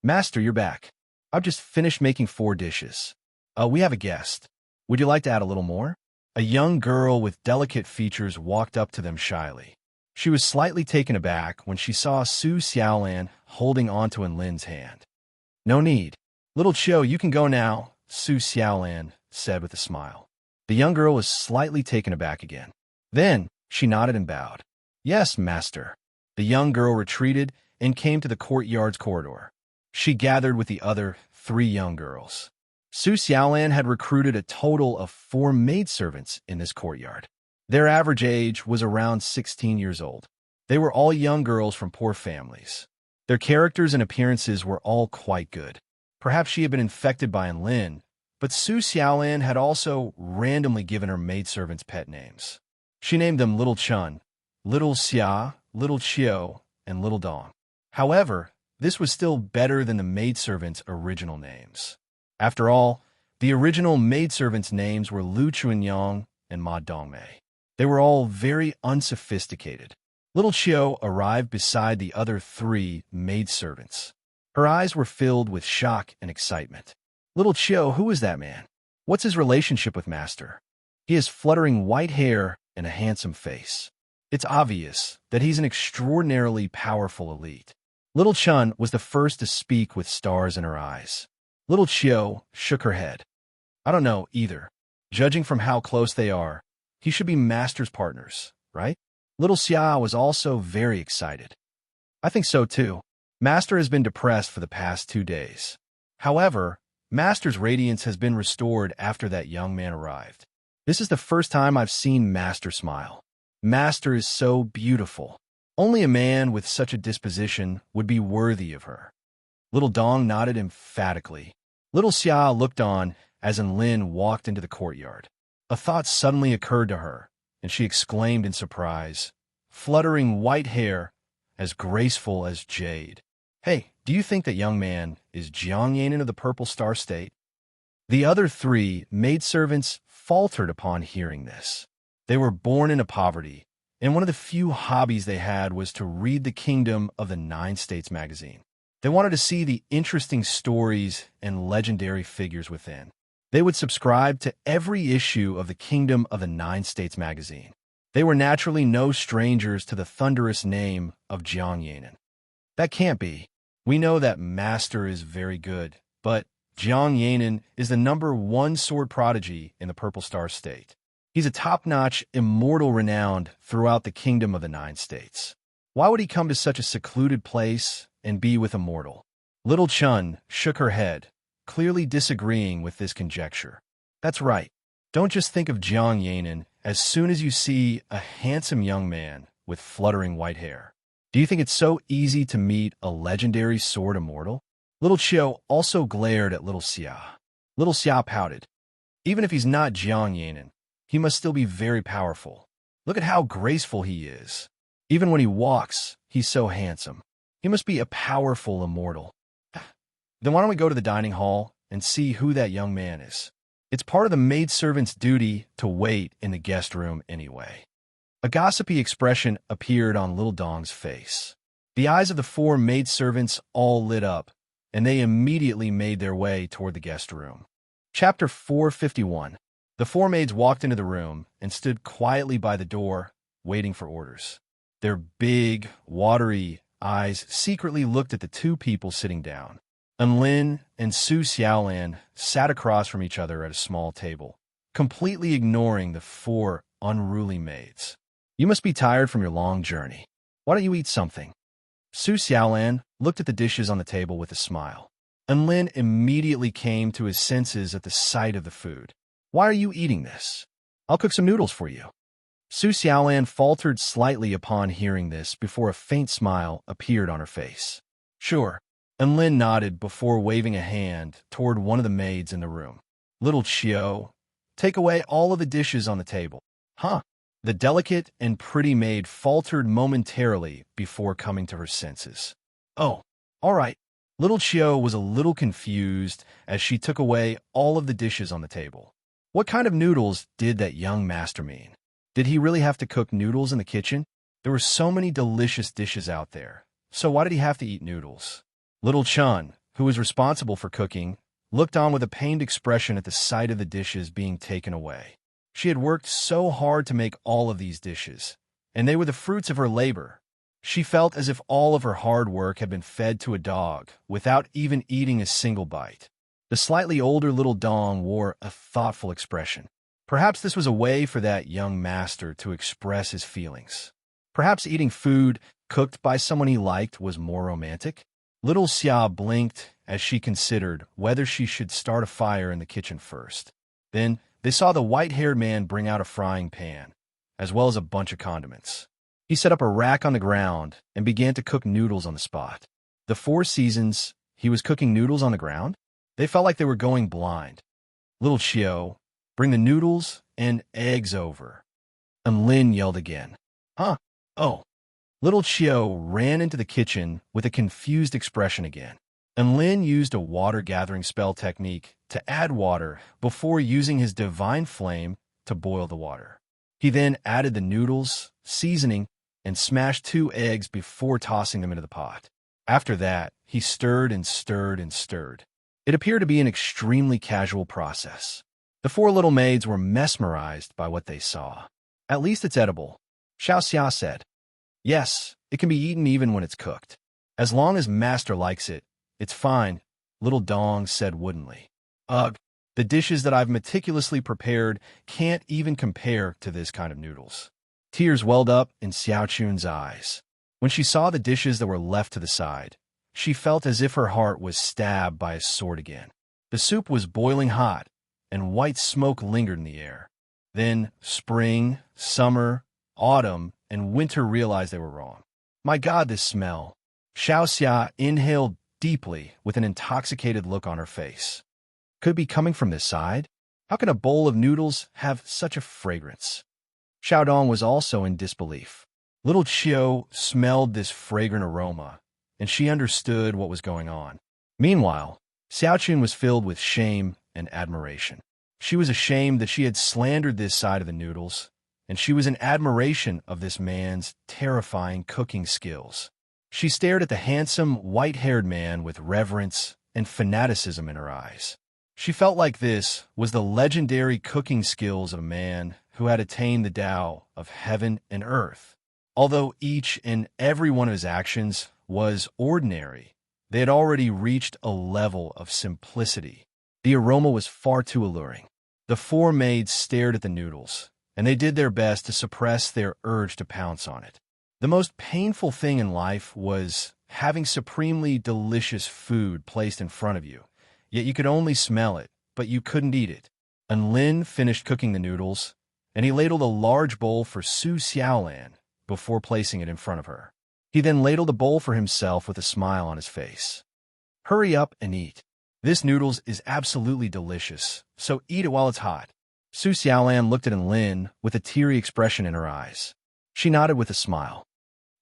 A: "Master, you're back. I've just finished making 4 dishes. We have a guest. Would you like to add a little more?" A young girl with delicate features walked up to them shyly. She was slightly taken aback when she saw Su Xiaolan holding onto Lin's hand. "No need. Little Chiu, you can go now," Su Xiaolan said with a smile. The young girl was slightly taken aback again. Then she nodded and bowed. "Yes, master." The young girl retreated and came to the courtyard's corridor. She gathered with the other 3 young girls. Su Xiaolan had recruited a total of 4 maidservants in this courtyard. Their average age was around 16 years old. They were all young girls from poor families. Their characters and appearances were all quite good. Perhaps she had been infected by Lin, but Su Xiaolan had also randomly given her maidservants pet names. She named them Little Chun, Little Xia, Little Chiu, and Little Dong. However, this was still better than the maidservants' original names. After all, the original maidservants' names were Lu Chuanyang and Ma Dongmei. They were all very unsophisticated. Little Chiu arrived beside the other 3 maidservants. Her eyes were filled with shock and excitement. "Little Chiu, who is that man? What's his relationship with Master? He has fluttering white hair and a handsome face. It's obvious that he's an extraordinarily powerful elite." Little Chun was the first to speak with stars in her eyes. Little Chiu shook her head. "I don't know either. Judging from how close they are, he should be Master's partners, right?" Little Xia was also very excited. "I think so too. Master has been depressed for the past 2 days. However, Master's radiance has been restored after that young man arrived. This is the first time I've seen Master smile. Master is so beautiful. Only a man with such a disposition would be worthy of her." Little Dong nodded emphatically. Little Xia looked on as Lin walked into the courtyard. A thought suddenly occurred to her, and she exclaimed in surprise, "Fluttering white hair, as graceful as jade. Hey, do you think that young man is Jiang Yanin of the Purple Star State?" The other 3 maidservants faltered upon hearing this. They were born into poverty, and one of the few hobbies they had was to read the Kingdom of the 9 States magazine. They wanted to see the interesting stories and legendary figures within. They would subscribe to every issue of the Kingdom of the 9 States magazine. They were naturally no strangers to the thunderous name of Jiang Yanin. "That can't be. We know that Master is very good, but Jiang Yanin is the #1 sword prodigy in the Purple Star State. He's a top-notch immortal renowned throughout the Kingdom of the 9 States. Why would he come to such a secluded place and be with a mortal?" Little Chun shook her head, clearly disagreeing with this conjecture. "That's right. Don't just think of Jiang Yanin as soon as you see a handsome young man with fluttering white hair. Do you think it's so easy to meet a legendary sword immortal?" Little Chiu also glared at Little Xia. Little Xia pouted. "Even if he's not Jiang Yanin, he must still be very powerful. Look at how graceful he is. Even when he walks, he's so handsome. He must be a powerful immortal. Then why don't we go to the dining hall and see who that young man is? It's part of the maidservant's duty to wait in the guest room anyway." A gossipy expression appeared on Little Dong's face. The eyes of the 4 maidservants all lit up, and they immediately made their way toward the guest room. Chapter 451. The 4 maids walked into the room and stood quietly by the door, waiting for orders. Their big, watery eyes secretly looked at the 2 people sitting down. Lin and Su Xiaolan sat across from each other at a small table, completely ignoring the 4 unruly maids. "You must be tired from your long journey. Why don't you eat something?" Su Xiaolan looked at the dishes on the table with a smile. Lin immediately came to his senses at the sight of the food. "Why are you eating this? I'll cook some noodles for you." Su Xiaolan faltered slightly upon hearing this before a faint smile appeared on her face. "Sure." Lin nodded before waving a hand toward one of the maids in the room. "Little Chiu, take away all of the dishes on the table." "Huh? The delicate and pretty maid faltered momentarily before coming to her senses. Oh, all right. Little Chio was a little confused as she took away all of the dishes on the table. What kind of noodles did that young master mean? Did he really have to cook noodles in the kitchen? There were so many delicious dishes out there. So why did he have to eat noodles? Little Chun, who was responsible for cooking, looked on with a pained expression at the sight of the dishes being taken away. She had worked so hard to make all of these dishes, and they were the fruits of her labor. She felt as if all of her hard work had been fed to a dog without even eating a single bite. The slightly older little Dong wore a thoughtful expression. Perhaps this was a way for that young master to express his feelings. Perhaps eating food cooked by someone he liked was more romantic. Little Xia blinked as she considered whether she should start a fire in the kitchen first. Then they saw the white-haired man bring out a frying pan, as well as a bunch of condiments. He set up a rack on the ground and began to cook noodles on the spot. The 4 seasons, he was cooking noodles on the ground? They felt like they were going blind. Little Chio, bring the noodles and eggs over. And Lin yelled again. Huh? Oh. Little Chio ran into the kitchen with a confused expression again. And Lin used a water-gathering spell technique to add water before using his divine flame to boil the water. He then added the noodles, seasoning, and smashed 2 eggs before tossing them into the pot. After that, he stirred and stirred and stirred. It appeared to be an extremely casual process. The 4 little maids were mesmerized by what they saw. At least it's edible, Xiao Xia said. Yes, it can be eaten even when it's cooked. As long as Master likes it, it's fine, little Dong said woodenly. Ugh, the dishes that I've meticulously prepared can't even compare to this kind of noodles. Tears welled up in Xiao Chun's eyes. When she saw the dishes that were left to the side, she felt as if her heart was stabbed by a sword again. The soup was boiling hot, and white smoke lingered in the air. Then spring, summer, autumn, and winter realized they were wrong. My God, this smell! Xiao Xia inhaled deeply with an intoxicated look on her face. Could it be coming from this side? How can a bowl of noodles have such a fragrance? Xiao Dong was also in disbelief. Little Chio smelled this fragrant aroma, and she understood what was going on. Meanwhile, Xiao Chun was filled with shame and admiration. She was ashamed that she had slandered this side of the noodles, and she was in admiration of this man's terrifying cooking skills. She stared at the handsome, white-haired man with reverence and fanaticism in her eyes. She felt like this was the legendary cooking skills of a man who had attained the Tao of heaven and earth. Although each and every one of his actions was ordinary, they had already reached a level of simplicity. The aroma was far too alluring. The 4 maids stared at the noodles, and they did their best to suppress their urge to pounce on it. The most painful thing in life was having supremely delicious food placed in front of you, yet you could only smell it, but you couldn't eat it. And Lin finished cooking the noodles, and he ladled a large bowl for Su Xiaolan before placing it in front of her. He then ladled a bowl for himself with a smile on his face. Hurry up and eat. This noodles is absolutely delicious, so eat it while it's hot. Su Xiaolan looked at Lin with a teary expression in her eyes. She nodded with a smile.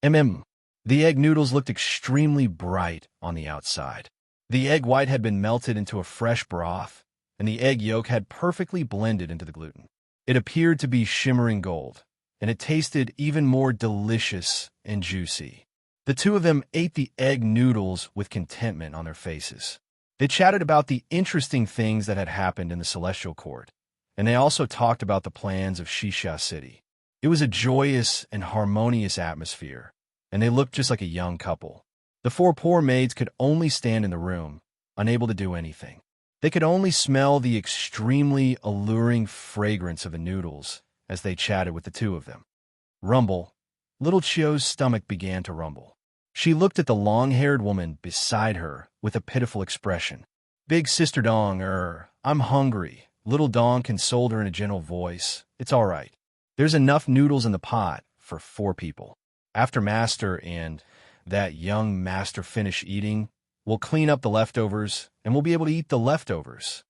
A: The egg noodles looked extremely bright on the outside. The egg white had been melted into a fresh broth, and the egg yolk had perfectly blended into the gluten. It appeared to be shimmering gold, and it tasted even more delicious and juicy. The 2 of them ate the egg noodles with contentment on their faces. They chatted about the interesting things that had happened in the Celestial Court, and they also talked about the plans of Xixia City. It was a joyous and harmonious atmosphere, and they looked just like a young couple. The 4 poor maids could only stand in the room, unable to do anything. They could only smell the extremely alluring fragrance of the noodles as they chatted with the 2 of them. Rumble. Little Chio's stomach began to rumble. She looked at the long-haired woman beside her with a pitiful expression. Big Sister Dong, I'm hungry. Little Dong consoled her in a gentle voice. It's all right. There's enough noodles in the pot for 4 people. After Master and that young master finish eating, we'll clean up the leftovers, and we'll be able to eat the leftovers.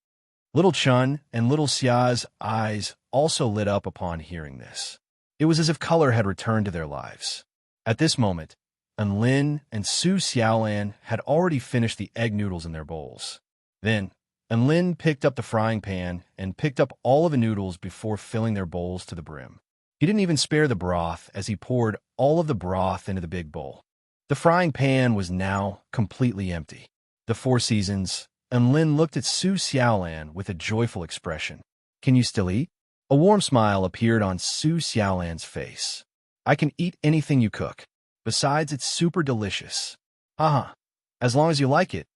A: Little Chun and Little Xia's eyes also lit up upon hearing this. It was as if color had returned to their lives. At this moment, Lin and Su Xiaolan had already finished the egg noodles in their bowls. Then, Lin picked up the frying pan and picked up all of the noodles before filling their bowls to the brim. He didn't even spare the broth as he poured all of the broth into the big bowl. The frying pan was now completely empty. The Four Seasons, Lin looked at Su Xiaolan with a joyful expression. "Can you still eat?" A warm smile appeared on Su Xiaolan's face. "I can eat anything you cook. Besides, it's super delicious." "Haha. As long as you like it,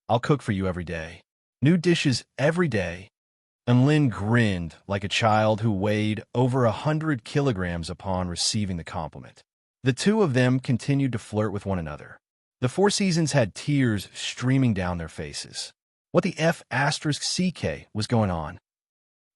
A: I'll cook for you every day. New dishes every day." And Lin grinned like a child who weighed over 100 kilograms upon receiving the compliment. The two of them continued to flirt with one another. The Four Seasons had tears streaming down their faces. What the F***CK was going on?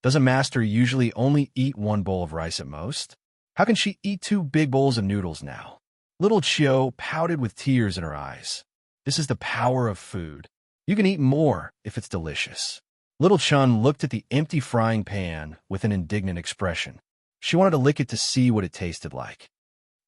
A: Does a master usually only eat one bowl of rice at most? How can she eat 2 big bowls of noodles now? Little Chiu pouted with tears in her eyes. This is the power of food. You can eat more if it's delicious. Little Chun looked at the empty frying pan with an indignant expression. She wanted to lick it to see what it tasted like.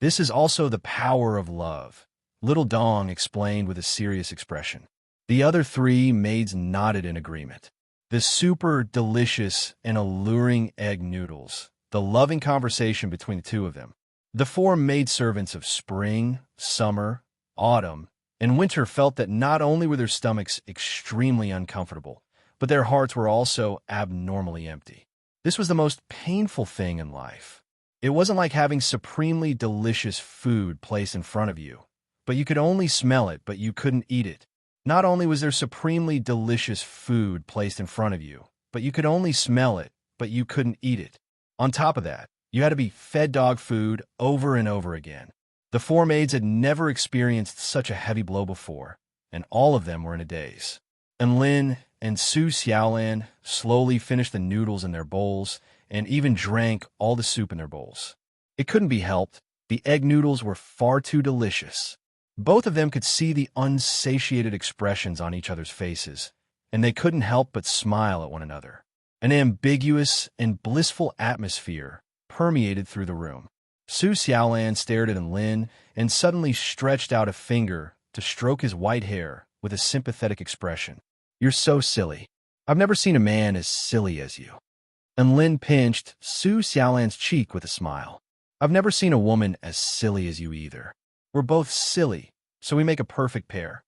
A: This is also the power of love, Little Dong explained with a serious expression. The other 3 maids nodded in agreement. The super delicious and alluring egg noodles, the loving conversation between the two of them. The 4 maidservants of spring, summer, autumn, and winter felt that not only were their stomachs extremely uncomfortable, but their hearts were also abnormally empty. This was the most painful thing in life. It wasn't like having supremely delicious food placed in front of you, but you could only smell it, but you couldn't eat it. Not only was there supremely delicious food placed in front of you, but you could only smell it, but you couldn't eat it. On top of that, you had to be fed dog food over and over again. The 4 maids had never experienced such a heavy blow before, and all of them were in a daze. And Lin and Su Xiaolan slowly finished the noodles in their bowls and even drank all the soup in their bowls. It couldn't be helped. The egg noodles were far too delicious. Both of them could see the unsatiated expressions on each other's faces, and they couldn't help but smile at one another. An ambiguous and blissful atmosphere permeated through the room. Su Xiaolan stared at Lin and suddenly stretched out a finger to stroke his white hair with a sympathetic expression. "You're so silly. I've never seen a man as silly as you." And Lin pinched Su Xiaolan's cheek with a smile. "I've never seen a woman as silly as you either. We're both silly, so we make a perfect pair."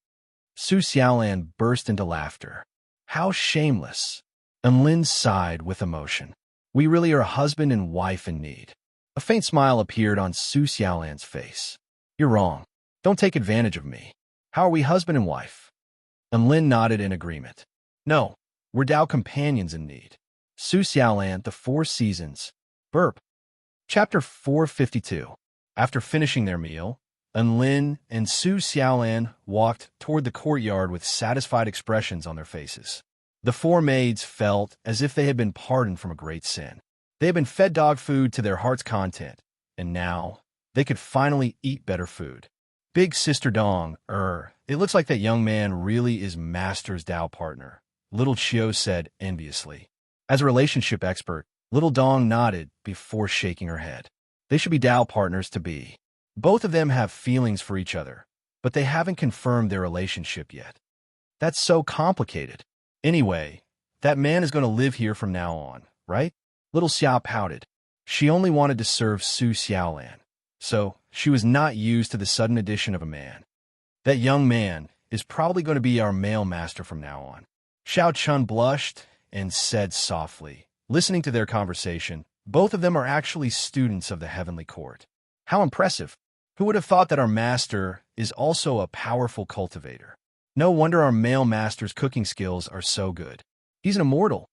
A: Su Xiaolan burst into laughter. "How shameless." And Lin sighed with emotion. "We really are husband and wife in need." A faint smile appeared on Su Xiaolan's face. "You're wrong. Don't take advantage of me. How are we husband and wife?" And Lin nodded in agreement. "No, we're Dao companions in need." Su Xiaolan, The Four Seasons. Burp. Chapter 452. After finishing their meal, Lin and Su Xiaolan walked toward the courtyard with satisfied expressions on their faces. The 4 maids felt as if they had been pardoned from a great sin. They had been fed dog food to their heart's content, and now they could finally eat better food. "Big Sister Dong, it looks like that young man really is Master's Dao partner," Little Chiu said enviously. As a relationship expert, Little Dong nodded before shaking her head. They should be Dao partners to be. Both of them have feelings for each other, but they haven't confirmed their relationship yet. That's so complicated. Anyway, that man is going to live here from now on, right? Little Xia pouted. She only wanted to serve Su Xiaolan, so she was not used to the sudden addition of a man. That young man is probably going to be our male master from now on. Xiao Chun blushed and said softly. Listening to their conversation, both of them are actually students of the heavenly court. How impressive. Who would have thought that our master is also a powerful cultivator? No wonder our male master's cooking skills are so good. He's an immortal.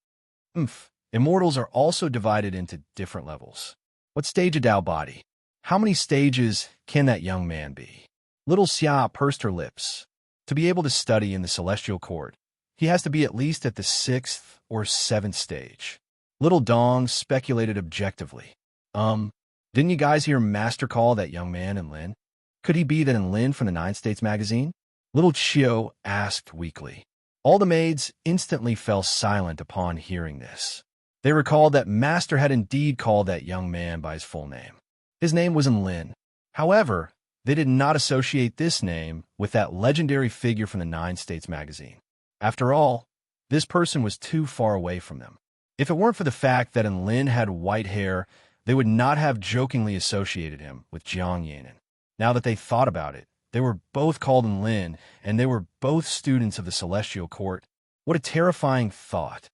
A: Immortals are also divided into different levels. What stage of Dao body? How many stages can that young man be? Little Xia pursed her lips. To be able to study in the celestial court, he has to be at least at the 6th or 7th stage. Little Dong speculated objectively. Didn't you guys hear Master call that young man Lin? Could he be that Lin from the 9 States magazine? Little Chiu asked weakly. All the maids instantly fell silent upon hearing this. They recalled that Master had indeed called that young man by his full name. His name was Lin. However, they did not associate this name with that legendary figure from the Nine States magazine. After all, this person was too far away from them. If it weren't for the fact that Lin had white hair, they would not have jokingly associated him with Jiang Yanin. Now that they thought about it, they were both called Lin, and they were both students of the Celestial Court. What a terrifying thought.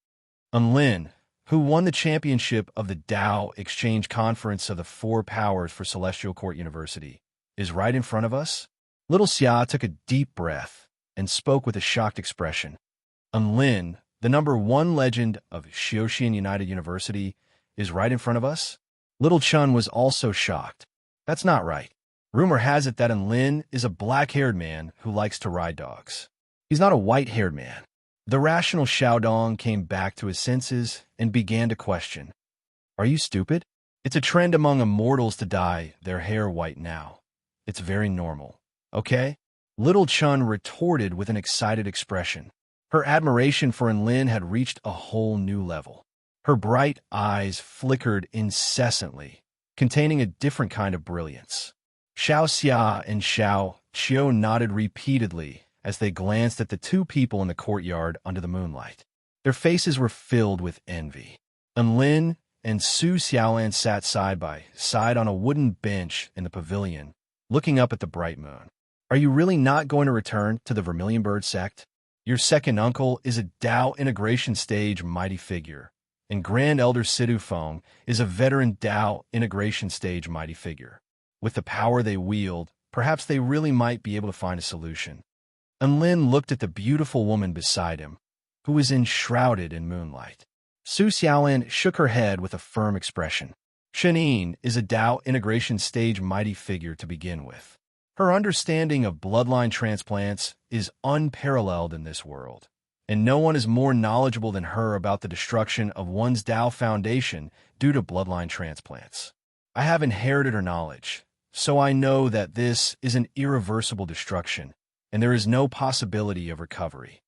A: Lin, who won the championship of the Tao Exchange Conference of the Four Powers for Celestial Court University, is right in front of us? Little Xia took a deep breath and spoke with a shocked expression. Lin, the #1 legend of Xiaoxian United University, is right in front of us? Little Chun was also shocked. That's not right. Rumor has it that Lin is a black-haired man who likes to ride dogs. He's not a white-haired man. The rational Xiaodong came back to his senses and began to question. Are you stupid? It's a trend among immortals to dye their hair white now. It's very normal, okay? Little Chun retorted with an excited expression. Her admiration for Lin had reached a whole new level. Her bright eyes flickered incessantly, containing a different kind of brilliance. Xiao Xia and Xiao Qiu nodded repeatedly as they glanced at the two people in the courtyard under the moonlight. Their faces were filled with envy. Lin and Su Xiaolan sat side by side on a wooden bench in the pavilion, looking up at the bright moon. Are you really not going to return to the Vermilion Bird sect? Your second uncle is a Tao integration stage mighty figure, and Grand Elder Sidu Feng is a veteran Tao integration stage mighty figure. With the power they wield, perhaps they really might be able to find a solution. Lin looked at the beautiful woman beside him, who was enshrouded in moonlight. Su Xiaolin shook her head with a firm expression. Shenine is a Tao integration stage mighty figure to begin with. Her understanding of bloodline transplants is unparalleled in this world, and no one is more knowledgeable than her about the destruction of one's Tao foundation due to bloodline transplants. I have inherited her knowledge, so I know that this is an irreversible destruction, and there is no possibility of recovery.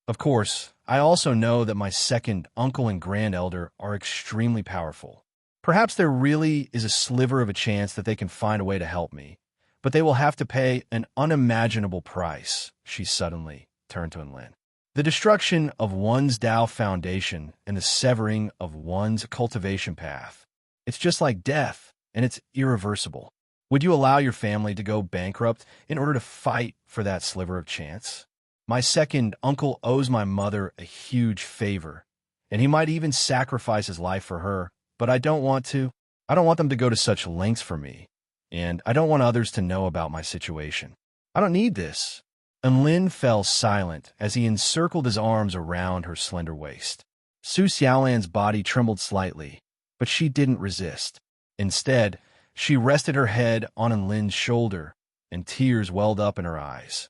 A: Of course, I also know that my second uncle and grand elder are extremely powerful. Perhaps there really is a sliver of a chance that they can find a way to help me, but they will have to pay an unimaginable price. She suddenly turned to Lin. The destruction of one's Tao foundation and the severing of one's cultivation path. It's just like death, and it's irreversible. Would you allow your family to go bankrupt in order to fight for that sliver of chance? My second uncle owes my mother a huge favor, and he might even sacrifice his life for her, but I don't want to. I don't want them to go to such lengths for me, and I don't want others to know about my situation. I don't need this. And Lin fell silent as he encircled his arms around her slender waist. Su Xiaolan's body trembled slightly, but she didn't resist. Instead, she rested her head on Lin's shoulder, and tears welled up in her eyes.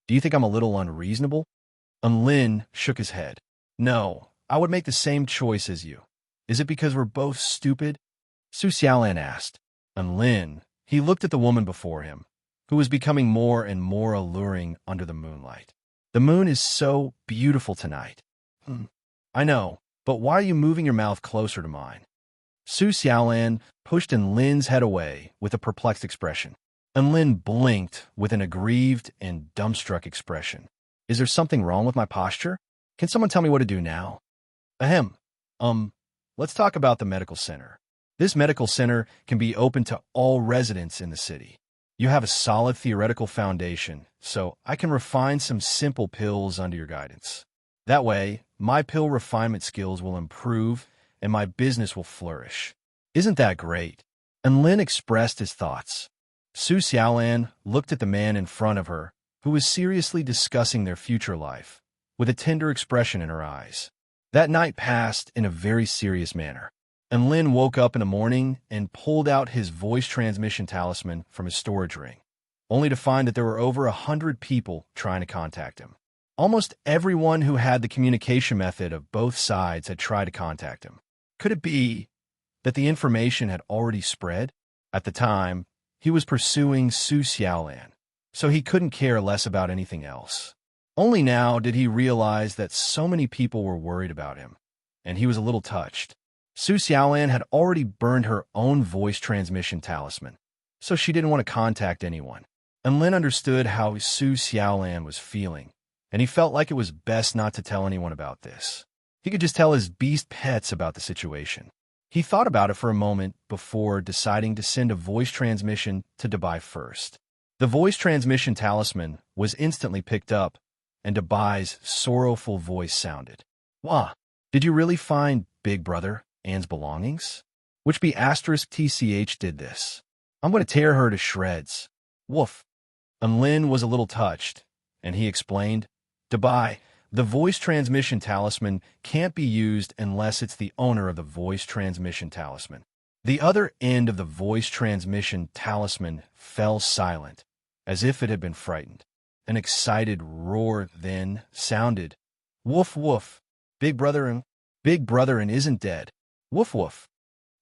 A: Do you think I'm a little unreasonable? Lin shook his head. No, I would make the same choice as you. Is it because we're both stupid? Su Xiaolan asked. Lin, he looked at the woman before him, who was becoming more and more alluring under the moonlight. The moon is so beautiful tonight. I know, but why are you moving your mouth closer to mine? Su Xiaolan pushed Lin's head away with a perplexed expression. Lin blinked with an aggrieved and dumbstruck expression. Is there something wrong with my posture? Can someone tell me what to do now? Ahem. Let's talk about the medical center. This medical center can be open to all residents in the city. You have a solid theoretical foundation, so I can refine some simple pills under your guidance. That way, my pill refinement skills will improve and my business will flourish. Isn't that great? And Lin expressed his thoughts. Su Xiaolan looked at the man in front of her, who was seriously discussing their future life, with a tender expression in her eyes. That night passed in a very serious manner. And Lin woke up in the morning and pulled out his voice transmission talisman from his storage ring, only to find that there were over 100 people trying to contact him. Almost everyone who had the communication method of both sides had tried to contact him. Could it be that the information had already spread? At the time, he was pursuing Su Xiaolan, so he couldn't care less about anything else. Only now did he realize that so many people were worried about him, and he was a little touched. Su Xiaolan had already burned her own voice transmission talisman, so she didn't want to contact anyone. And Lin understood how Su Xiaolan was feeling, and he felt like it was best not to tell anyone about this. He could just tell his beast pets about the situation. He thought about it for a moment before deciding to send a voice transmission to Dubai first. The voice transmission talisman was instantly picked up, and Dubai's sorrowful voice sounded. Wah, did you really find Big Brother Anne's belongings? Which be asterisk TCH did this. I'm going to tear her to shreds. Woof. And Lin was a little touched, and he explained, Dubai, the voice transmission talisman can't be used unless it's the owner of the voice transmission talisman. The other end of the voice transmission talisman fell silent, as if it had been frightened. An excited roar then sounded. Woof woof. Big Brother and isn't dead. Woof woof.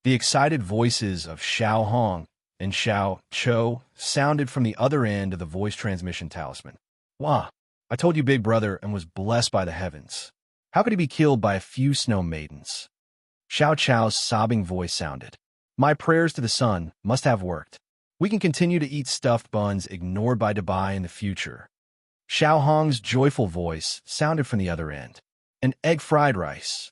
A: The excited voices of Xiao Hong and Xiao Cho sounded from the other end of the voice transmission talisman. Wah, I told you Big Brother and was blessed by the heavens. How could he be killed by a few snow maidens? Xiao Chao's sobbing voice sounded. My prayers to the sun must have worked. We can continue to eat stuffed buns ignored by Dubai in the future. Xiao Hong's joyful voice sounded from the other end. And egg fried rice.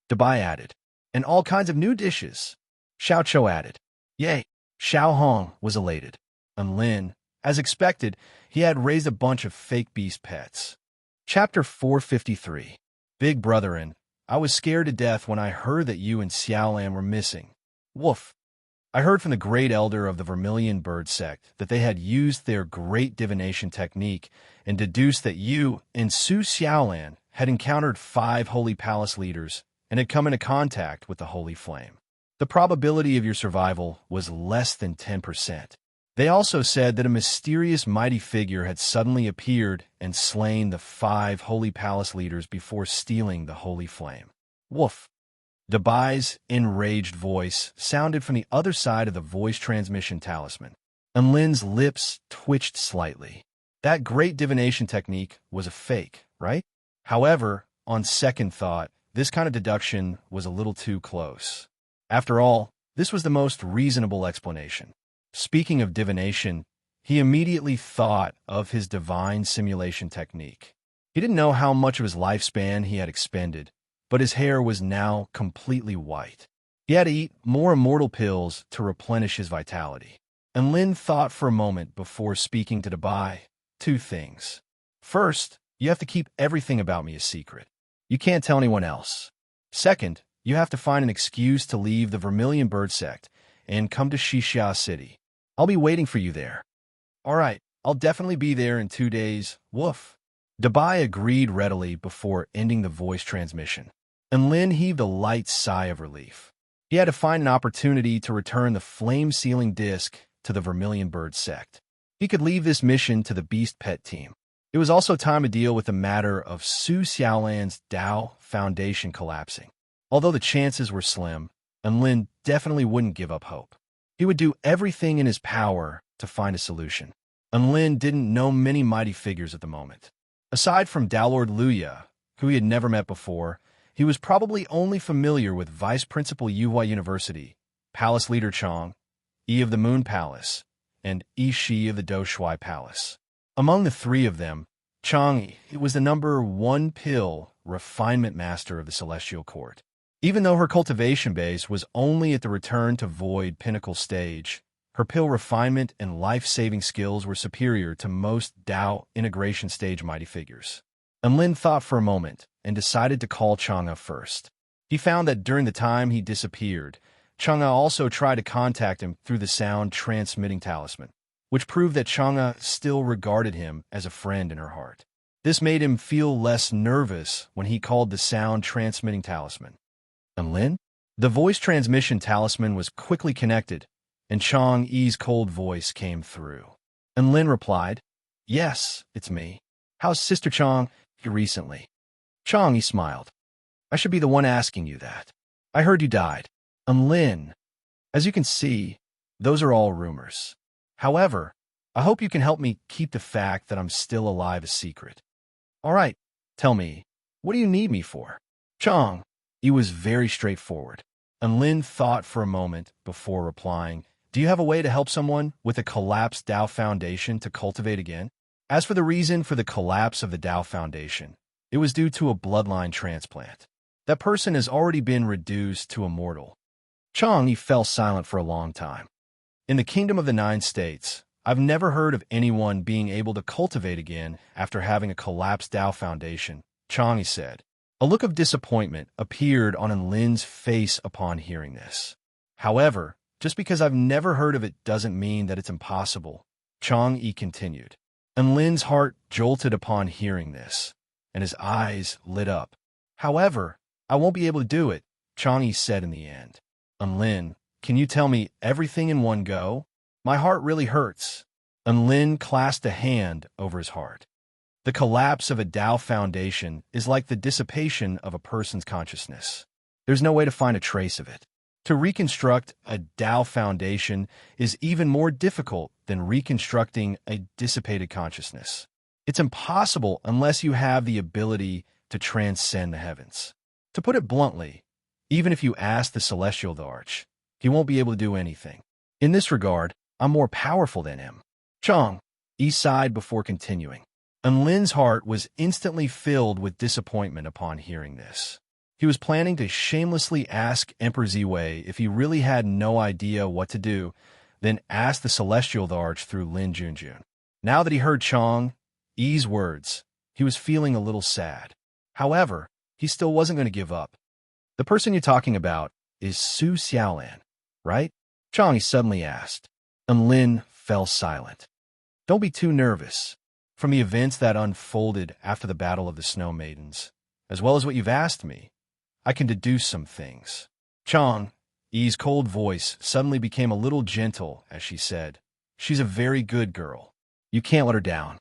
A: Dubai added. And all kinds of new dishes. Xiao Cho added. Yay! Xiao Hong was elated. And Lin, as expected, he had raised a bunch of fake beast pets. Chapter 453. Big Brother and I was scared to death when I heard that you and Xiaolan were missing. Woof. I heard from the great elder of the Vermilion Bird sect that they had used their great divination technique and deduced that you and Su Xiaolan had encountered 5 Holy Palace leaders and had come into contact with the Holy Flame. The probability of your survival was less than 10%. They also said that a mysterious mighty figure had suddenly appeared and slain the 5 Holy Palace leaders before stealing the Holy Flame. Woof. Dubai's enraged voice sounded from the other side of the voice transmission talisman, and Lin's lips twitched slightly. That great divination technique was a fake, right? However, on second thought, this kind of deduction was a little too close. After all, this was the most reasonable explanation. Speaking of divination, he immediately thought of his divine simulation technique. He didn't know how much of his lifespan he had expended, but his hair was now completely white. He had to eat more immortal pills to replenish his vitality. And Lin thought for a moment before speaking to Dubai. 2 things. First, you have to keep everything about me a secret. You can't tell anyone else. Second, you have to find an excuse to leave the Vermilion Bird sect and come to Xixia City. I'll be waiting for you there. All right, I'll definitely be there in 2 days. Woof. Dubai agreed readily before ending the voice transmission, and Lin heaved a light sigh of relief. He had to find an opportunity to return the flame-sealing disc to the Vermilion Bird sect. He could leave this mission to the Beast Pet team. It was also time to deal with the matter of Su Xiaolan's Dao Foundation collapsing. Although the chances were slim, and Lin definitely wouldn't give up hope. He would do everything in his power to find a solution. And Lin didn't know many mighty figures at the moment. Aside from Dao Luya, who he had never met before, he was probably only familiar with Vice Principal Yuhua University, Palace Leader Chang, Yi of the Moon Palace, and Yi Shi of the Doshui Palace. Among the 3 of them, Chang Yi was the number 1 pill refinement master of the Celestial Court. Even though her cultivation base was only at the return to void pinnacle stage, her pill refinement and life-saving skills were superior to most Dao integration stage mighty figures. And Lin thought for a moment and decided to call Chang'e first. He found that during the time he disappeared, Chang'e also tried to contact him through the sound-transmitting talisman, which proved that Chang'e still regarded him as a friend in her heart. This made him feel less nervous when he called the sound-transmitting talisman. And Lin? The voice transmission talisman was quickly connected, and Chang Yi's cold voice came through. And Lin replied, Yes, it's me. How's Sister Chang recently? Chang Yi smiled. I should be the one asking you that. I heard you died. And Lin, as you can see, those are all rumors. However, I hope you can help me keep the fact that I'm still alive a secret. All right, tell me, what do you need me for? Chang Yi was very straightforward. And Lin thought for a moment before replying, "Do you have a way to help someone with a collapsed Tao foundation to cultivate again?" As for the reason for the collapse of the Tao foundation, it was due to a bloodline transplant. That person has already been reduced to a mortal. He fell silent for a long time. In the Kingdom of the Nine States, I've never heard of anyone being able to cultivate again after having a collapsed Tao foundation, He said. A look of disappointment appeared on Lin's face upon hearing this. However, just because I've never heard of it doesn't mean that it's impossible, Chang'e continued. And Lin's heart jolted upon hearing this, and his eyes lit up. However, I won't be able to do it, Chang'e said in the end. Lin, can you tell me everything in one go? My heart really hurts. Lin clasped a hand over his heart. The collapse of a Tao foundation is like the dissipation of a person's consciousness. There's no way to find a trace of it. To reconstruct a Tao foundation is even more difficult than reconstructing a dissipated consciousness. It's impossible unless you have the ability to transcend the heavens. To put it bluntly, even if you ask the Celestial Arch, he won't be able to do anything. In this regard, I'm more powerful than him. He sighed before continuing. And Lin's heart was instantly filled with disappointment upon hearing this. He was planning to shamelessly ask Emperor Ziwei if he really had no idea what to do, then ask the Celestial Arch through Lin Junjun. Now that he heard Chang'e's words, he was feeling a little sad. However, he still wasn't going to give up. The person you're talking about is Su Xiaolan, right? Chang'e suddenly asked, and Lin fell silent. Don't be too nervous. From the events that unfolded after the Battle of the Snow Maidens, as well as what you've asked me, I can deduce some things. Chang'e's cold voice suddenly became a little gentle as she said, "She's a very good girl. You can't let her down.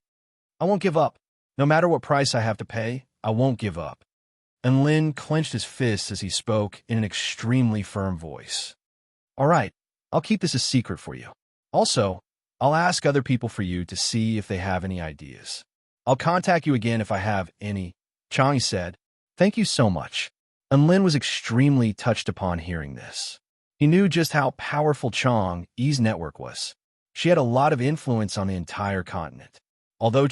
A: I won't give up. No matter what price I have to pay, I won't give up." And Lin clenched his fists as he spoke in an extremely firm voice. "All right, I'll keep this a secret for you. Also, I'll ask other people for you to see if they have any ideas. I'll contact you again if I have any," Chang'e said. "Thank you so much." And Lin was extremely touched upon hearing this. He knew just how powerful Chang'e's network was. She had a lot of influence on the entire continent. Although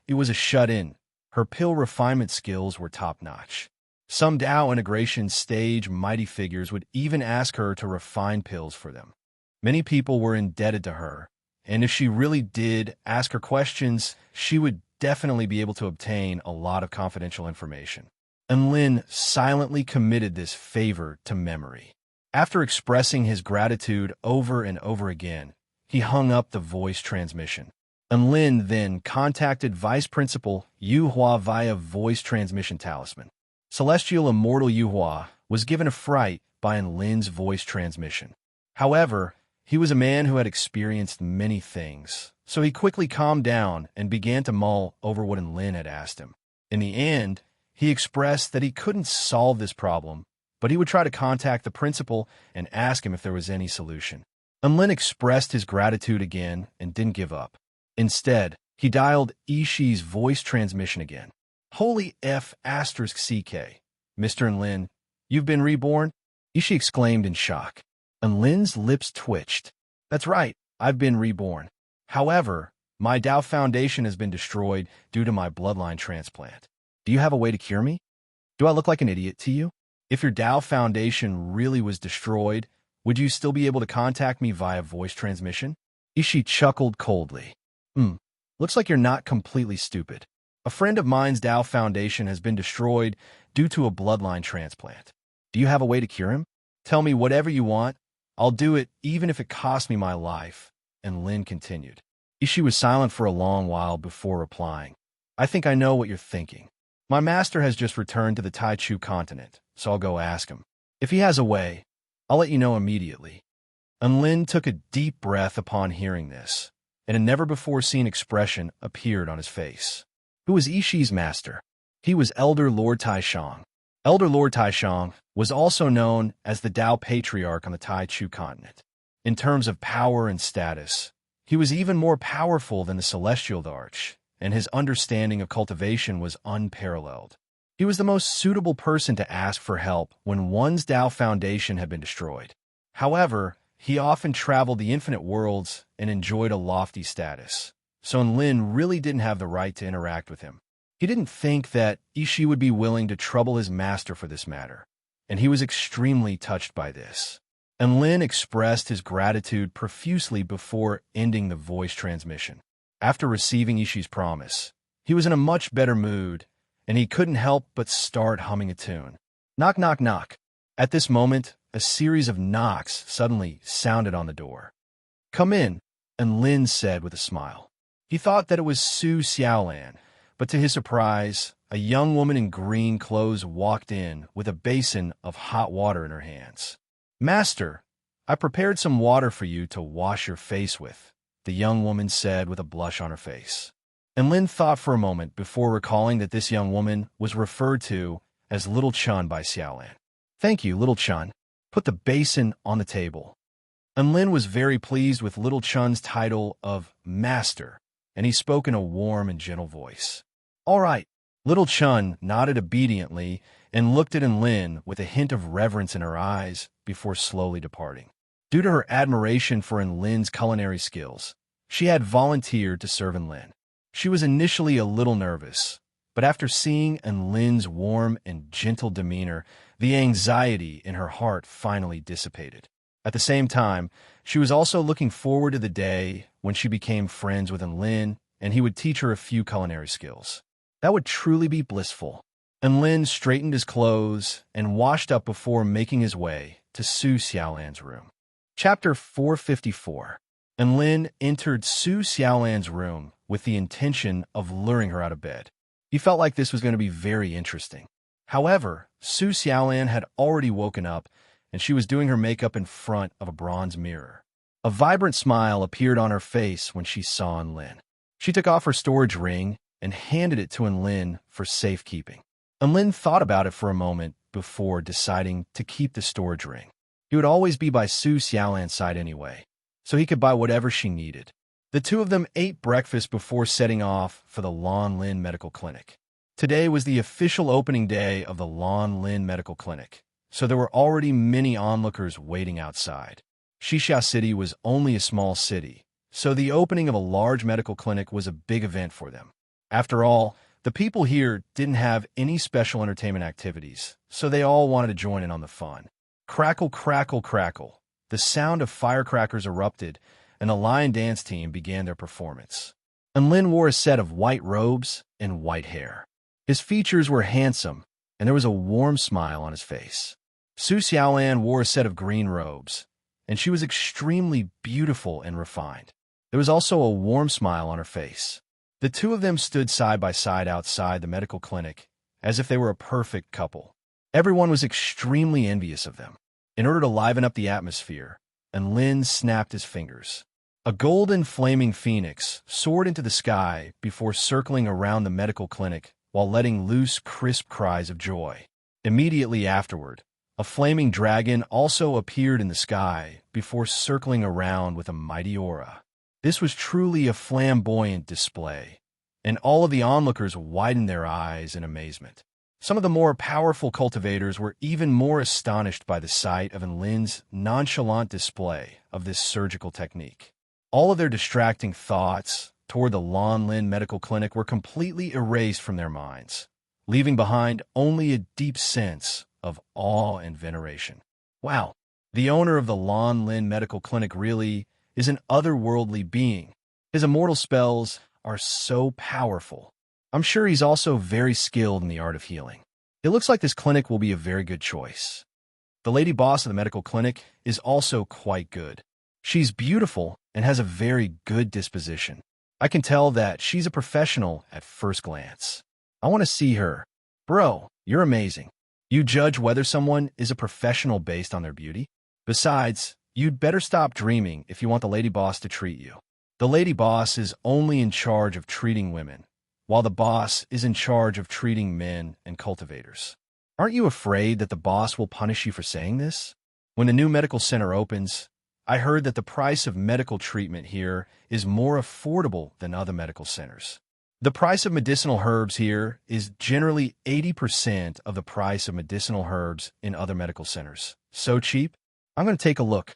A: it was a shut-in, her pill refinement skills were top-notch. Some Tao integration stage mighty figures would even ask her to refine pills for them. Many people were indebted to her, and if she really did ask her questions, she would definitely be able to obtain a lot of confidential information. And Lin silently committed this favor to memory. After expressing his gratitude over and over again, he hung up the voice transmission. And Lin then contacted Vice Principal Yu Hua via voice transmission talisman. Celestial Immortal Yu Hua was given a fright by Lin's voice transmission. However, he was a man who had experienced many things, so he quickly calmed down and began to mull over what Lin had asked him. In the end, he expressed that he couldn't solve this problem, but he would try to contact the principal and ask him if there was any solution. And Lin expressed his gratitude again and didn't give up. Instead, he dialed Ishi's voice transmission again. "Holy F***CK, Mr. Lin, you've been reborn?" Ishi exclaimed in shock. And Lin's lips twitched. "That's right, I've been reborn. However, my Tao foundation has been destroyed due to my bloodline transplant. Do you have a way to cure me? Do I look like an idiot to you? If your Tao foundation really was destroyed, would you still be able to contact me via voice transmission?" Ishi chuckled coldly. Looks like you're not completely stupid. A friend of mine's Tao foundation has been destroyed due to a bloodline transplant. Do you have a way to cure him? Tell me whatever you want. I'll do it even if it costs me my life." And Lin continued. Ishi was silent for a long while before replying. "I think I know what you're thinking. My master has just returned to the Taichu continent, so I'll go ask him. If he has a way, I'll let you know immediately." And Lin took a deep breath upon hearing this, and a never-before-seen expression appeared on his face. Who was Ishi's master? He was Elder Lord Taishang. Elder Lord Taishang was also known as the Tao Patriarch on the Taichu continent. In terms of power and status, he was even more powerful than the Celestial Arch, and his understanding of cultivation was unparalleled. He was the most suitable person to ask for help when one's Tao foundation had been destroyed. However, he often traveled the infinite worlds and enjoyed a lofty status, so Lin really didn't have the right to interact with him. He didn't think that Ishi would be willing to trouble his master for this matter, and he was extremely touched by this. And Lin expressed his gratitude profusely before ending the voice transmission. After receiving Ishi's promise, he was in a much better mood, and he couldn't help but start humming a tune. Knock, knock, knock. At this moment, a series of knocks suddenly sounded on the door. Come in, and Lin said with a smile. He thought that it was Su Xiaolan, but to his surprise, a young woman in green clothes walked in with a basin of hot water in her hands. Master, I prepared some water for you to wash your face with, the young woman said with a blush on her face. And Lin thought for a moment before recalling that this young woman was referred to as Little Chun by Xiaolan. Thank you, Little Chun. Put the basin on the table. And Lin was very pleased with Little Chun's title of Master, and he spoke in a warm and gentle voice. All right. Little Chun nodded obediently and looked at Lin with a hint of reverence in her eyes before slowly departing. Due to her admiration for Lin's culinary skills, she had volunteered to serve Lin. She was initially a little nervous, but after seeing Lin's warm and gentle demeanor, the anxiety in her heart finally dissipated. At the same time, she was also looking forward to the day when she became friends with Lin and he would teach her a few culinary skills. That would truly be blissful. And Lin straightened his clothes and washed up before making his way to Su Xiaolan's room. Chapter 454. And Lin entered Su Xiaolan's room with the intention of luring her out of bed. He felt like this was going to be very interesting. However, Su Xiaolan had already woken up, and she was doing her makeup in front of a bronze mirror. A vibrant smile appeared on her face when she saw Lin. She took off her storage ring and handed it to Lin for safekeeping. Lin thought about it for a moment before deciding to keep the storage ring. He would always be by Su Xiaolan's side anyway, so he could buy whatever she needed. The two of them ate breakfast before setting off for the Lin Medical Clinic. Today was the official opening day of the Lin Medical Clinic, so there were already many onlookers waiting outside. Xixia City was only a small city, so the opening of a large medical clinic was a big event for them. After all, the people here didn't have any special entertainment activities, so they all wanted to join in on the fun. Crackle, crackle, crackle. The sound of firecrackers erupted, and the lion dance team began their performance. Lin wore a set of white robes and white hair. His features were handsome, and there was a warm smile on his face. Su Xiaolan wore a set of green robes, and she was extremely beautiful and refined. There was also a warm smile on her face. The two of them stood side by side outside the medical clinic, as if they were a perfect couple. Everyone was extremely envious of them. In order to liven up the atmosphere, Lin snapped his fingers. A golden flaming phoenix soared into the sky before circling around the medical clinic while letting loose crisp cries of joy. Immediately afterward, a flaming dragon also appeared in the sky before circling around with a mighty aura. This was truly a flamboyant display, and all of the onlookers widened their eyes in amazement. Some of the more powerful cultivators were even more astonished by the sight of Lin's nonchalant display of this surgical technique. All of their distracting thoughts toward the Lin Medical Clinic were completely erased from their minds, leaving behind only a deep sense of awe and veneration. Wow, the owner of the Lin Medical Clinic really is an otherworldly being. His immortal spells are so powerful. I'm sure he's also very skilled in the art of healing. It looks like this clinic will be a very good choice. The lady boss of the medical clinic is also quite good. She's beautiful and has a very good disposition. I can tell that she's a professional at first glance. I want to see her. Bro, you're amazing. You judge whether someone is a professional based on their beauty? Besides, you'd better stop dreaming if you want the lady boss to treat you. The lady boss is only in charge of treating women, while the boss is in charge of treating men and cultivators. Aren't you afraid that the boss will punish you for saying this? When the new medical center opens, I heard that the price of medical treatment here is more affordable than other medical centers. The price of medicinal herbs here is generally 80% of the price of medicinal herbs in other medical centers. So cheap? I'm going to take a look.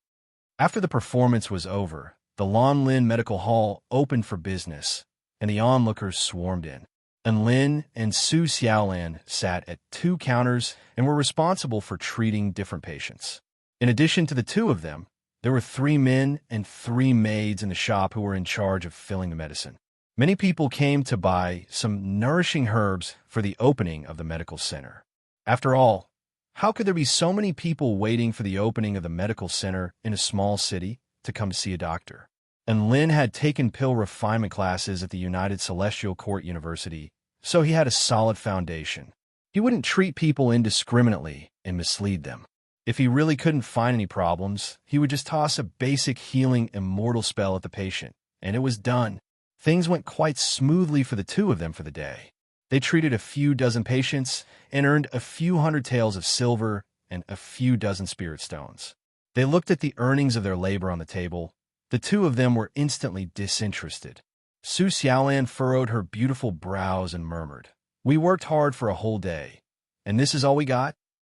A: After the performance was over, the Lan Lin Medical Hall opened for business, and the onlookers swarmed in. And Lin and Su Xiaolan sat at 2 counters and were responsible for treating different patients. In addition to the 2 of them, there were 3 men and 3 maids in the shop who were in charge of filling the medicine. Many people came to buy some nourishing herbs for the opening of the medical center. After all, how could there be so many people waiting for the opening of the medical center in a small city to come see a doctor? And Lin had taken pill refinement classes at the United Celestial Court University, so he had a solid foundation. He wouldn't treat people indiscriminately and mislead them. If he really couldn't find any problems, he would just toss a basic healing immortal spell at the patient, and it was done. Things went quite smoothly for the 2 of them for the day. They treated a few dozen patients and earned a few hundred taels of silver and a few dozen spirit stones. They looked at the earnings of their labor on the table. The 2 of them were instantly disinterested. Su Xiaolan furrowed her beautiful brows and murmured, "We worked hard for a whole day, and this is all we got?"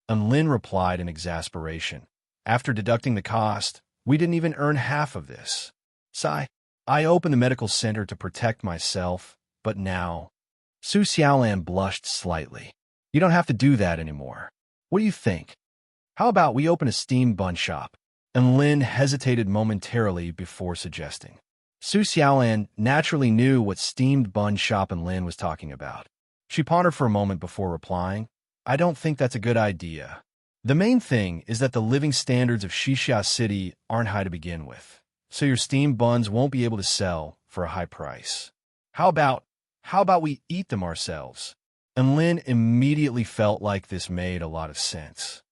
A: And Lin replied in exasperation, "After deducting the cost, we didn't even earn half of this. Sigh. I opened the medical center to protect myself, but now—" Su Xiaolan blushed slightly. "You don't have to do that anymore. What do you think? How about we open a steamed bun shop?" And Lin hesitated momentarily before suggesting. Su Xiaolan naturally knew what steamed bun shop and Lin was talking about. She pondered for a moment before replying, "I don't think that's a good idea. The main thing is that the living standards of Xixia City aren't high to begin with, so your steamed buns won't be able to sell for a high price. How about we eat them ourselves?" And Lin immediately felt like this made a lot of sense.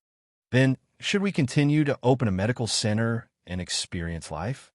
A: "Then, should we continue to open a medical center and experience life?"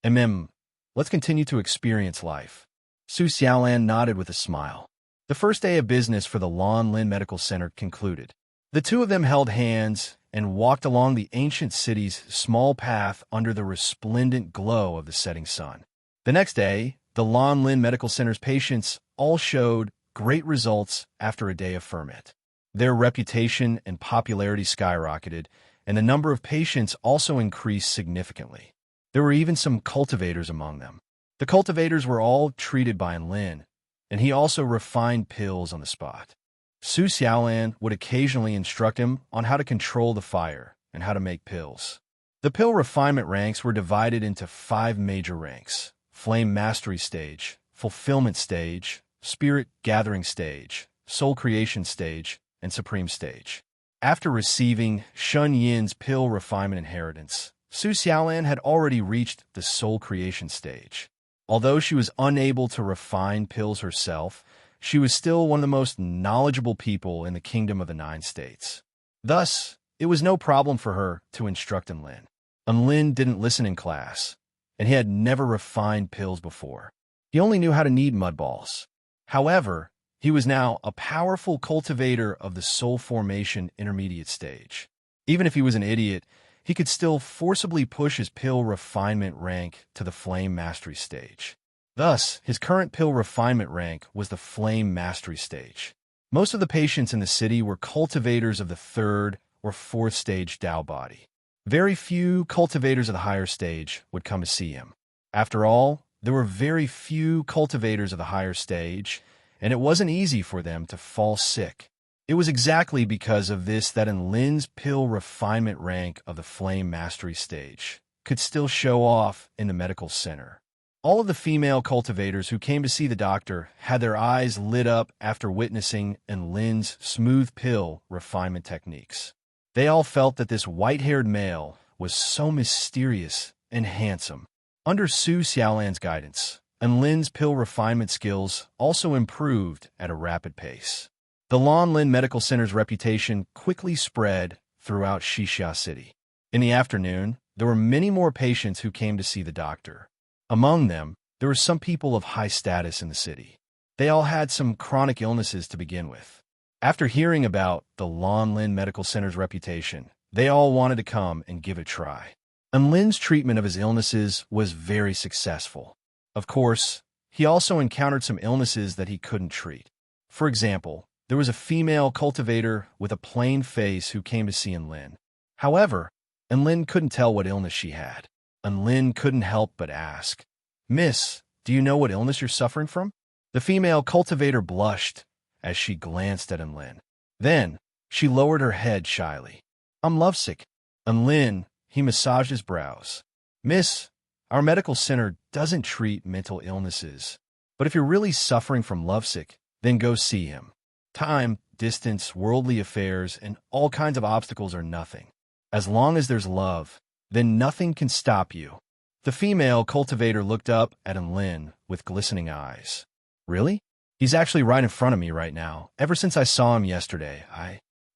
A: Let's continue to experience life." Su Xiaolan nodded with a smile. The first day of business for the Lan Lin Medical Center concluded. The 2 of them held hands and walked along the ancient city's small path under the resplendent glow of the setting sun. The next day, the Lan Lin Medical Center's patients all showed great results after a day of ferment. Their reputation and popularity skyrocketed, and the number of patients also increased significantly. There were even some cultivators among them. The cultivators were all treated by Lin, and he also refined pills on the spot. Su Xiaolan would occasionally instruct him on how to control the fire and how to make pills. The pill refinement ranks were divided into 5 major ranks: Flame Mastery Stage, Fulfillment Stage, Spirit Gathering Stage, Soul Creation Stage, and Supreme Stage. After receiving Shun Yin's pill refinement inheritance, Su Xiaolan had already reached the Soul Creation Stage. Although she was unable to refine pills herself, she was still one of the most knowledgeable people in the Kingdom of the 9 States. Thus, it was no problem for her to instruct Lin. Lin didn't listen in class, and he had never refined pills before. He only knew how to knead mud balls. However, he was now a powerful cultivator of the Soul Formation Intermediate Stage. Even if he was an idiot, he could still forcibly push his pill refinement rank to the Flame Mastery Stage. Thus, his current pill refinement rank was the Flame Mastery Stage. Most of the patients in the city were cultivators of the 3rd or 4th stage Tao body. Very few cultivators of the higher stage would come to see him. After all, there were very few cultivators of the higher stage, and it wasn't easy for them to fall sick. It was exactly because of this that Lin's pill refinement rank of the Flame Mastery Stage could still show off in the medical center. All of the female cultivators who came to see the doctor had their eyes lit up after witnessing Lin's smooth pill refinement techniques. They all felt that this white-haired male was so mysterious and handsome. Under Su Xiaolan's guidance, Lin's pill refinement skills also improved at a rapid pace. The Lan Lin Medical Center's reputation quickly spread throughout Xixia City. In the afternoon, there were many more patients who came to see the doctor. Among them, there were some people of high status in the city. They all had some chronic illnesses to begin with. After hearing about the Lan Lin Medical Center's reputation, they all wanted to come and give it a try. And Lin's treatment of his illnesses was very successful. Of course, he also encountered some illnesses that he couldn't treat. For example, there was a female cultivator with a plain face who came to see Enlin. However, Enlin couldn't tell what illness she had. Enlin couldn't help but ask, "Miss, do you know what illness you're suffering from?" The female cultivator blushed as she glanced at Enlin. Then, she lowered her head shyly. "I'm lovesick." Enlin, he massaged his brows. "Miss, our medical center doesn't treat mental illnesses. But if you're really suffering from lovesick, then go see him. Time, distance, worldly affairs, and all kinds of obstacles are nothing. As long as there's love, then nothing can stop you." The female cultivator looked up at Enlin with glistening eyes. "Really? He's actually right in front of me right now. Ever since I saw him yesterday,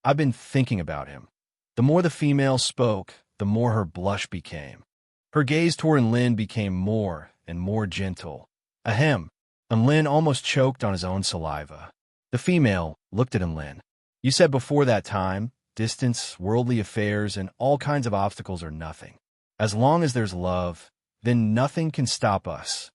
A: I've been thinking about him." The more the female spoke, the more her blush became. Her gaze toward Enlin became more and more gentle. Ahem. Enlin almost choked on his own saliva. The female looked at Enlin. "You said before that time, distance, worldly affairs, and all kinds of obstacles are nothing. As long as there's love, then nothing can stop us."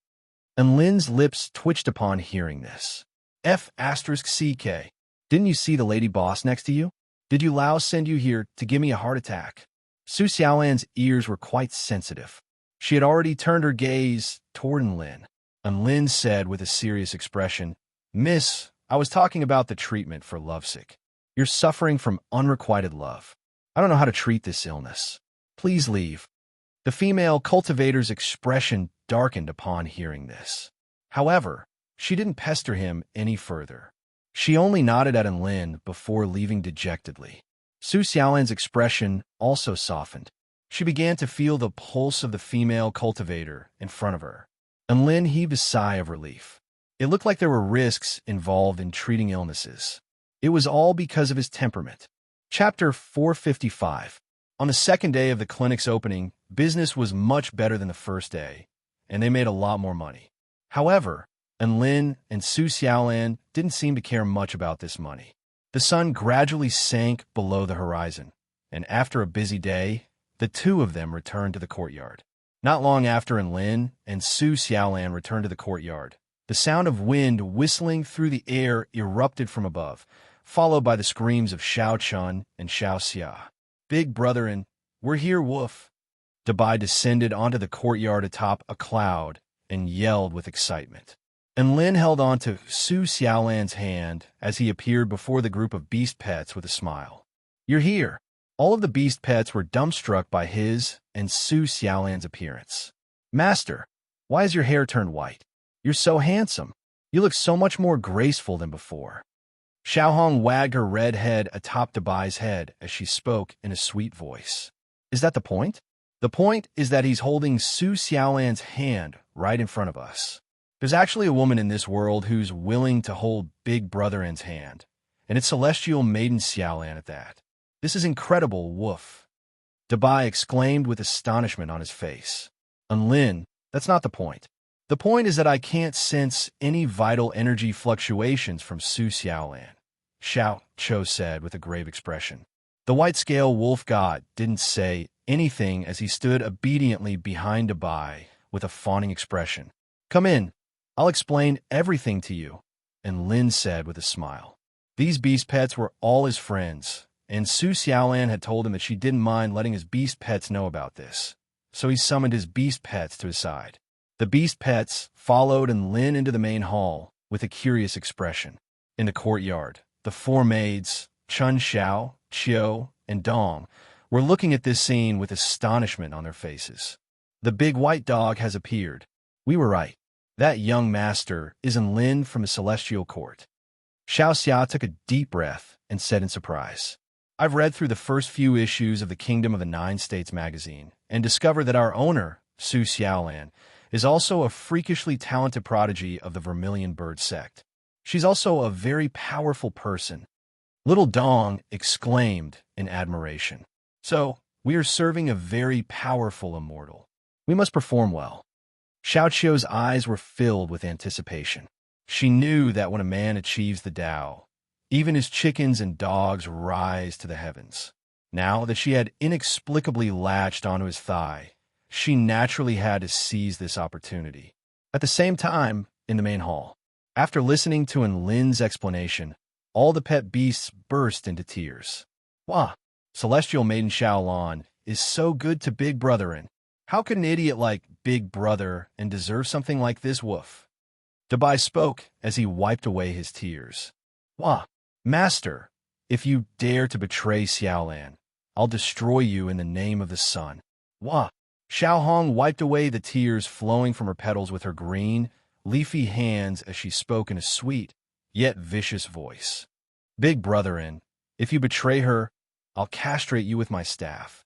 A: Enlin's lips twitched upon hearing this. F***CK. Didn't you see the lady boss next to you? Did you Lao send you here to give me a heart attack? Su Xiaolan's ears were quite sensitive. She had already turned her gaze toward Enlin. Enlin said with a serious expression, "Miss, I was talking about the treatment for lovesick. You're suffering from unrequited love. I don't know how to treat this illness. Please leave." The female cultivator's expression darkened upon hearing this. However, she didn't pester him any further. She only nodded at Enlin before leaving dejectedly. Su Xiaolan's expression also softened. She began to feel the pulse of the female cultivator in front of her. Enlin heaved a sigh of relief. It looked like there were risks involved in treating illnesses. It was all because of his temperament. Chapter 455. On the second day of the clinic's opening, business was much better than the first day, and they made a lot more money. However, Enlin and Su Xiaolan didn't seem to care much about this money. The sun gradually sank below the horizon, and after a busy day, the two of them returned to the courtyard. Not long after Enlin and Su Xiaolan returned to the courtyard, the sound of wind whistling through the air erupted from above, followed by the screams of Xiao Chun and Xiao Xia. "Big brother and we're here, woof." Dabai descended onto the courtyard atop a cloud and yelled with excitement. Enlin held on to Su Xiaolan's hand as he appeared before the group of beast pets with a smile. "You're here." All of the beast pets were dumbstruck by his and Su Xiaolan's appearance. "Master, why has your hair turned white? You're so handsome. You look so much more graceful than before." Xiaohong wagged her red head atop Dabai's head as she spoke in a sweet voice. "Is that the point?" "The point is that he's holding Su Xiaolan's hand right in front of us. There's actually a woman in this world who's willing to hold Big Brother N's hand, and it's Celestial Maiden Xiaolan at that. This is incredible, woof." Dabai exclaimed with astonishment on his face. "Enlin, that's not the point. The point is that I can't sense any vital energy fluctuations from Su Xiaolan," Xiao Cho said with a grave expression. The white-scale wolf god didn't say anything as he stood obediently behind Dabai with a fawning expression. "Come in. I'll explain everything to you," Enlin said with a smile. These beast pets were all his friends, and Su Xiaolan had told him that she didn't mind letting his beast pets know about this, so he summoned his beast pets to his side. The beast pets followed Enlin into the main hall with a curious expression. In the courtyard, the four maids, Chun Xiao, Chiu, and Dong, were looking at this scene with astonishment on their faces. "The big white dog has appeared. We were right. That young master is Enlin from the Celestial Court." Xiao Xia took a deep breath and said in surprise, "I've read through the first few issues of the Kingdom of the Nine States magazine and discovered that our owner, Su Xiaolan, is also a freakishly talented prodigy of the Vermilion Bird sect. She's also a very powerful person." Little Dong exclaimed in admiration. "So, we are serving a very powerful immortal. We must perform well." Xiao Qiu's eyes were filled with anticipation. She knew that when a man achieves the Tao, even his chickens and dogs rise to the heavens. Now that she had inexplicably latched onto his thigh, she naturally had to seize this opportunity. At the same time, in the main hall. After listening to Lin's explanation, all the pet beasts burst into tears. Wah! Celestial Maiden Xiaolan is so good to Big Brother in. How could an idiot like Big Brother and deserve something like this? Woof. Dabai spoke as he wiped away his tears. Wah! Master, if you dare to betray Xiaolan, I'll destroy you in the name of the sun. Wah! Xiaohong wiped away the tears flowing from her petals with her green, leafy hands as she spoke in a sweet, yet vicious voice. Big Brotherin, if you betray her, I'll castrate you with my staff.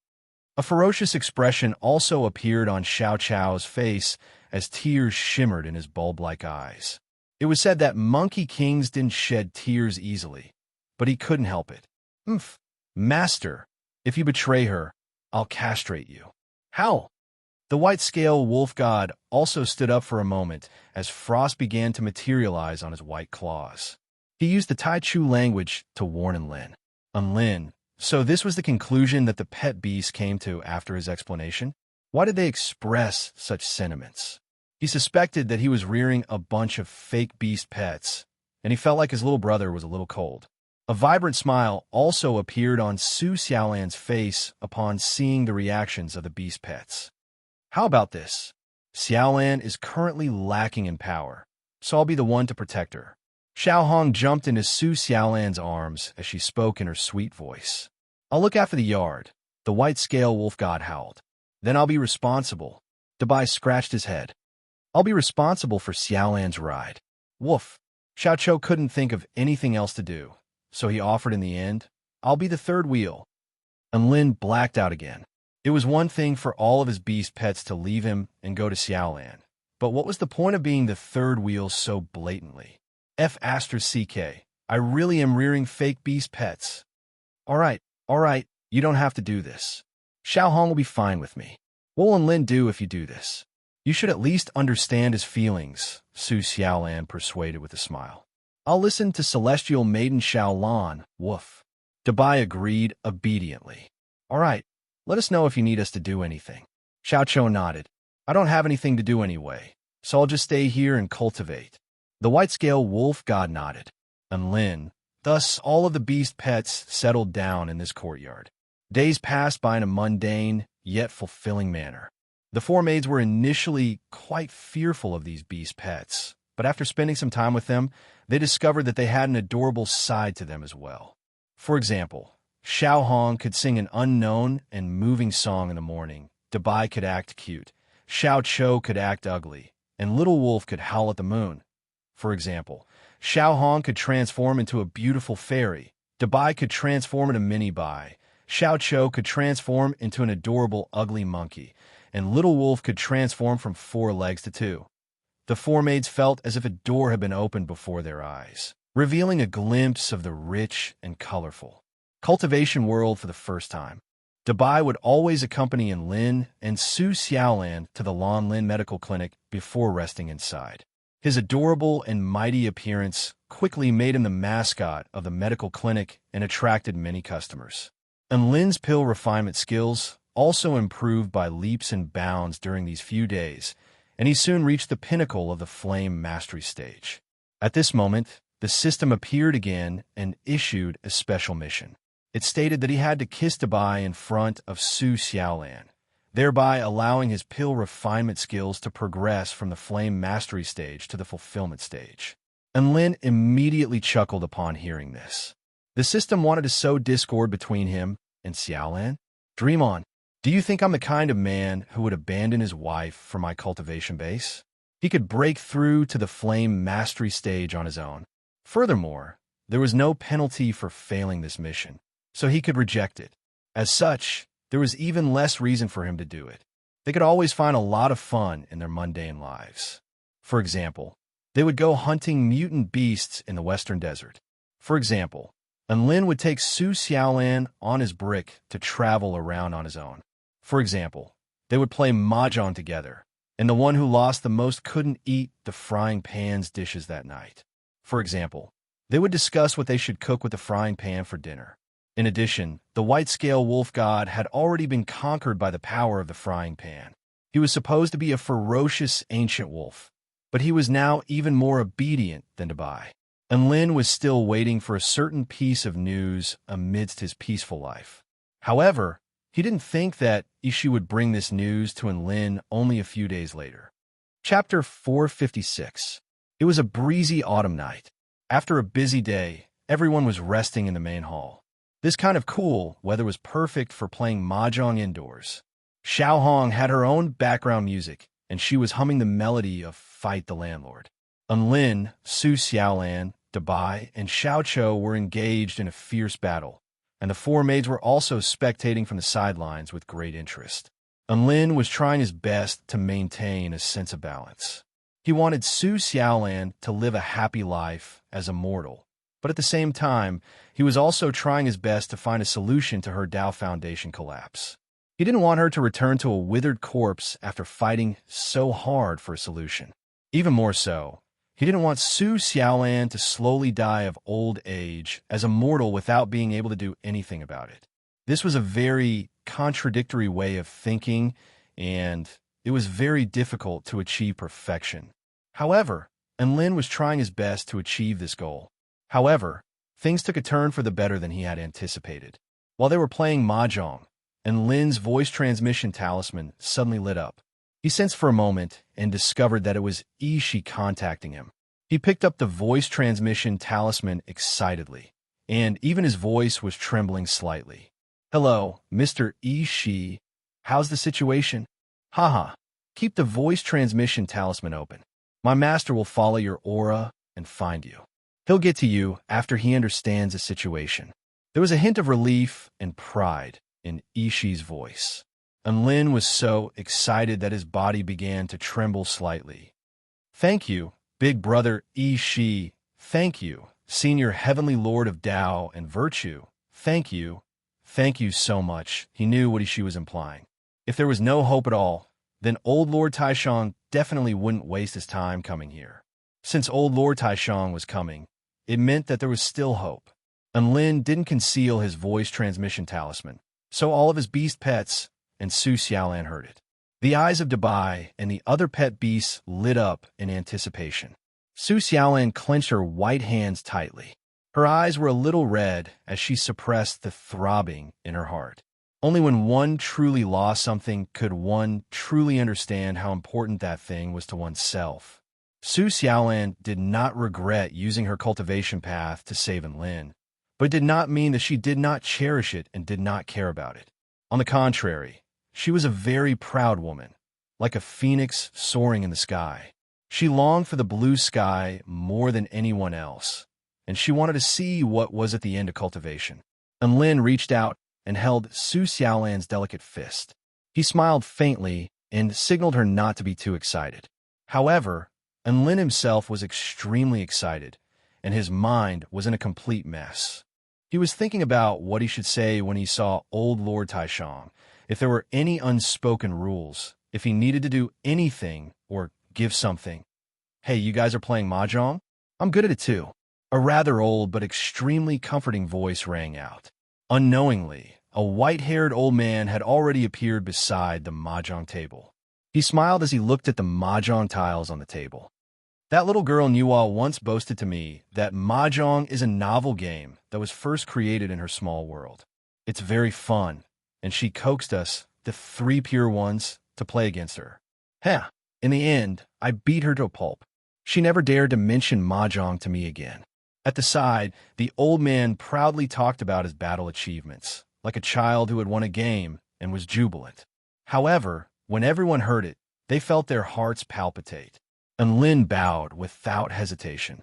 A: A ferocious expression also appeared on Xiao Chao's face as tears shimmered in his bulb-like eyes. It was said that monkey kings didn't shed tears easily, but he couldn't help it. Master, if you betray her, I'll castrate you. How? The white-scale wolf god also stood up for a moment as frost began to materialize on his white claws. He used the Tai Chu language to warn Lin. Lin, so this was the conclusion that the pet beasts came to after his explanation? Why did they express such sentiments? He suspected that he was rearing a bunch of fake beast pets, and he felt like his little brother was a little cold. A vibrant smile also appeared on Su Xiaolan's face upon seeing the reactions of the beast pets. How about this? Xiaolan is currently lacking in power, so I'll be the one to protect her. Xiaohong jumped into Su Xiaolan's arms as she spoke in her sweet voice. I'll look after the yard, the white-scale wolf god howled. Then I'll be responsible. Dabai scratched his head. I'll be responsible for Xiaolan's ride. Woof. Xiao Chou couldn't think of anything else to do, so he offered in the end, I'll be the third wheel. And Lin blacked out again. It was one thing for all of his beast pets to leave him and go to Xiaolan, but what was the point of being the third wheel so blatantly? F***, I really am rearing fake beast pets. All right, you don't have to do this. Xiaohong will be fine with me. What will Lin do if you do this? You should at least understand his feelings, Su Xiaolan persuaded with a smile. I'll listen to Celestial Maiden Xiaolan, woof. Dabai agreed obediently. All right, let us know if you need us to do anything. Xiao Chou nodded. I don't have anything to do anyway, so I'll just stay here and cultivate. The white-scale wolf god nodded. And Lin, thus all of the beast pets settled down in this courtyard. Days passed by in a mundane, yet fulfilling manner. The four maids were initially quite fearful of these beast pets, but after spending some time with them, they discovered that they had an adorable side to them as well. For example, Xiaohong could sing an unknown and moving song in the morning, Dabai could act cute, Xiao Chou could act ugly, and Little Wolf could howl at the moon. For example, Xiaohong could transform into a beautiful fairy, Dabai could transform into Mini Bai, Xiao Chou could transform into an adorable ugly monkey, and Little Wolf could transform from 4 legs to 2. The four maids felt as if a door had been opened before their eyes, revealing a glimpse of the rich and colorful cultivation world for the first time. Dabai would always accompany Lin and Su Xiaolan to the Lan Lin Medical Clinic before resting inside. His adorable and mighty appearance quickly made him the mascot of the medical clinic and attracted many customers. And Lin's pill refinement skills also improved by leaps and bounds during these few days, and he soon reached the pinnacle of the flame mastery stage. At this moment, the system appeared again and issued a special mission. It stated that he had to kiss Dabai in front of Su Xiaolan, thereby allowing his pill refinement skills to progress from the flame mastery stage to the fulfillment stage. And Lin immediately chuckled upon hearing this. The system wanted to sow discord between him and Xiaolan? Dream on. Do you think I'm the kind of man who would abandon his wife for my cultivation base? He could break through to the flame mastery stage on his own. Furthermore, there was no penalty for failing this mission, so he could reject it. As such, there was even less reason for him to do it. They could always find a lot of fun in their mundane lives. For example, they would go hunting mutant beasts in the western desert. For example, Lin would take Su Xiaolan on his brick to travel around on his own. For example, they would play mahjong together, and the one who lost the most couldn't eat the frying pan's dishes that night. For example, they would discuss what they should cook with the frying pan for dinner. In addition, the white-scale wolf god had already been conquered by the power of the frying pan. He was supposed to be a ferocious ancient wolf, but he was now even more obedient than Dabai. And Lin was still waiting for a certain piece of news amidst his peaceful life. However, he didn't think that Ishi would bring this news to Enlin only a few days later. Chapter 456. It was a breezy autumn night. After a busy day, everyone was resting in the main hall. This kind of cool weather was perfect for playing mahjong indoors. Xiao Hong had her own background music, and she was humming the melody of Fight the Landlord. Enlin, Su Xiaolan, Dabai, and Xiao Cho were engaged in a fierce battle, and the four maids were also spectating from the sidelines with great interest. Enlin was trying his best to maintain a sense of balance. He wanted Su Xiaolan to live a happy life as a mortal, but at the same time, he was also trying his best to find a solution to her Dao Foundation collapse. He didn't want her to return to a withered corpse after fighting so hard for a solution. Even more so, he didn't want Su Xiaolan to slowly die of old age as a mortal without being able to do anything about it. This was a very contradictory way of thinking, and it was very difficult to achieve perfection. However, Enlin was trying his best to achieve this goal. However, things took a turn for the better than he had anticipated. While they were playing mahjong, Enlin's voice transmission talisman suddenly lit up. He sensed for a moment and discovered that it was Ishi contacting him. He picked up the voice transmission talisman excitedly, and even his voice was trembling slightly. "Hello, Mr. Ishi. How's the situation?" "Haha. Keep the voice transmission talisman open. My master will follow your aura and find you. He'll get to you after he understands the situation." There was a hint of relief and pride in Ishi's voice. Enlin was so excited that his body began to tremble slightly. "Thank you, big brother Ishi. Thank you, senior heavenly lord of Tao and virtue. Thank you. Thank you so much." He knew what Ishi was implying. If there was no hope at all, then old Lord Taishang definitely wouldn't waste his time coming here. Since old Lord Taishang was coming, it meant that there was still hope. Enlin didn't conceal his voice transmission talisman, so all of his beast pets and Su Xiaolan heard it. The eyes of Dabai and the other pet beasts lit up in anticipation. Su Xiaolan clenched her white hands tightly. Her eyes were a little red as she suppressed the throbbing in her heart. Only when one truly lost something could one truly understand how important that thing was to oneself. Su Xiaolan did not regret using her cultivation path to save Enlin, but it did not mean that she did not cherish it and did not care about it. On the contrary, she was a very proud woman, like a phoenix soaring in the sky. She longed for the blue sky more than anyone else, and she wanted to see what was at the end of cultivation. Enlin reached out and held Su Xiaolan's delicate fist. He smiled faintly and signaled her not to be too excited. However, Enlin himself was extremely excited, and his mind was in a complete mess. He was thinking about what he should say when he saw old Lord Taishang, if there were any unspoken rules, if he needed to do anything or give something. "Hey, you guys are playing mahjong? I'm good at it too." A rather old but extremely comforting voice rang out. Unknowingly, a white-haired old man had already appeared beside the mahjong table. He smiled as he looked at the mahjong tiles on the table. "That little girl Nuwa once boasted to me that mahjong is a novel game that was first created in her small world. It's very fun, and she coaxed us, the three pure ones, to play against her. Heh, in the end, I beat her to a pulp. She never dared to mention mahjong to me again." At the side, the old man proudly talked about his battle achievements, like a child who had won a game and was jubilant. However, when everyone heard it, they felt their hearts palpitate. And Lin bowed without hesitation.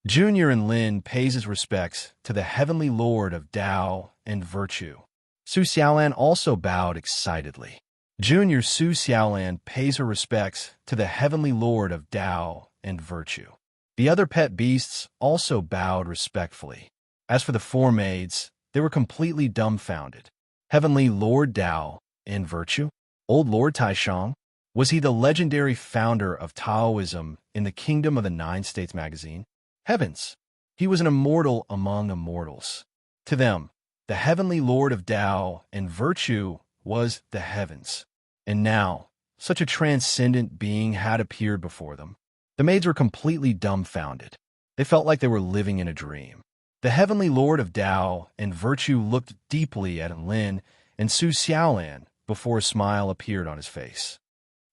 A: Junior and Lin pays his respects to the heavenly lord of Tao and virtue. Su Xiaolan also bowed excitedly. Junior Su Xiaolan pays her respects to the heavenly lord of Tao and virtue. The other pet beasts also bowed respectfully. As for the four maids, they were completely dumbfounded. Heavenly Lord Tao and virtue? Old Lord Taishang? Was he the legendary founder of Taoism in the Kingdom of the Nine States magazine? Heavens! He was an immortal among immortals. To them, the heavenly Lord of Tao and virtue was the heavens. And now, such a transcendent being had appeared before them. The maids were completely dumbfounded. They felt like they were living in a dream. The heavenly lord of Tao and virtue looked deeply at Lin and Su Xiaolan before a smile appeared on his face.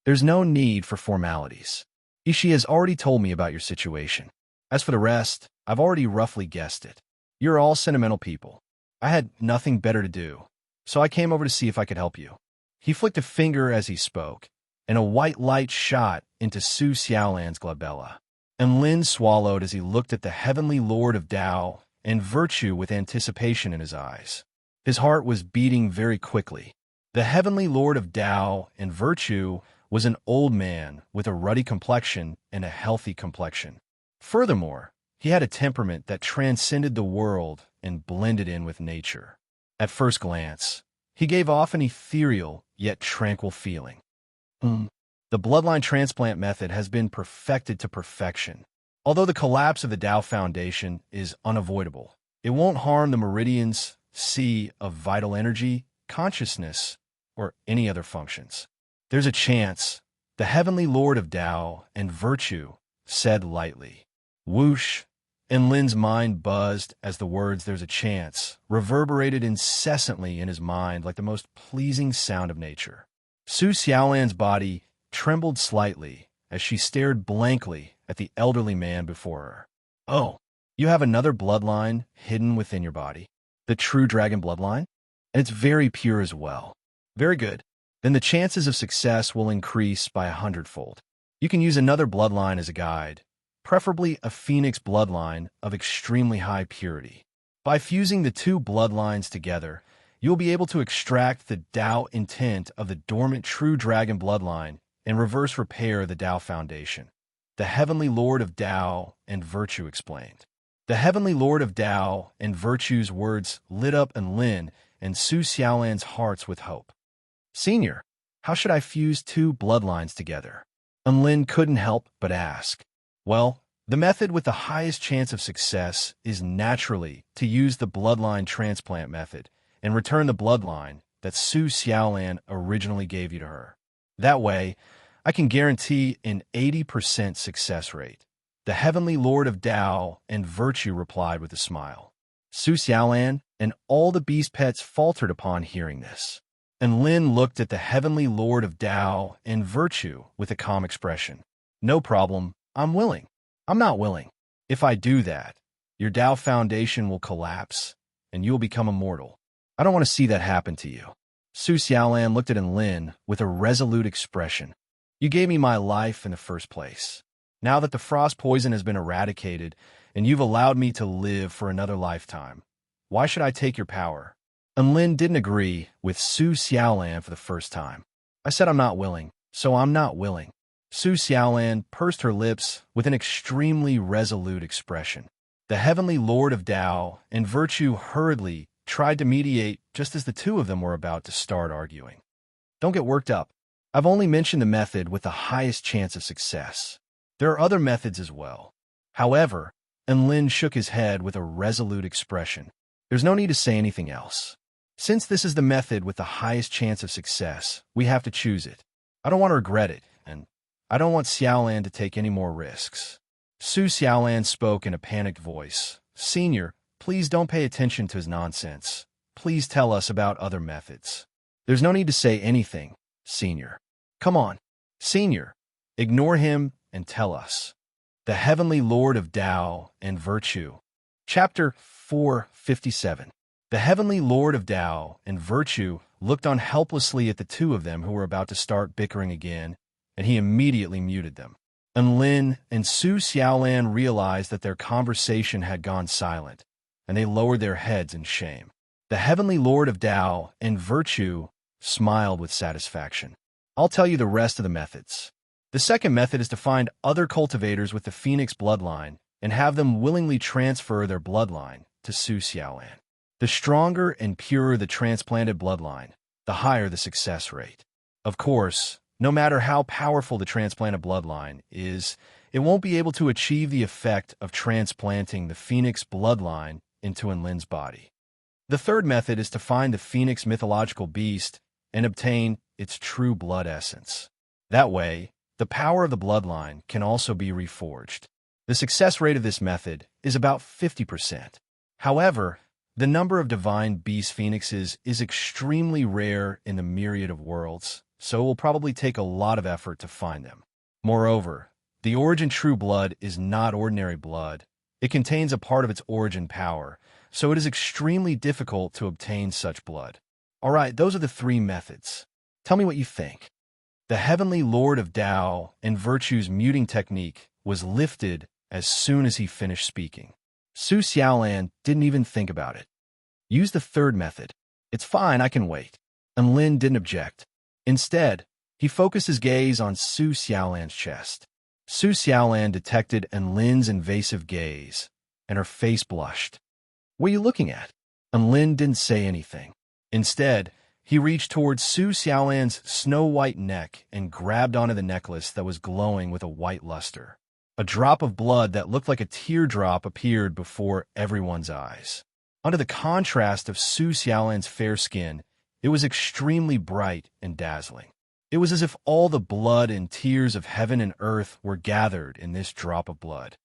A: There's no need for formalities. Ishi has already told me about your situation. As for the rest, I've already roughly guessed it. You're all sentimental people. I had nothing better to do, so I came over to see if I could help you. He flicked a finger as he spoke, and a white light shot into Su Xiaolan's glabella. And Lin swallowed as he looked at the heavenly lord of Tao and virtue with anticipation in his eyes. His heart was beating very quickly. The heavenly lord of Tao and virtue was an old man with a ruddy complexion and a healthy complexion. Furthermore, he had a temperament that transcended the world and blended in with nature. At first glance, he gave off an ethereal yet tranquil feeling. The bloodline transplant method has been perfected to perfection. Although the collapse of the Tao Foundation is unavoidable, it won't harm the meridians, sea of vital energy, consciousness, or any other functions. There's a chance, the heavenly lord of Tao and virtue said lightly. Whoosh, and Lin's mind buzzed as the words "there's a chance" reverberated incessantly in his mind like the most pleasing sound of nature. Su Xiaolan's body trembled slightly as she stared blankly at the elderly man before her. Oh, you have another bloodline hidden within your body? The true dragon bloodline? And it's very pure as well. Very good. Then the chances of success will increase by 100-fold. You can use another bloodline as a guide, preferably a phoenix bloodline of extremely high purity. By fusing the two bloodlines together, you'll be able to extract the Tao intent of the dormant true dragon bloodline and reverse repair the Tao Foundation. The heavenly lord of Tao and virtue explained. The heavenly lord of Tao and virtue's words lit up Lin and Su Xiaolan's hearts with hope. Senior, how should I fuse two bloodlines together? Lin couldn't help but ask. Well, the method with the highest chance of success is naturally to use the bloodline transplant method and return the bloodline that Su Xiaolan originally gave you to her. That way, I can guarantee an 80% success rate. The heavenly lord of Tao and virtue replied with a smile. Su Xiaolan and all the beast pets faltered upon hearing this. And Lin looked at the heavenly lord of Tao and virtue with a calm expression. No problem, I'm willing. I'm not willing. If I do that, your Tao Foundation will collapse and you'll become immortal. I don't want to see that happen to you. Su Xiaolan looked at Lin with a resolute expression. You gave me my life in the first place. Now that the frost poison has been eradicated and you've allowed me to live for another lifetime, why should I take your power? And Lin didn't agree with Su Xiaolan for the first time. I said I'm not willing, so I'm not willing. Su Xiaolan pursed her lips with an extremely resolute expression. The heavenly lord of Tao and virtue hurriedly tried to mediate just as the two of them were about to start arguing. Don't get worked up. I've only mentioned the method with the highest chance of success. There are other methods as well. However, Lin shook his head with a resolute expression. There's no need to say anything else. Since this is the method with the highest chance of success, we have to choose it. I don't want to regret it, and I don't want Xiaolan to take any more risks. Su Xiaolan spoke in a panicked voice. Senior, please don't pay attention to his nonsense. Please tell us about other methods. There's no need to say anything, Senior. Come on, Senior. Ignore him and tell us. The heavenly lord of Tao and virtue. Chapter 457. The heavenly lord of Tao and virtue looked on helplessly at the two of them who were about to start bickering again, and he immediately muted them. And Lin and Su Xiaolan realized that their conversation had gone silent, and they lowered their heads in shame. The heavenly lord of Tao and virtue smiled with satisfaction. I'll tell you the rest of the methods. The second method is to find other cultivators with the Phoenix bloodline and have them willingly transfer their bloodline to Su Xiaolan. The stronger and purer the transplanted bloodline, the higher the success rate. Of course, no matter how powerful the transplanted bloodline is, it won't be able to achieve the effect of transplanting the Phoenix bloodline into Lin's body. The third method is to find the Phoenix mythological beast and obtain its true blood essence. That way, the power of the bloodline can also be reforged. The success rate of this method is about 50%. However, the number of divine beast phoenixes is extremely rare in the myriad of worlds, so it will probably take a lot of effort to find them. Moreover, the origin true blood is not ordinary blood. It contains a part of its origin power, so it is extremely difficult to obtain such blood. Alright, those are the 3 methods. Tell me what you think. The Heavenly Lord of Tao and Virtue's muting technique was lifted as soon as he finished speaking. Su Xiaolan didn't even think about it. Use the 3rd method. It's fine, I can wait. And Lin didn't object. Instead, he focused his gaze on Su Xiaolan's chest. Su Xiaolan detected Enlin's invasive gaze, and her face blushed. What are you looking at? Enlin didn't say anything. Instead, he reached towards Su Xiaolan's snow-white neck and grabbed onto the necklace that was glowing with a white luster. A drop of blood that looked like a teardrop appeared before everyone's eyes. Under the contrast of Su Xiaolan's fair skin, it was extremely bright and dazzling. It was as if all the blood and tears of heaven and earth were gathered in this drop of blood.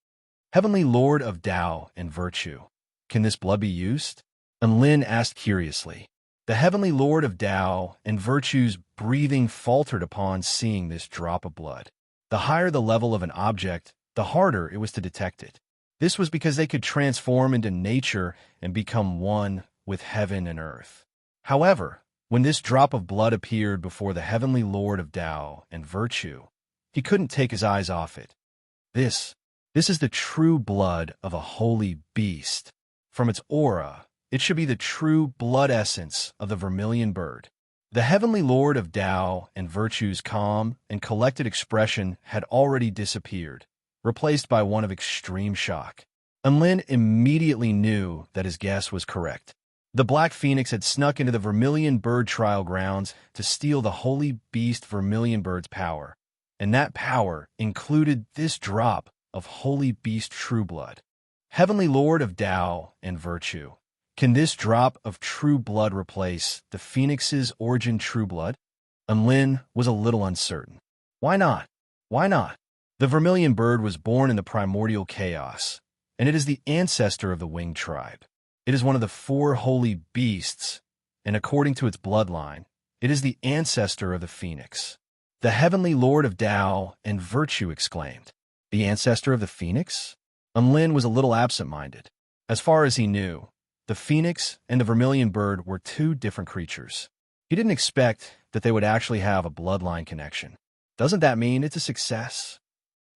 A: Heavenly Lord of Tao and Virtue, can this blood be used? Enlin asked curiously. The Heavenly Lord of Tao and Virtue's breathing faltered upon seeing this drop of blood. The higher the level of an object, the harder it was to detect it. This was because they could transform into nature and become one with heaven and earth. However, when this drop of blood appeared before the Heavenly Lord of Tao and Virtue, he couldn't take his eyes off it. This is the true blood of a holy beast. From its aura, it should be the true blood essence of the vermilion bird. The Heavenly Lord of Tao and Virtue's calm and collected expression had already disappeared, replaced by one of extreme shock. Enlin immediately knew that his guess was correct. The Black Phoenix had snuck into the Vermilion Bird trial grounds to steal the holy beast Vermilion Bird's power, and that power included this drop of holy beast true blood. Heavenly Lord of Tao and Virtue, can this drop of true blood replace the Phoenix's origin true blood? Enlin was a little uncertain. Why not? Why not? The Vermilion Bird was born in the primordial chaos, and it is the ancestor of the winged tribe. It is one of the 4 holy beasts, and according to its bloodline, it is the ancestor of the phoenix. The Heavenly Lord of Tao and Virtue exclaimed. The ancestor of the phoenix? Enlin was a little absent-minded. As far as he knew, the phoenix and the Vermilion Bird were 2 different creatures. He didn't expect that they would actually have a bloodline connection. Doesn't that mean it's a success?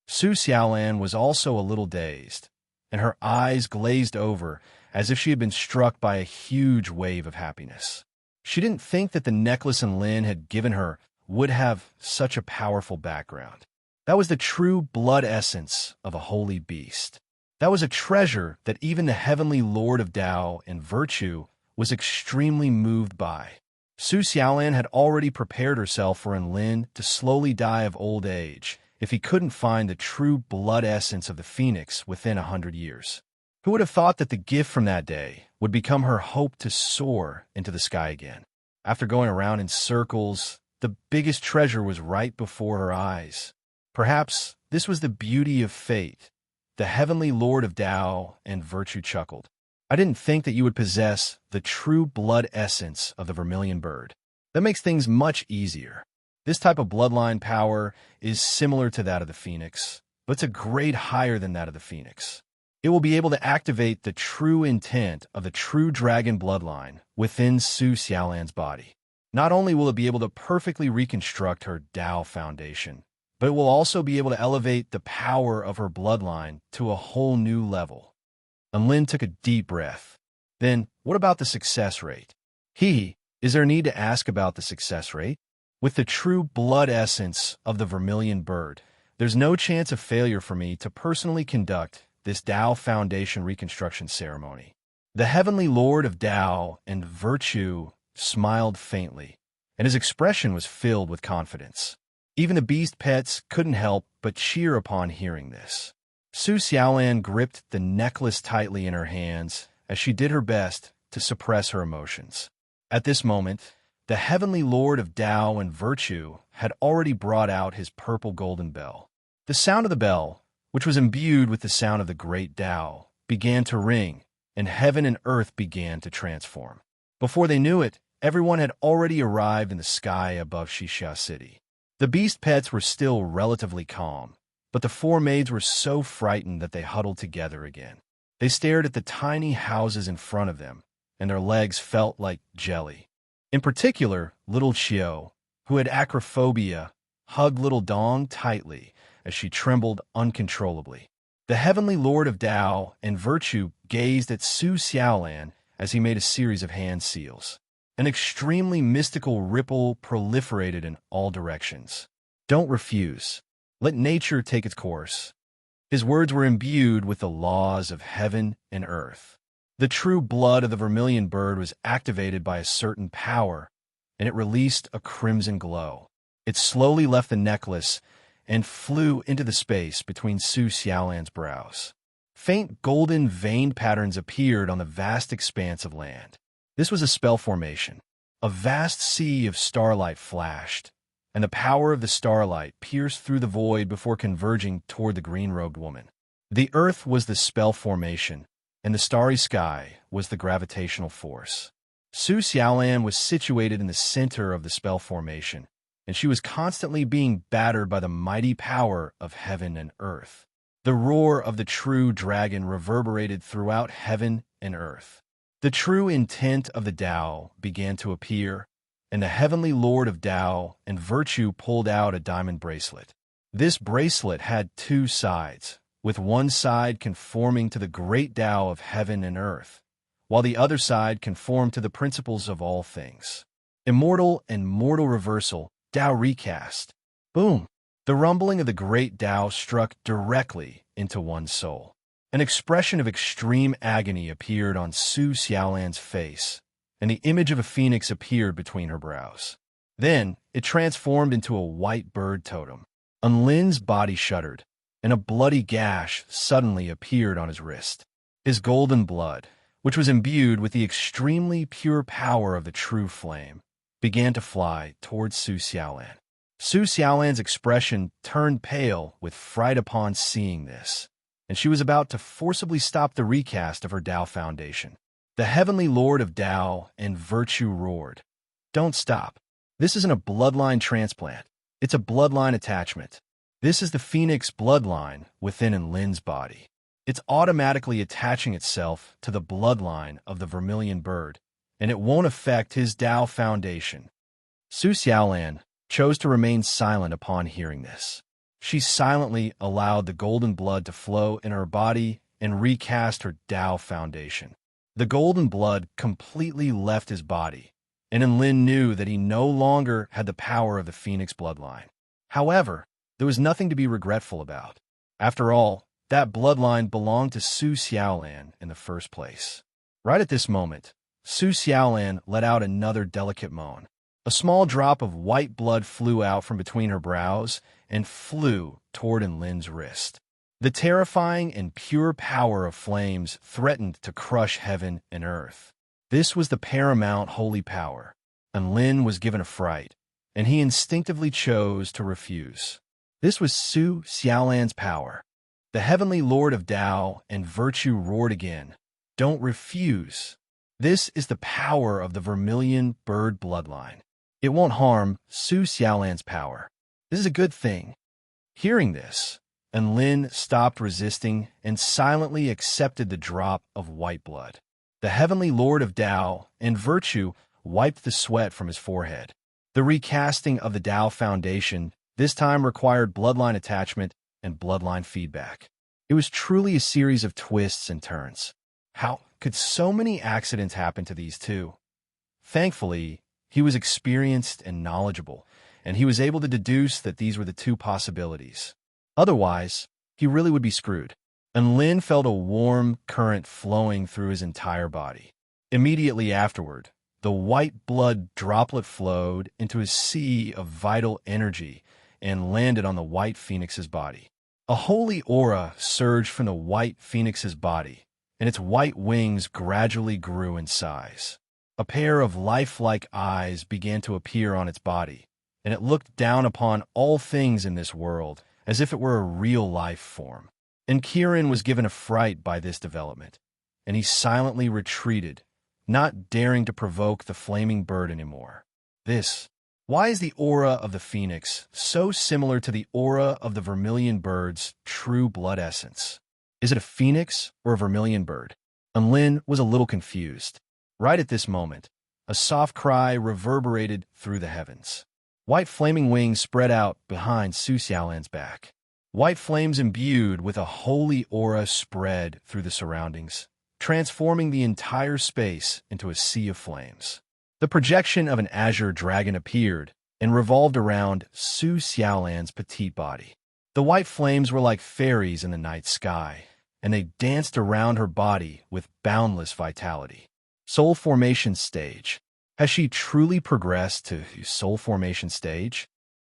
A: Su Xiaolan was also a little dazed, and her eyes glazed over as if she had been struck by a huge wave of happiness. She didn't think that the necklace Enlin had given her would have such a powerful background. That was the true blood essence of a holy beast. That was a treasure that even the Heavenly Lord of Tao and Virtue was extremely moved by. Su Xiaolan had already prepared herself for Enlin to slowly die of old age if he couldn't find the true blood essence of the phoenix within 100 years. Who would have thought that the gift from that day would become her hope to soar into the sky again? After going around in circles, the biggest treasure was right before her eyes. Perhaps this was the beauty of fate. The Heavenly Lord of Tao and Virtue chuckled. I didn't think that you would possess the true blood essence of the Vermilion Bird. That makes things much easier. This type of bloodline power is similar to that of the phoenix, but it's a grade higher than that of the phoenix. It will be able to activate the true intent of the true dragon bloodline within Su Xiaolan's body. Not only will it be able to perfectly reconstruct her Tao foundation, but it will also be able to elevate the power of her bloodline to a whole new level. Enlin took a deep breath. Then, what about the success rate? Is there a need to ask about the success rate? With the true blood essence of the Vermilion Bird, there's no chance of failure for me to personally conduct this Tao Foundation reconstruction ceremony. The Heavenly Lord of Tao and Virtue smiled faintly, and his expression was filled with confidence. Even the beast pets couldn't help but cheer upon hearing this. Su Xiaolan gripped the necklace tightly in her hands as she did her best to suppress her emotions. At this moment, The heavenly lord of Tao and virtue had already brought out his purple golden bell. The sound of the bell, which was imbued with the sound of the great Tao, began to ring, and heaven and earth began to transform. Before they knew it, everyone had already arrived in the sky above Xixia City. The beast pets were still relatively calm, but the four maids were so frightened that they huddled together again. They stared at the tiny houses in front of them, and their legs felt like jelly. In particular, little Chiu, who had acrophobia, hugged little Dong tightly as she trembled uncontrollably. The heavenly lord of Tao and virtue gazed at Su Xiaolan as he made a series of hand seals. An extremely mystical ripple proliferated in all directions. Don't refuse. Let nature take its course. His words were imbued with the laws of heaven and earth. The true blood of the vermilion bird was activated by a certain power, and it released a crimson glow. It slowly left the necklace and flew into the space between Su Xiaolan's brows. Faint golden vein patterns appeared on the vast expanse of land. This was a spell formation. A vast sea of starlight flashed, and the power of the starlight pierced through the void before converging toward the green-robed woman. The earth was the spell formation, and the starry sky was the gravitational force. Su Xiaolan was situated in the center of the spell formation, and she was constantly being battered by the mighty power of heaven and earth. The roar of the true dragon reverberated throughout heaven and earth. The true intent of the Tao began to appear, and the heavenly lord of Tao and virtue pulled out a diamond bracelet. This bracelet had two sides, with one side conforming to the great Tao of heaven and earth, while the other side conformed to the principles of all things. Immortal and mortal reversal, Tao recast. Boom! The rumbling of the great Tao struck directly into one's soul. An expression of extreme agony appeared on Su Xiaolan's face, and the image of a phoenix appeared between her brows. Then it transformed into a white bird totem. Lin's body shuddered, and a bloody gash suddenly appeared on his wrist. His golden blood, which was imbued with the extremely pure power of the true flame, began to fly towards Su Xiaolan. Su Xiaolan's expression turned pale with fright upon seeing this, and she was about to forcibly stop the recast of her Tao foundation. The heavenly lord of Tao and virtue roared, "Don't stop. This isn't a bloodline transplant. It's a bloodline attachment. This is the phoenix bloodline within Lin's body. It's automatically attaching itself to the bloodline of the vermilion bird, and it won't affect his Tao foundation." Su Xiaolan chose to remain silent upon hearing this. She silently allowed the golden blood to flow in her body and recast her Tao foundation. The golden blood completely left his body, and Lin knew that he no longer had the power of the Phoenix bloodline. However, there was nothing to be regretful about. After all, that bloodline belonged to Su Xiaolan in the first place. Right at this moment, Su Xiaolan let out another delicate moan. A small drop of white blood flew out from between her brows and flew toward Lin's wrist. The terrifying and pure power of flames threatened to crush heaven and earth. This was the paramount holy power, and Lin was given a fright, and he instinctively chose to refuse. This was Su Xiaolan's power. The heavenly lord of Tao and virtue roared again, "Don't refuse. This is the power of the vermilion bird bloodline. It won't harm Su Xiaolan's power. This is a good thing." Hearing this, Lin stopped resisting and silently accepted the drop of white blood. The heavenly lord of Tao and virtue wiped the sweat from his forehead. The recasting of the Tao foundation this time required bloodline attachment and bloodline feedback. It was truly a series of twists and turns. How could so many accidents happen to these two? Thankfully, he was experienced and knowledgeable, and he was able to deduce that these were the two possibilities. Otherwise, he really would be screwed. And Lin felt a warm current flowing through his entire body. Immediately afterward, the white blood droplet flowed into a sea of vital energy and landed on the white phoenix's body. A holy aura surged from the white phoenix's body, and its white wings gradually grew in size. A pair of lifelike eyes began to appear on its body, and it looked down upon all things in this world as if it were a real life form. And Kieran was given a fright by this development, and he silently retreated, not daring to provoke the flaming bird anymore. Why is the aura of the phoenix so similar to the aura of the vermilion bird's true blood essence? Is it a phoenix or a vermilion bird? And Lin was a little confused. Right at this moment, a soft cry reverberated through the heavens. White flaming wings spread out behind Su Xiaolan's back. White flames imbued with a holy aura spread through the surroundings, transforming the entire space into a sea of flames. The projection of an azure dragon appeared and revolved around Su Xiaolan's petite body. The white flames were like fairies in the night sky, and they danced around her body with boundless vitality. Soul formation stage. Has she truly progressed to soul formation stage?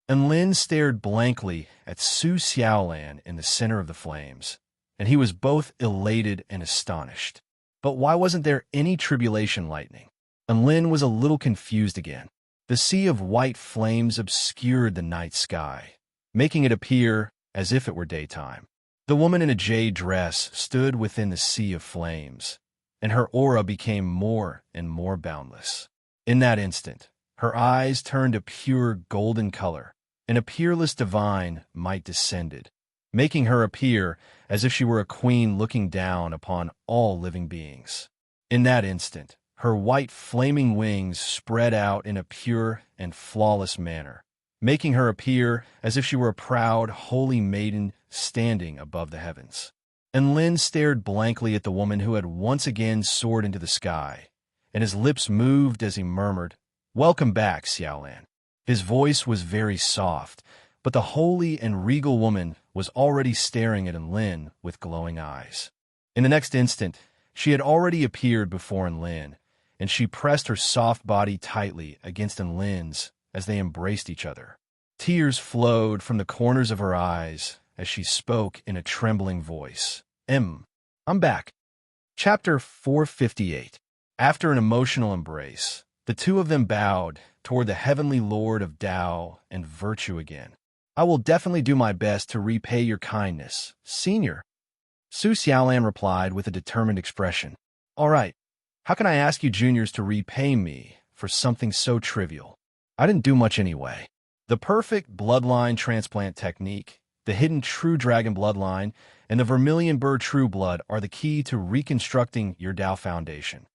A: And Lin stared blankly at Su Xiaolan in the center of the flames, and he was both elated and astonished. But why wasn't there any tribulation lightning? And Lin was a little confused again. The sea of white flames obscured the night sky, making it appear as if it were daytime. The woman in a jade dress stood within the sea of flames, and her aura became more and more boundless. In that instant, her eyes turned a pure golden color, and a peerless divine might descended, making her appear as if she were a queen looking down upon all living beings. In that instant, her white flaming wings spread out in a pure and flawless manner, making her appear as if she were a proud, holy maiden standing above the heavens. And Lin stared blankly at the woman who had once again soared into the sky, and his lips moved as he murmured, "Welcome back, Xiaolan." His voice was very soft, but the holy and regal woman was already staring at Lin with glowing eyes. In the next instant, she had already appeared before Lin, and she pressed her soft body tightly against Lin's as they embraced each other. Tears flowed from the corners of her eyes as she spoke in a trembling voice. I'm back. Chapter 458. After an emotional embrace, the two of them bowed toward the heavenly Lord of Tao and virtue again. "I will definitely do my best to repay your kindness, Senior," Su Xiaolan replied with a determined expression. "All right. How can I ask you juniors to repay me for something so trivial? I didn't do much anyway." The perfect bloodline transplant technique, the hidden true dragon bloodline, and the vermilion bird true blood are the key to reconstructing your Tao foundation.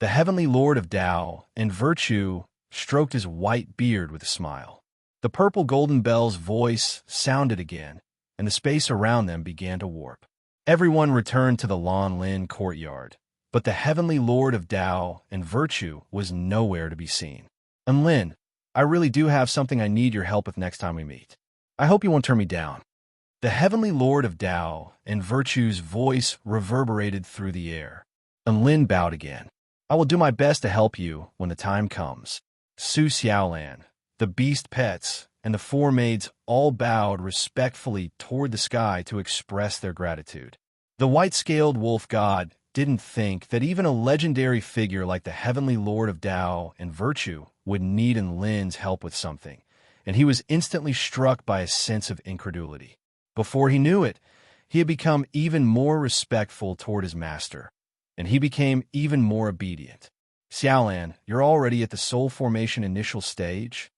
A: The heavenly Lord of Tao and virtue stroked his white beard with a smile. The purple golden bell's voice sounded again, and the space around them began to warp. Everyone returned to the Lan Lin courtyard, but the heavenly Lord of Tao and virtue was nowhere to be seen. "And Lin, I really do have something I need your help with next time we meet. I hope you won't turn me down." The heavenly Lord of Tao and virtue's voice reverberated through the air, and Lin bowed again. "I will do my best to help you when the time comes." Su Xiaolan, the beast pets, and the four maids all bowed respectfully toward the sky to express their gratitude. The white-scaled wolf god didn't think that even a legendary figure like the heavenly Lord of Tao and virtue would need Lin's help with something, and he was instantly struck by a sense of incredulity. Before he knew it, he had become even more respectful toward his master, and he became even more obedient. "Xiaolan, you're already at the soul formation initial stage?"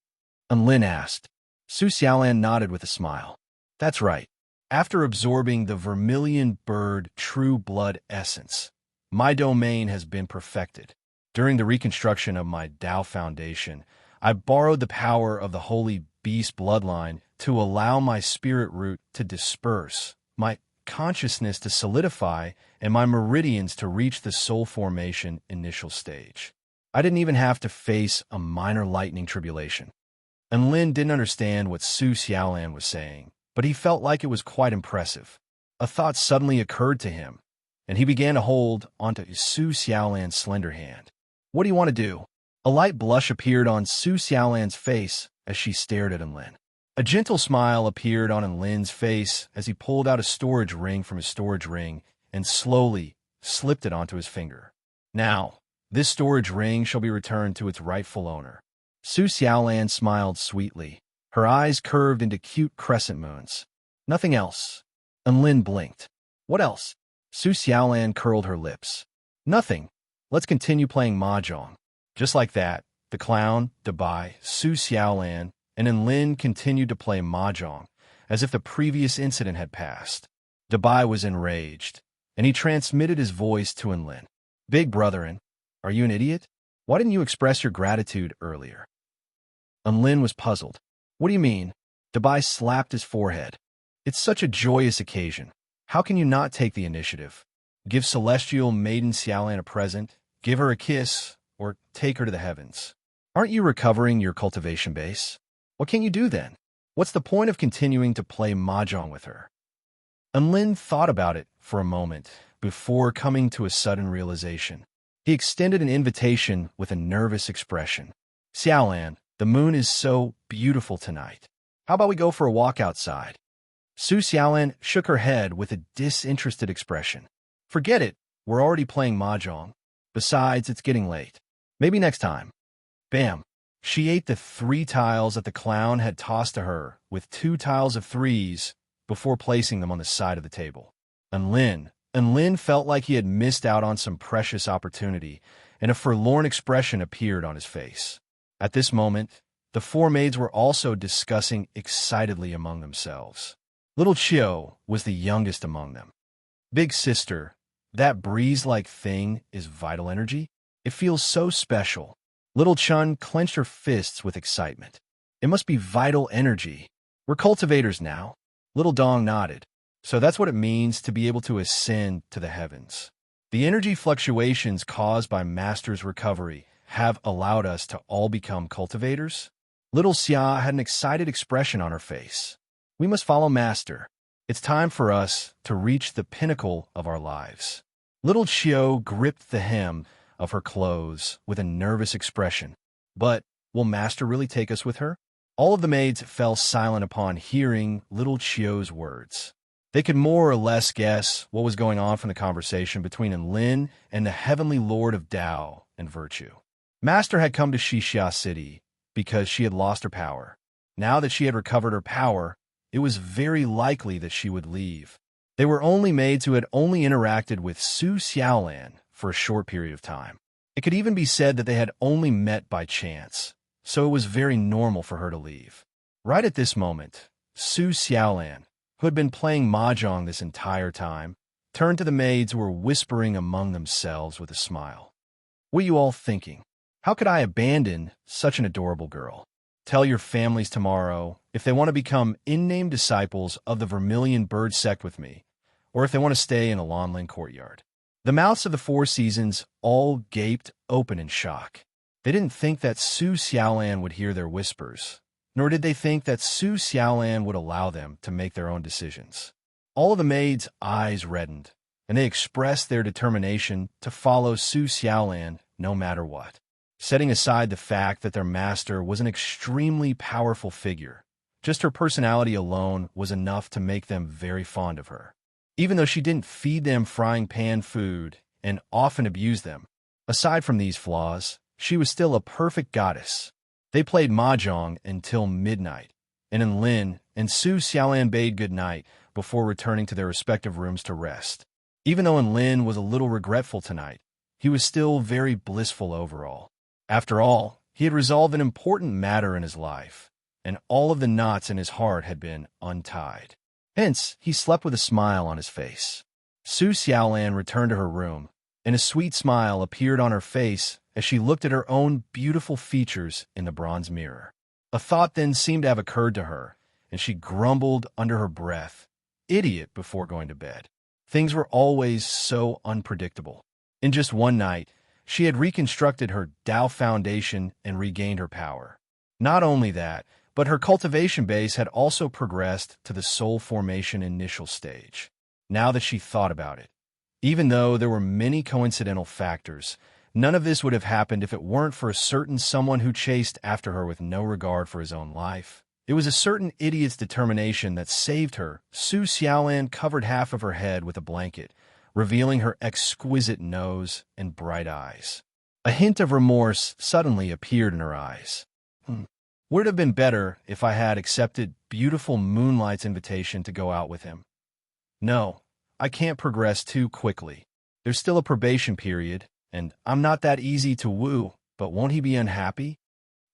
A: And Lin asked. Su Xiaolan nodded with a smile. "That's right. After absorbing the vermilion bird true blood essence, my domain has been perfected. During the reconstruction of my Tao foundation, I borrowed the power of the holy beast bloodline to allow my spirit root to disperse, my consciousness to solidify, and my meridians to reach the soul formation initial stage. I didn't even have to face a minor lightning tribulation." And Lin didn't understand what Su Xiaolan was saying, but he felt like it was quite impressive. A thought suddenly occurred to him, and he began to hold onto Su Xiaolan's slender hand. "What do you want to do?" A light blush appeared on Su Xiaolan's face as she stared at Lin. A gentle smile appeared on Lin's face as he pulled out a storage ring from his storage ring and slowly slipped it onto his finger. "Now, This storage ring shall be returned to its rightful owner. Su Xiaolan smiled sweetly. Her eyes curved into cute crescent moons. Nothing else. And Lin blinked. What else? Su Xiaolan curled her lips. Nothing. Let's continue playing mahjong. Just like that, the clown, Dabai, Su Xiaolan, and Lin continued to play mahjong, as if the previous incident had passed. Dabai was enraged, and he transmitted his voice to Lin. Big brotherin, are you an idiot? Why didn't you express your gratitude earlier? Lin was puzzled. What do you mean? Dabai slapped his forehead. It's such a joyous occasion. How can you not take the initiative? Give celestial maiden Xiaolan a present, give her a kiss, or take her to the heavens. Aren't you recovering your cultivation base? What can you do then? What's the point of continuing to play mahjong with her? Lin thought about it for a moment before coming to a sudden realization. He extended an invitation with a nervous expression. Xiaolan, the moon is so beautiful tonight. How about we go for a walk outside? Su Xiaolan shook her head with a disinterested expression. Forget it, we're already playing mahjong. Besides, it's getting late. Maybe next time. Bam! She ate the 3 tiles that the clown had tossed to her with 2 tiles of 3s before placing them on the side of the table. And Lin felt like he had missed out on some precious opportunity, and a forlorn expression appeared on his face. At this moment, the 4 maids were also discussing excitedly among themselves. Little Chio was the youngest among them. Big sister, that breeze-like thing is vital energy? It feels so special. Little Chun clenched her fists with excitement. It must be vital energy. We're cultivators now. Little Dong nodded. So that's what it means to be able to ascend to the heavens. The energy fluctuations caused by Master's recovery have allowed us to all become cultivators? Little Xia had an excited expression on her face. We must follow Master. It's time for us to reach the pinnacle of our lives. Little Chio gripped the hem of her clothes with a nervous expression. But will Master really take us with her? All of the maids fell silent upon hearing little Chio's words. They could more or less guess what was going on from the conversation between Lin and the heavenly lord of Tao and virtue. Master had come to Xixia City because she had lost her power. Now that she had recovered her power, it was very likely that she would leave. They were only maids who had only interacted with Su Xiaolan for a short period of time. It could even be said that they had only met by chance, so it was very normal for her to leave. Right at this moment, Su Xiaolan, who had been playing mahjong this entire time, turned to the maids who were whispering among themselves with a smile. What are you all thinking? How could I abandon such an adorable girl? Tell your families tomorrow if they want to become in-name disciples of the Vermilion Bird sect with me, or if they want to stay in a Lonlin courtyard. The mouths of the 4 seasons all gaped open in shock. They didn't think that Su Xiaolan would hear their whispers, nor did they think that Su Xiaolan would allow them to make their own decisions. All of the maids' eyes reddened, and they expressed their determination to follow Su Xiaolan no matter what. Setting aside the fact that their master was an extremely powerful figure, just her personality alone was enough to make them very fond of her. Even though she didn't feed them frying pan food and often abused them, aside from these flaws, she was still a perfect goddess. They played mahjong until midnight, and Lin and Su Xiaolan bade good night before returning to their respective rooms to rest. Even though Lin was a little regretful tonight, he was still very blissful overall. After all, he had resolved an important matter in his life, and all of the knots in his heart had been untied. Hence, he slept with a smile on his face. Su Xiaolan returned to her room, and a sweet smile appeared on her face as she looked at her own beautiful features in the bronze mirror. A thought then seemed to have occurred to her, and she grumbled under her breath, "Idiot," before going to bed. Things were always so unpredictable. In just one night, she had reconstructed her Tao foundation and regained her power. Not only that, but her cultivation base had also progressed to the soul formation initial stage. Now that she thought about it, even though there were many coincidental factors, none of this would have happened if it weren't for a certain someone who chased after her with no regard for his own life. It was a certain idiot's determination that saved her. Su Xiaolan covered half of her head with a blanket, revealing her exquisite nose and bright eyes. A hint of remorse suddenly appeared in her eyes. Would it have been better if I had accepted beautiful Moonlight's invitation to go out with him? No, I can't progress too quickly. There's still a probation period, and I'm not that easy to woo, but won't he be unhappy?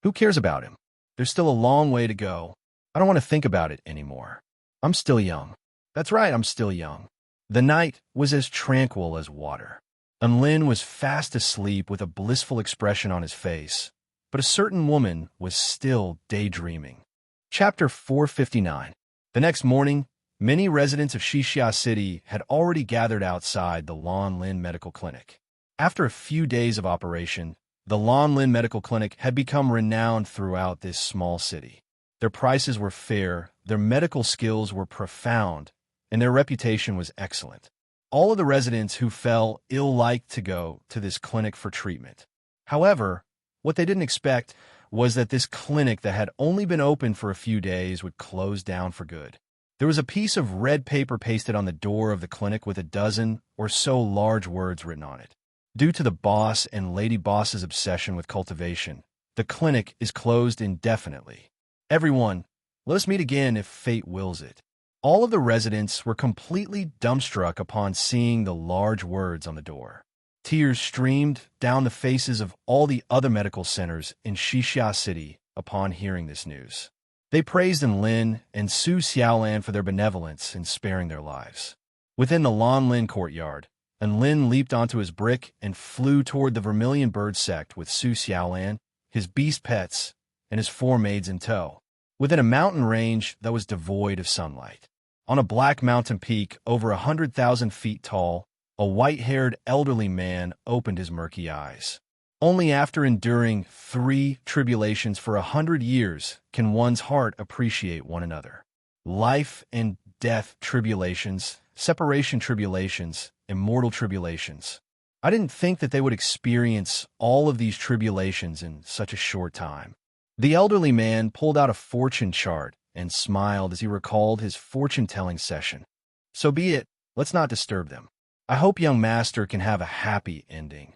A: Who cares about him? There's still a long way to go. I don't want to think about it anymore. I'm still young. That's right, I'm still young. The night was as tranquil as water. And Lin was fast asleep with a blissful expression on his face, but a certain woman was still daydreaming. Chapter 459. The next morning, many residents of Xixia City had already gathered outside the Lan Lin Medical Clinic. After a few days of operation, the Lan Lin Medical Clinic had become renowned throughout this small city. Their prices were fair, their medical skills were profound, and their reputation was excellent. All of the residents who fell ill liked to go to this clinic for treatment. However, what they didn't expect was that this clinic that had only been open for a few days would close down for good. There was a piece of red paper pasted on the door of the clinic with a dozen or so large words written on it. Due to the boss and lady boss's obsession with cultivation, the clinic is closed indefinitely. Everyone, let us meet again if fate wills it. All of the residents were completely dumbstruck upon seeing the large words on the door. Tears streamed down the faces of all the other medical centers in Xixia City upon hearing this news. They praised Lin and Su Xiaolan for their benevolence in sparing their lives. Within the Lan Lin courtyard, Lin leaped onto his brick and flew toward the Vermilion Bird sect with Su Xiaolan, his beast pets, and his 4 maids in tow. Within a mountain range that was devoid of sunlight. On a black mountain peak over 100,000 feet tall, a white-haired elderly man opened his murky eyes. Only after enduring 3 tribulations for 100 years can one's heart appreciate one another. Life and death tribulations, separation tribulations, immortal tribulations. I didn't think that they would experience all of these tribulations in such a short time. The elderly man pulled out a fortune chart and smiled as he recalled his fortune-telling session. So be it, let's not disturb them. I hope young master can have a happy ending.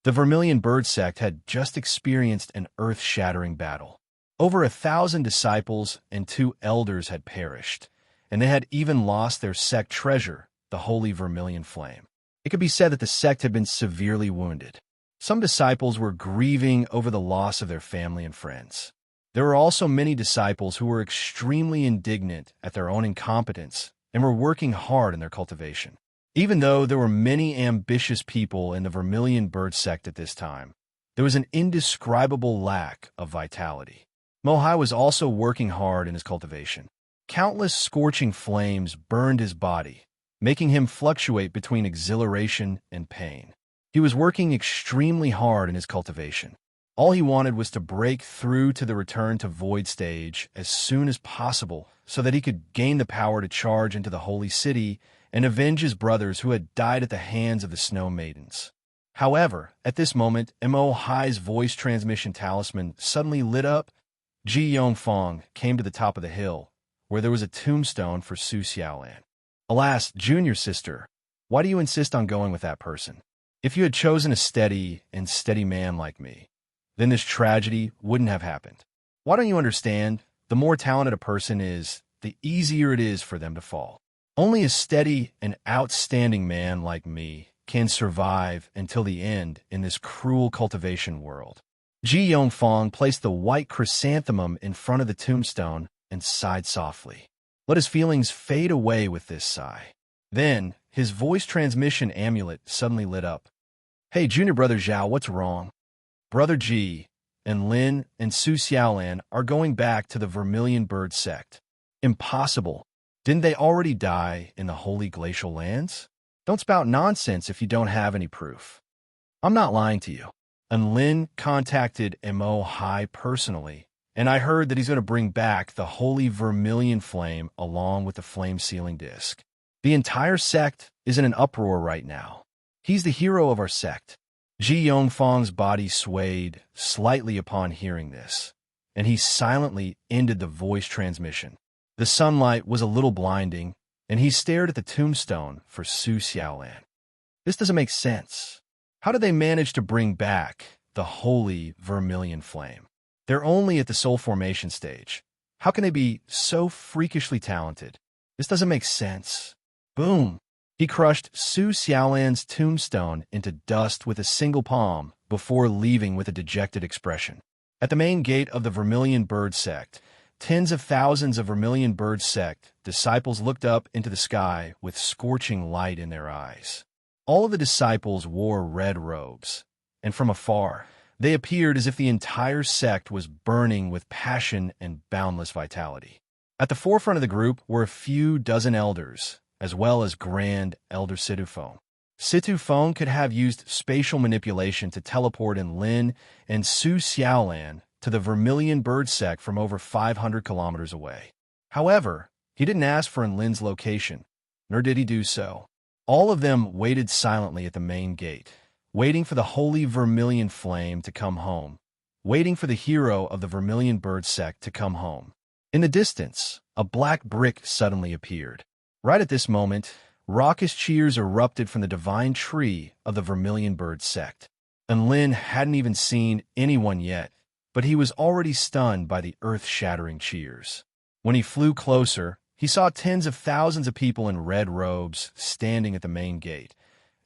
A: The Vermilion Bird sect had just experienced an earth-shattering battle. Over 1,000 disciples and 2 elders had perished, and they had even lost their sect treasure, the holy vermilion flame. It could be said that the sect had been severely wounded. Some disciples were grieving over the loss of their family and friends. There were also many disciples who were extremely indignant at their own incompetence and were working hard in their cultivation. Even though there were many ambitious people in the Vermilion Bird sect at this time, there was an indescribable lack of vitality. Mohai was also working hard in his cultivation. Countless scorching flames burned his body, making him fluctuate between exhilaration and pain. He was working extremely hard in his cultivation. All he wanted was to break through to the return to void stage as soon as possible so that he could gain the power to charge into the holy city and avenge his brothers who had died at the hands of the Snow Maidens. However, at this moment, M.O. Hai's voice transmission talisman suddenly lit up. Ji Yongfang came to the top of the hill, where there was a tombstone for Su Xiaolan. Alas, junior sister, why do you insist on going with that person? If you had chosen a steady man like me, then this tragedy wouldn't have happened. Why don't you understand? The more talented a person is, the easier it is for them to fall. Only a steady and outstanding man like me can survive until the end in this cruel cultivation world. Ji Yongfang placed the white chrysanthemum in front of the tombstone and sighed softly. Let his feelings fade away with this sigh. Then, his voice transmission amulet suddenly lit up. Hey, junior brother Zhao, what's wrong? Brother Ji and Lin and Su Xiaolan are going back to the Vermilion Bird sect. Impossible. Didn't they already die in the holy glacial lands? Don't spout nonsense if you don't have any proof. I'm not lying to you. And Lin contacted M.O. Hai personally, and I heard that he's going to bring back the holy vermilion flame along with the flame sealing disc. The entire sect is in an uproar right now. He's the hero of our sect. Ji Yongfang's body swayed slightly upon hearing this, and he silently ended the voice transmission. The sunlight was a little blinding, and he stared at the tombstone for Su Xiaolan. This doesn't make sense. How did they manage to bring back the holy vermilion flame. They're only at the soul formation stage. How can they be so freakishly talented? This doesn't make sense. Boom! He crushed Su Xiaolan's tombstone into dust with a single palm before leaving with a dejected expression. At the main gate of the Vermilion Bird Sect, tens of thousands of Vermilion Bird Sect disciples looked up into the sky with scorching light in their eyes. All of the disciples wore red robes, and from afar, they appeared as if the entire sect was burning with passion and boundless vitality. At the forefront of the group were a few dozen elders, as well as Grand Elder Situfeng. Situfeng could have used spatial manipulation to teleport Lin and Su Xiaolan to the Vermilion Bird Sect from over 500 kilometers away. However, he didn't ask for Lin's location, nor did he do so. All of them waited silently at the main gate, waiting for the holy vermilion flame to come home, waiting for the hero of the Vermilion Bird Sect to come home. In the distance, a black brick suddenly appeared. Right at this moment, raucous cheers erupted from the divine tree of the Vermilion Bird Sect. And Lin hadn't even seen anyone yet, but he was already stunned by the earth-shattering cheers. When he flew closer, he saw tens of thousands of people in red robes standing at the main gate,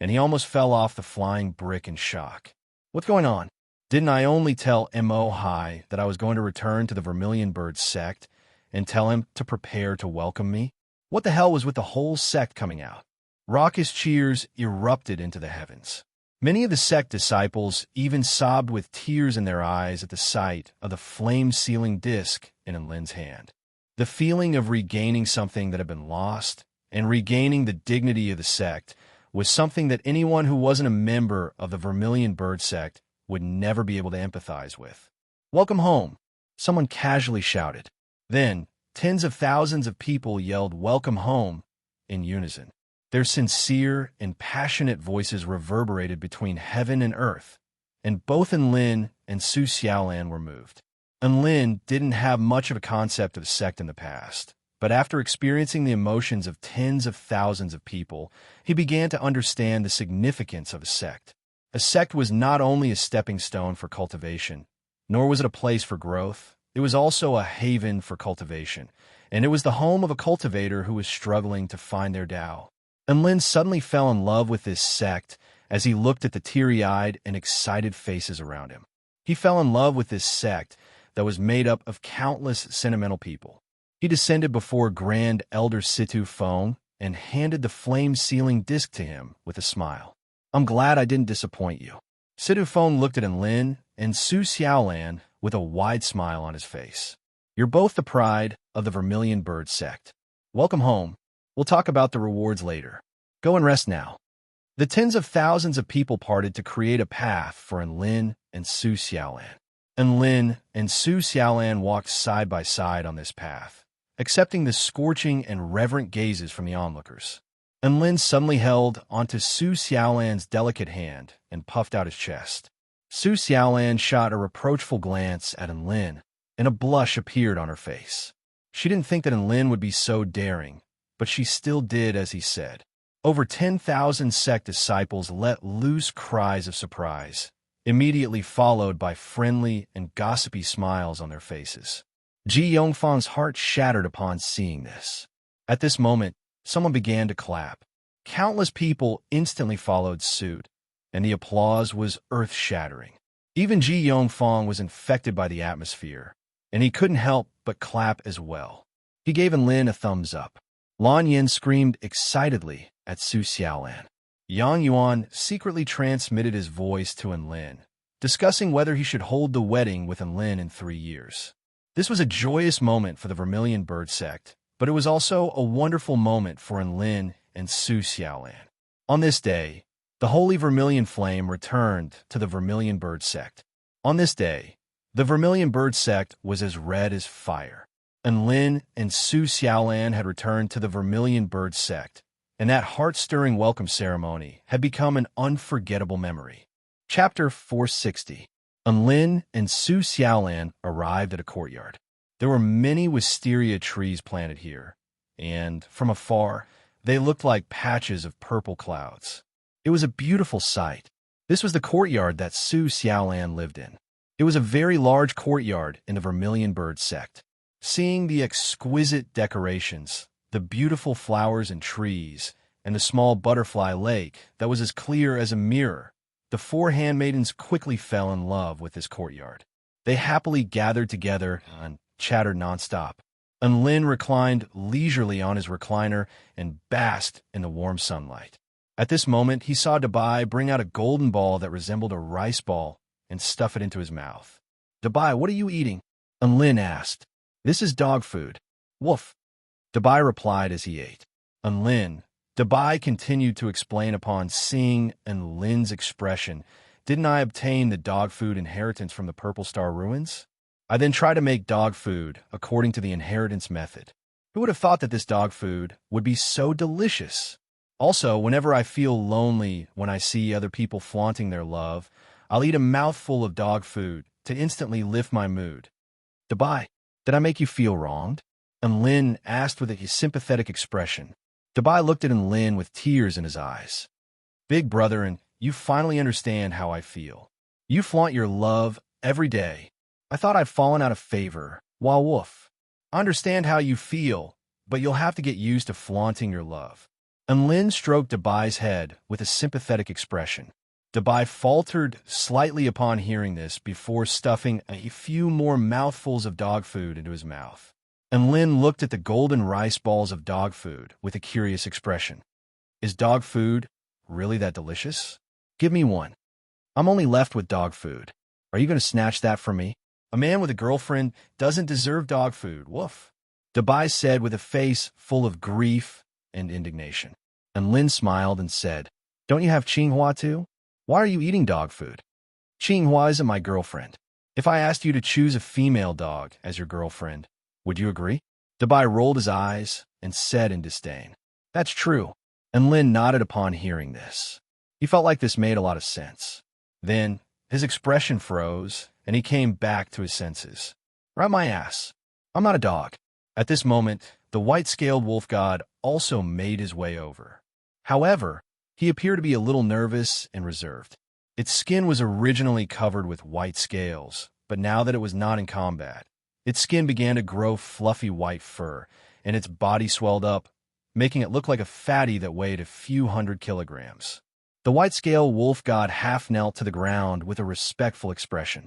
A: and he almost fell off the flying brick in shock. What's going on? Didn't I only tell Mo Hai that I was going to return to the Vermilion Bird Sect and tell him to prepare to welcome me? What the hell was with the whole sect coming out? Raucous cheers erupted into the heavens. Many of the sect disciples even sobbed with tears in their eyes at the sight of the flame-sealing disc in Lin's hand. The feeling of regaining something that had been lost and regaining the dignity of the sect was something that anyone who wasn't a member of the Vermilion Bird Sect would never be able to empathize with. "Welcome home," someone casually shouted. Then, tens of thousands of people yelled "Welcome home" in unison. Their sincere and passionate voices reverberated between heaven and earth, and both Lin and Su Xiaolan were moved. Lin didn't have much of a concept of the sect in the past, but after experiencing the emotions of tens of thousands of people, he began to understand the significance of a sect. A sect was not only a stepping stone for cultivation, nor was it a place for growth. It was also a haven for cultivation, and it was the home of a cultivator who was struggling to find their Tao. And Lin suddenly fell in love with this sect as he looked at the teary-eyed and excited faces around him. He fell in love with this sect that was made up of countless sentimental people. He descended before Grand Elder Situfeng and handed the flame-sealing disc to him with a smile. "I'm glad I didn't disappoint you." Situfeng looked at Lin and Su Xiaolan with a wide smile on his face. "You're both the pride of the Vermilion Bird Sect. Welcome home. We'll talk about the rewards later. Go and rest now." The tens of thousands of people parted to create a path for Lin and Su Xiaolan. Lin and Su Xiaolan walked side by side on this path, accepting the scorching and reverent gazes from the onlookers. Lin suddenly held onto Su Xiaolan's delicate hand and puffed out his chest. Su Xiaolan shot a reproachful glance at Lin, and a blush appeared on her face. She didn't think that Lin would be so daring, but she still did as he said. Over 10,000 sect disciples let loose cries of surprise, immediately followed by friendly and gossipy smiles on their faces. Ji Yongfang's heart shattered upon seeing this. At this moment, someone began to clap. Countless people instantly followed suit, and the applause was earth-shattering. Even Ji Yongfang was infected by the atmosphere, and he couldn't help but clap as well. He gave Lin a thumbs up. Lan Yin screamed excitedly at Su Xiaolan. Yang Yuan secretly transmitted his voice to Lin, discussing whether he should hold the wedding with Lin in 3 years. This was a joyous moment for the Vermilion Bird Sect, but it was also a wonderful moment for Lin and Su Xiaolan. On this day, the holy vermilion flame returned to the Vermilion Bird Sect. On this day, the Vermilion Bird Sect was as red as fire. Lin and Su Xiaolan had returned to the Vermilion Bird Sect, and that heart-stirring welcome ceremony had become an unforgettable memory. Chapter 460. Lin and Su Xiaolan arrived at a courtyard. There were many wisteria trees planted here, and, from afar, they looked like patches of purple clouds. It was a beautiful sight. This was the courtyard that Su Xiaolan lived in. It was a very large courtyard in the Vermilion Bird sect. Seeing the exquisite decorations, the beautiful flowers and trees, and the small butterfly lake that was as clear as a mirror, the four handmaidens quickly fell in love with this courtyard. They happily gathered together and chattered nonstop. And Lin reclined leisurely on his recliner and basked in the warm sunlight. At this moment, he saw Dabai bring out a golden ball that resembled a rice ball and stuff it into his mouth. Dabai, what are you eating? And Lin asked. This is dog food. Woof. Dabai replied as he ate. And Lin, Dabai continued to explain upon seeing and Lin's expression. Didn't I obtain the dog food inheritance from the Purple Star Ruins? I then tried to make dog food according to the inheritance method. Who would have thought that this dog food would be so delicious? Also, whenever I feel lonely when I see other people flaunting their love, I'll eat a mouthful of dog food to instantly lift my mood. Dabai, did I make you feel wronged? And Lin asked with a sympathetic expression. Dabai looked at Lin with tears in his eyes. Big brother, and you finally understand how I feel. You flaunt your love every day. I thought I'd fallen out of favor. While Woof, I understand how you feel, but you'll have to get used to flaunting your love. And Lin stroked Dabai's head with a sympathetic expression. Dabai faltered slightly upon hearing this before stuffing a few more mouthfuls of dog food into his mouth. And Lin looked at the golden rice balls of dog food with a curious expression. Is dog food really that delicious? Give me one. I'm only left with dog food. Are you going to snatch that from me? A man with a girlfriend doesn't deserve dog food. Woof. Dabai said with a face full of grief and indignation. And Lin smiled and said, Don't you have Qinghua too? Why are you eating dog food? Qinghua isn't my girlfriend. If I asked you to choose a female dog as your girlfriend, would you agree? Dabai rolled his eyes and said in disdain, That's true. And Lin nodded upon hearing this. He felt like this made a lot of sense. Then his expression froze, and he came back to his senses. Right my ass. I'm not a dog. At this moment, the white-scaled wolf god also made his way over. However, he appeared to be a little nervous and reserved. Its skin was originally covered with white scales, but now that it was not in combat, its skin began to grow fluffy white fur, and its body swelled up, making it look like a fatty that weighed a few 100 kilograms. The white-scaled wolf god half knelt to the ground with a respectful expression.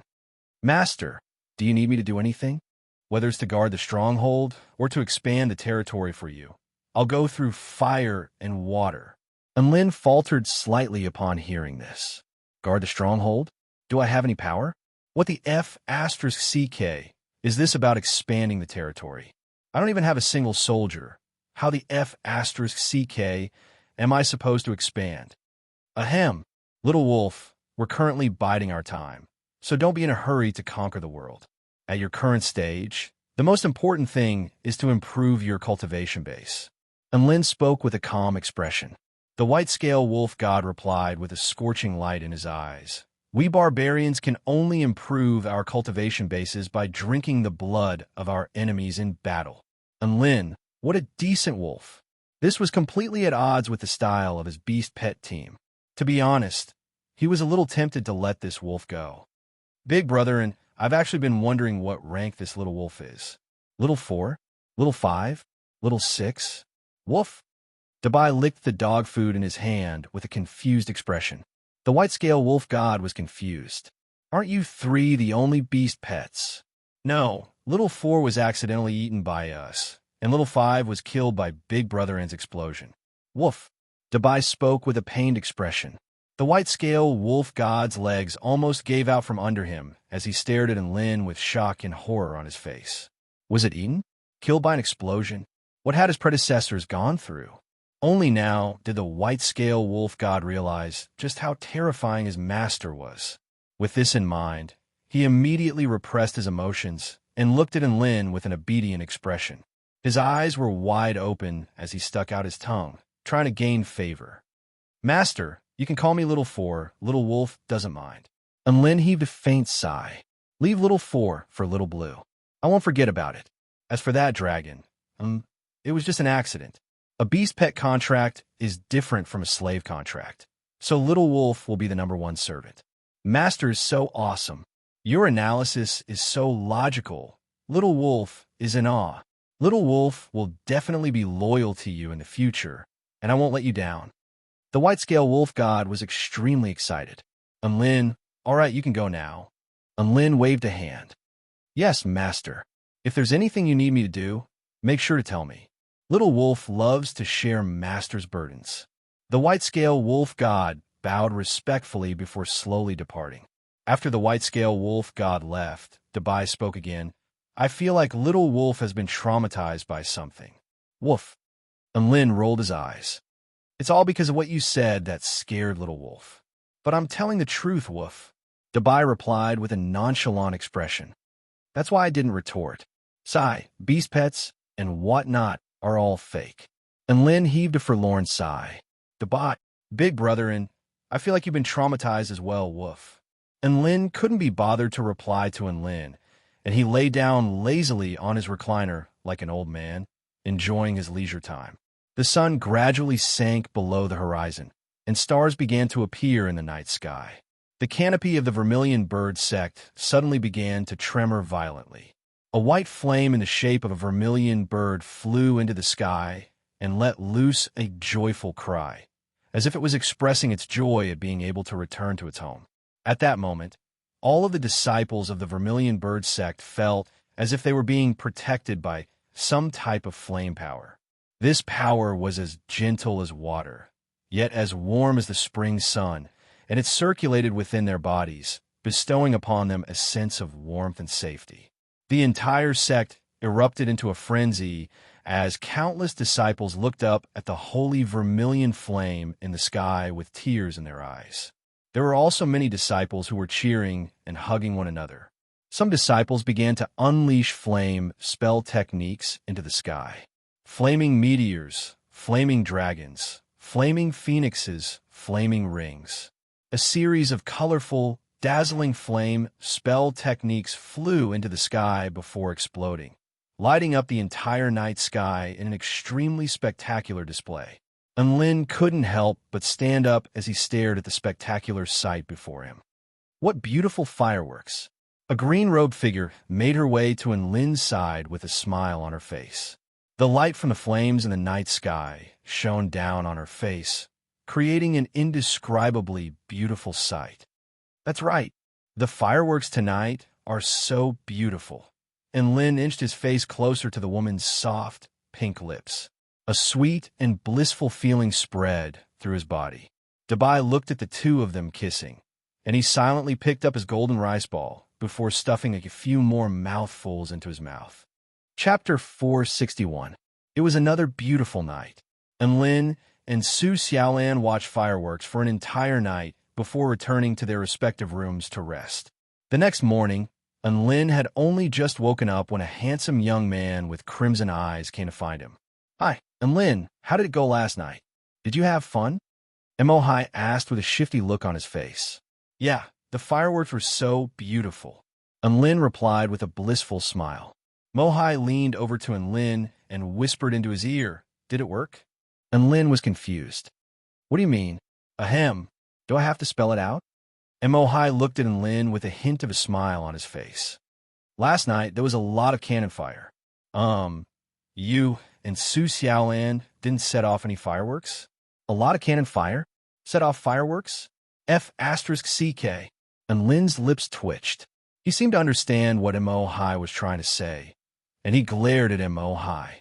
A: Master, do you need me to do anything? Whether it's to guard the stronghold or to expand the territory for you, I'll go through fire and water. And Lin faltered slightly upon hearing this. Guard the stronghold? Do I have any power? What the F***CK is this about expanding the territory? I don't even have a single soldier. How the F***CK am I supposed to expand? Ahem, little wolf, we're currently biding our time, so don't be in a hurry to conquer the world. At your current stage, the most important thing is to improve your cultivation base. And Lin spoke with a calm expression. The white-scale wolf god replied with a scorching light in his eyes. We barbarians can only improve our cultivation bases by drinking the blood of our enemies in battle. And Lin, what a decent wolf. This was completely at odds with the style of his beast pet team. To be honest, he was a little tempted to let this wolf go. Big brother, and I've actually been wondering what rank this little wolf is. Little 4? Little 5? Little 6? Wolf? Dabai licked the dog food in his hand with a confused expression. The white-scale wolf god was confused. Aren't you 3 the only beast pets? No, little 4 was accidentally eaten by us, and little 5 was killed by Big Brother N's explosion. Woof. Dabai spoke with a pained expression. The white-scale wolf god's legs almost gave out from under him as he stared at Lin with shock and horror on his face. Was it eaten? Killed by an explosion? What had his predecessors gone through? Only now did the white-scale wolf god realize just how terrifying his master was. With this in mind, he immediately repressed his emotions and looked at Lin with an obedient expression. His eyes were wide open as he stuck out his tongue, trying to gain favor. Master, you can call me Little 4. Little Wolf doesn't mind. And Lin heaved a faint sigh. Leave Little 4 for Little Blue. I won't forget about it. As for that dragon, it was just an accident. A beast pet contract is different from a slave contract. So Little Wolf will be the #1 servant. Master is so awesome. Your analysis is so logical. Little Wolf is in awe. Little Wolf will definitely be loyal to you in the future, and I won't let you down. The white-scale wolf god was extremely excited. Unlin, all right, you can go now. Unlin waved a hand. Yes, Master. If there's anything you need me to do, make sure to tell me. Little Wolf loves to share Master's burdens. The white-scale wolf god bowed respectfully before slowly departing. After the white-scale wolf god left, Dabai spoke again. I feel like Little Wolf has been traumatized by something. Woof. And Lin rolled his eyes. It's all because of what you said that scared Little Wolf. But I'm telling the truth, Woof. Dabai replied with a nonchalant expression. That's why I didn't retort. Sigh, beast pets, and whatnot are all fake. And Lin heaved a forlorn sigh. Dabai, big brother, and I feel like you've been traumatized as well, Woof. And Lin couldn't be bothered to reply to Lin, and he lay down lazily on his recliner like an old man, enjoying his leisure time. The sun gradually sank below the horizon, and stars began to appear in the night sky. The canopy of the vermilion bird sect suddenly began to tremor violently. A white flame in the shape of a vermilion bird flew into the sky and let loose a joyful cry, as if it was expressing its joy at being able to return to its home. At that moment, all of the disciples of the vermilion bird sect felt as if they were being protected by some type of flame power. This power was as gentle as water, yet as warm as the spring sun, and it circulated within their bodies, bestowing upon them a sense of warmth and safety. The entire sect erupted into a frenzy as countless disciples looked up at the holy vermilion flame in the sky with tears in their eyes. There were also many disciples who were cheering and hugging one another. Some disciples began to unleash flame spell techniques into the sky. Flaming meteors, flaming dragons, flaming phoenixes, flaming rings. A series of colorful, dazzling flame spell techniques flew into the sky before exploding, lighting up the entire night sky in an extremely spectacular display. And Lin couldn't help but stand up as he stared at the spectacular sight before him. What beautiful fireworks! A green-robed figure made her way to Lin's side with a smile on her face. The light from the flames in the night sky shone down on her face, creating an indescribably beautiful sight. That's right, the fireworks tonight are so beautiful. And Lin inched his face closer to the woman's soft, pink lips. A sweet and blissful feeling spread through his body. Dabai looked at the two of them kissing, and he silently picked up his golden rice ball before stuffing a few more mouthfuls into his mouth. Chapter 461. It was another beautiful night, and Lin and Su Xiaolan watched fireworks for an entire night before returning to their respective rooms to rest. The next morning, Lin had only just woken up when a handsome young man with crimson eyes came to find him. Hi, Lin, how did it go last night? Did you have fun? Mo-Hai asked with a shifty look on his face. Yeah, the fireworks were so beautiful. Lin replied with a blissful smile. Mo-Hai leaned over to Lin and whispered into his ear, Did it work? Lin was confused. What do you mean? Ahem. Do I have to spell it out? Mo-Hai looked at Lin with a hint of a smile on his face. Last night, there was a lot of cannon fire. You and Su Xiaolan didn't set off any fireworks? A lot of cannon fire? Set off fireworks? F***CK. And Lin's lips twitched. He seemed to understand what Mo-Hai was trying to say, and he glared at Mo-Hai.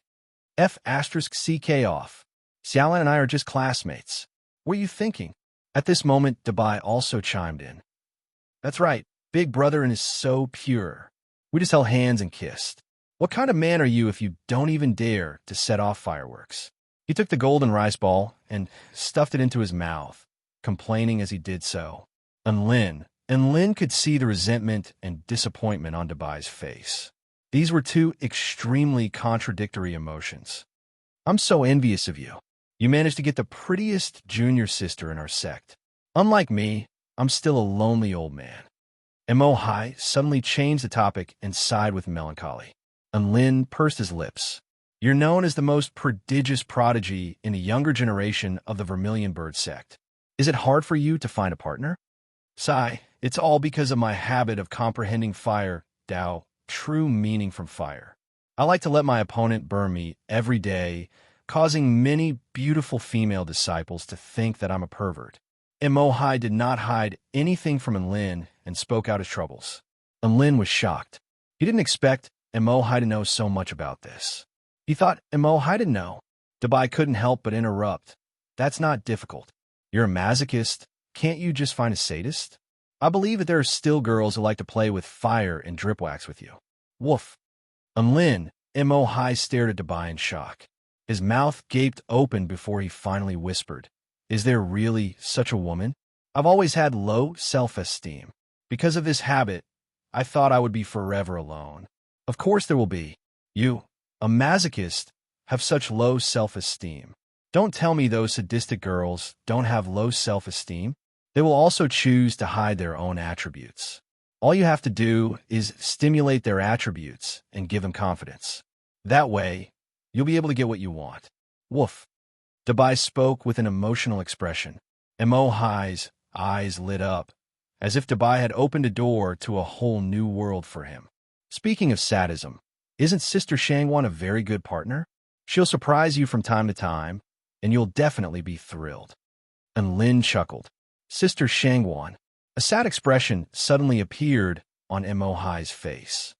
A: F***CK off. Xiaolan and I are just classmates. What are you thinking? At this moment, Dabai also chimed in. That's right, big brother and is so pure. We just held hands and kissed. What kind of man are you if you don't even dare to set off fireworks? He took the golden rice ball and stuffed it into his mouth, complaining as he did so. And Lin could see the resentment and disappointment on Dabai's face. These were two extremely contradictory emotions. I'm so envious of you. You managed to get the prettiest junior sister in our sect. Unlike me, I'm still a lonely old man. Mo-Hai suddenly changed the topic and sighed with melancholy. And Lin pursed his lips. You're known as the most prodigious prodigy in the younger generation of the Vermilion Bird sect. Is it hard for you to find a partner? Sigh, it's all because of my habit of comprehending fire, Tao, true meaning from fire. I like to let my opponent burn me every day, causing many beautiful female disciples to think that I'm a pervert. Emohai did not hide anything from Enlin and spoke out his troubles. Enlin was shocked. He didn't expect Emohai to know so much about this. He thought Emohai didn't know. Dabai couldn't help but interrupt. That's not difficult. You're a masochist. Can't you just find a sadist? I believe that there are still girls who like to play with fire and drip wax with you. Woof. Enlin, Emohai stared at Dabai in shock. His mouth gaped open before he finally whispered, "Is there really such a woman? I've always had low self-esteem. Because of this habit, I thought I would be forever alone. Of course there will be. You, a masochist, have such low self-esteem. Don't tell me those sadistic girls don't have low self-esteem. They will also choose to hide their own attributes. All you have to do is stimulate their attributes and give them confidence. That way, you'll be able to get what you want." Woof. Dabai spoke with an emotional expression. Emohai's eyes lit up, as if Dabai had opened a door to a whole new world for him. Speaking of sadism, isn't Sister Shangwan a very good partner? She'll surprise you from time to time, and you'll definitely be thrilled. And Lin chuckled. Sister Shangwan. A sad expression suddenly appeared on Emohai's face.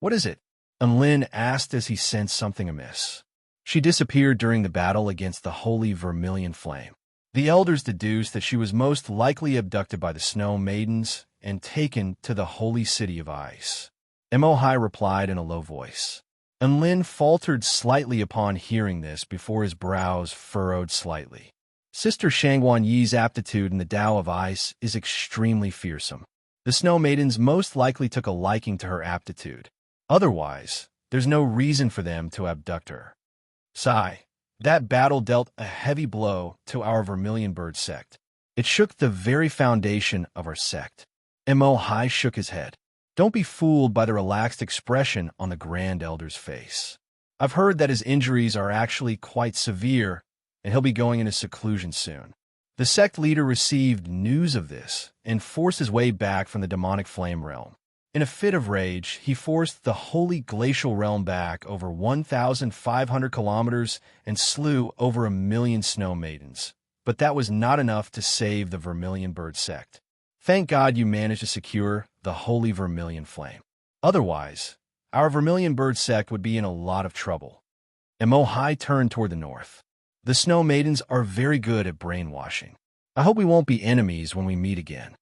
A: What is it? And Lin asked as he sensed something amiss. She disappeared during the battle against the holy vermilion flame. The elders deduced that she was most likely abducted by the snow maidens and taken to the holy city of ice. Emohai replied in a low voice. And Lin faltered slightly upon hearing this before his brows furrowed slightly. Sister Shangwan Yi's aptitude in the Tao of Ice is extremely fearsome. The Snow Maidens most likely took a liking to her aptitude. Otherwise, there's no reason for them to abduct her. Sigh. That battle dealt a heavy blow to our Vermilion Bird sect. It shook the very foundation of our sect. Emohai shook his head. Don't be fooled by the relaxed expression on the Grand Elder's face. I've heard that his injuries are actually quite severe, and he'll be going into seclusion soon. The sect leader received news of this and forced his way back from the demonic flame realm. In a fit of rage, he forced the holy glacial realm back over 1,500 kilometers and slew over 1,000,000 snow maidens. But that was not enough to save the Vermilion Bird sect. Thank God you managed to secure the holy vermilion flame. Otherwise, our Vermilion Bird sect would be in a lot of trouble. Emohai turned toward the north. The Snow Maidens are very good at brainwashing. I hope we won't be enemies when we meet again.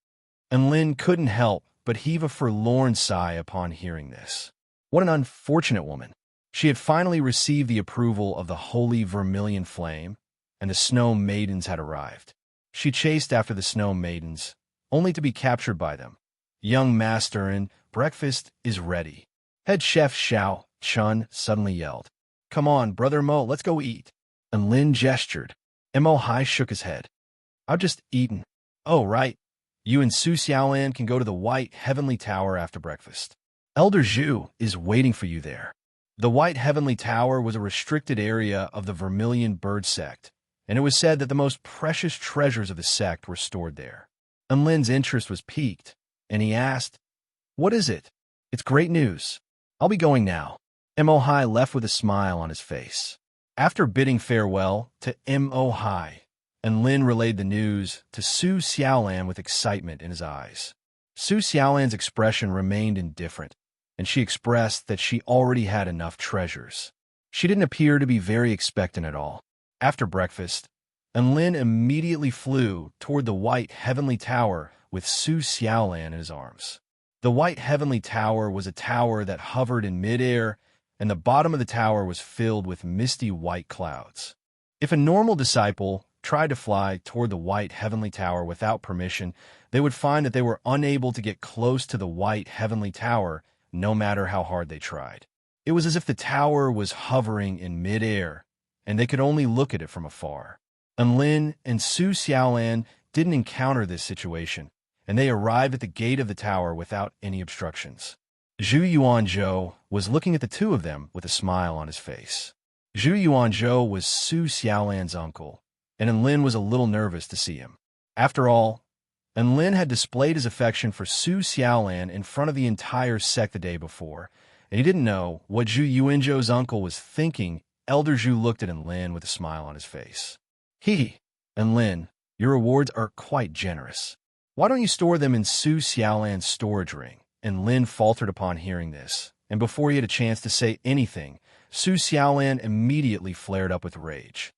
A: And Lin couldn't help but heave a forlorn sigh upon hearing this. What an unfortunate woman. She had finally received the approval of the holy vermilion flame, and the Snow Maidens had arrived. She chased after the Snow Maidens, only to be captured by them. Young master, and breakfast is ready. Head chef Xiao Chun suddenly yelled. Come on, Brother Mo, let's go eat. And Lin gestured. Emohai shook his head. I've just eaten. Oh, right. You and Su Xiaolan can go to the White Heavenly Tower after breakfast. Elder Zhu is waiting for you there. The White Heavenly Tower was a restricted area of the Vermilion Bird sect, and it was said that the most precious treasures of the sect were stored there. And Lin's interest was piqued, and he asked, What is it? It's great news. I'll be going now. Emohai left with a smile on his face. After bidding farewell to Emohai, and Lin relayed the news to Su Xiaolan with excitement in his eyes. Su Xiaolan's expression remained indifferent, and she expressed that she already had enough treasures. She didn't appear to be very expectant at all. After breakfast, and Lin immediately flew toward the White Heavenly Tower with Su Xiaolan in his arms. The White Heavenly Tower was a tower that hovered in midair, and the bottom of the tower was filled with misty white clouds. If a normal disciple tried to fly toward the White Heavenly Tower without permission, they would find that they were unable to get close to the White Heavenly Tower, no matter how hard they tried. It was as if the tower was hovering in midair, and they could only look at it from afar. And Lin and Su Xiaolan didn't encounter this situation, and they arrived at the gate of the tower without any obstructions. Zhu Yuanzhou was looking at the two of them with a smile on his face. Zhu Yuanzhou was Su Xiaolan's uncle, and Lin was a little nervous to see him. After all, and Lin had displayed his affection for Su Xiaolan in front of the entire sect the day before, and he didn't know what Zhu Yuanzhou's uncle was thinking. Elder Zhu looked at Enlin with a smile on his face. Enlin, your rewards are quite generous. Why don't you store them in Su Xiaolan's storage ring? Enlin faltered upon hearing this, and before he had a chance to say anything, Su Xiaolan immediately flared up with rage.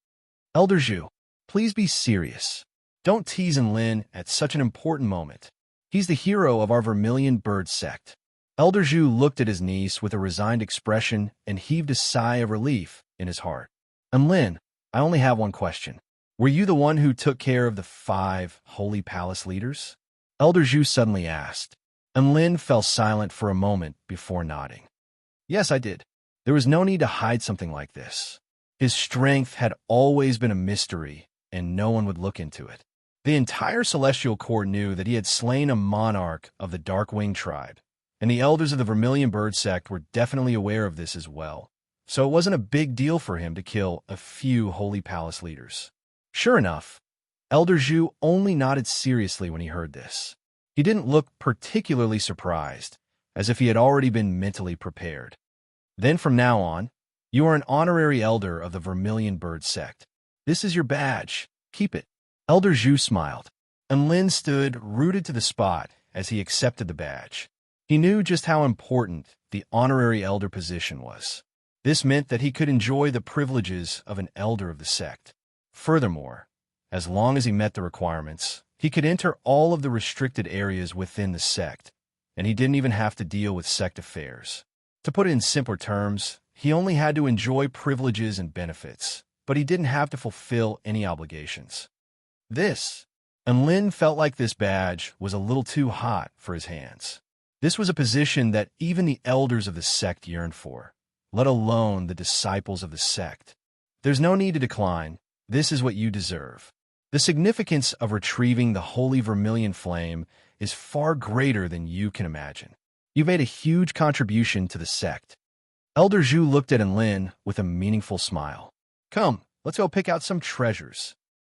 A: Elder Zhu, please be serious. Don't tease Enlin at such an important moment. He's the hero of our Vermilion Bird sect. Elder Zhu looked at his niece with a resigned expression and heaved a sigh of relief in his heart. Enlin, I only have one question. Were you the one who took care of the 5 Holy Palace leaders? Elder Zhu suddenly asked. Enlin fell silent for a moment before nodding. Yes, I did. There was no need to hide something like this. His strength had always been a mystery, and no one would look into it. The entire Celestial Court knew that he had slain a monarch of the Darkwing tribe, and the elders of the Vermilion Bird sect were definitely aware of this as well, so it wasn't a big deal for him to kill a few Holy Palace leaders. Sure enough, Elder Zhu only nodded seriously when he heard this. He didn't look particularly surprised, as if he had already been mentally prepared. Then from now on, you are an honorary elder of the Vermilion Bird sect. This is your badge. Keep it. Elder Zhu smiled, and Lin stood rooted to the spot as he accepted the badge. He knew just how important the honorary elder position was. This meant that he could enjoy the privileges of an elder of the sect. Furthermore, as long as he met the requirements, he could enter all of the restricted areas within the sect, and he didn't even have to deal with sect affairs. To put it in simpler terms, he only had to enjoy privileges and benefits, but he didn't have to fulfill any obligations. And Lin felt like this badge was a little too hot for his hands. This was a position that even the elders of the sect yearned for, let alone the disciples of the sect. There's no need to decline. This is what you deserve. The significance of retrieving the Holy Vermilion Flame is far greater than you can imagine. You've made a huge contribution to the sect. Elder Zhu looked at Enlin with a meaningful smile. Come, let's go pick out some treasures.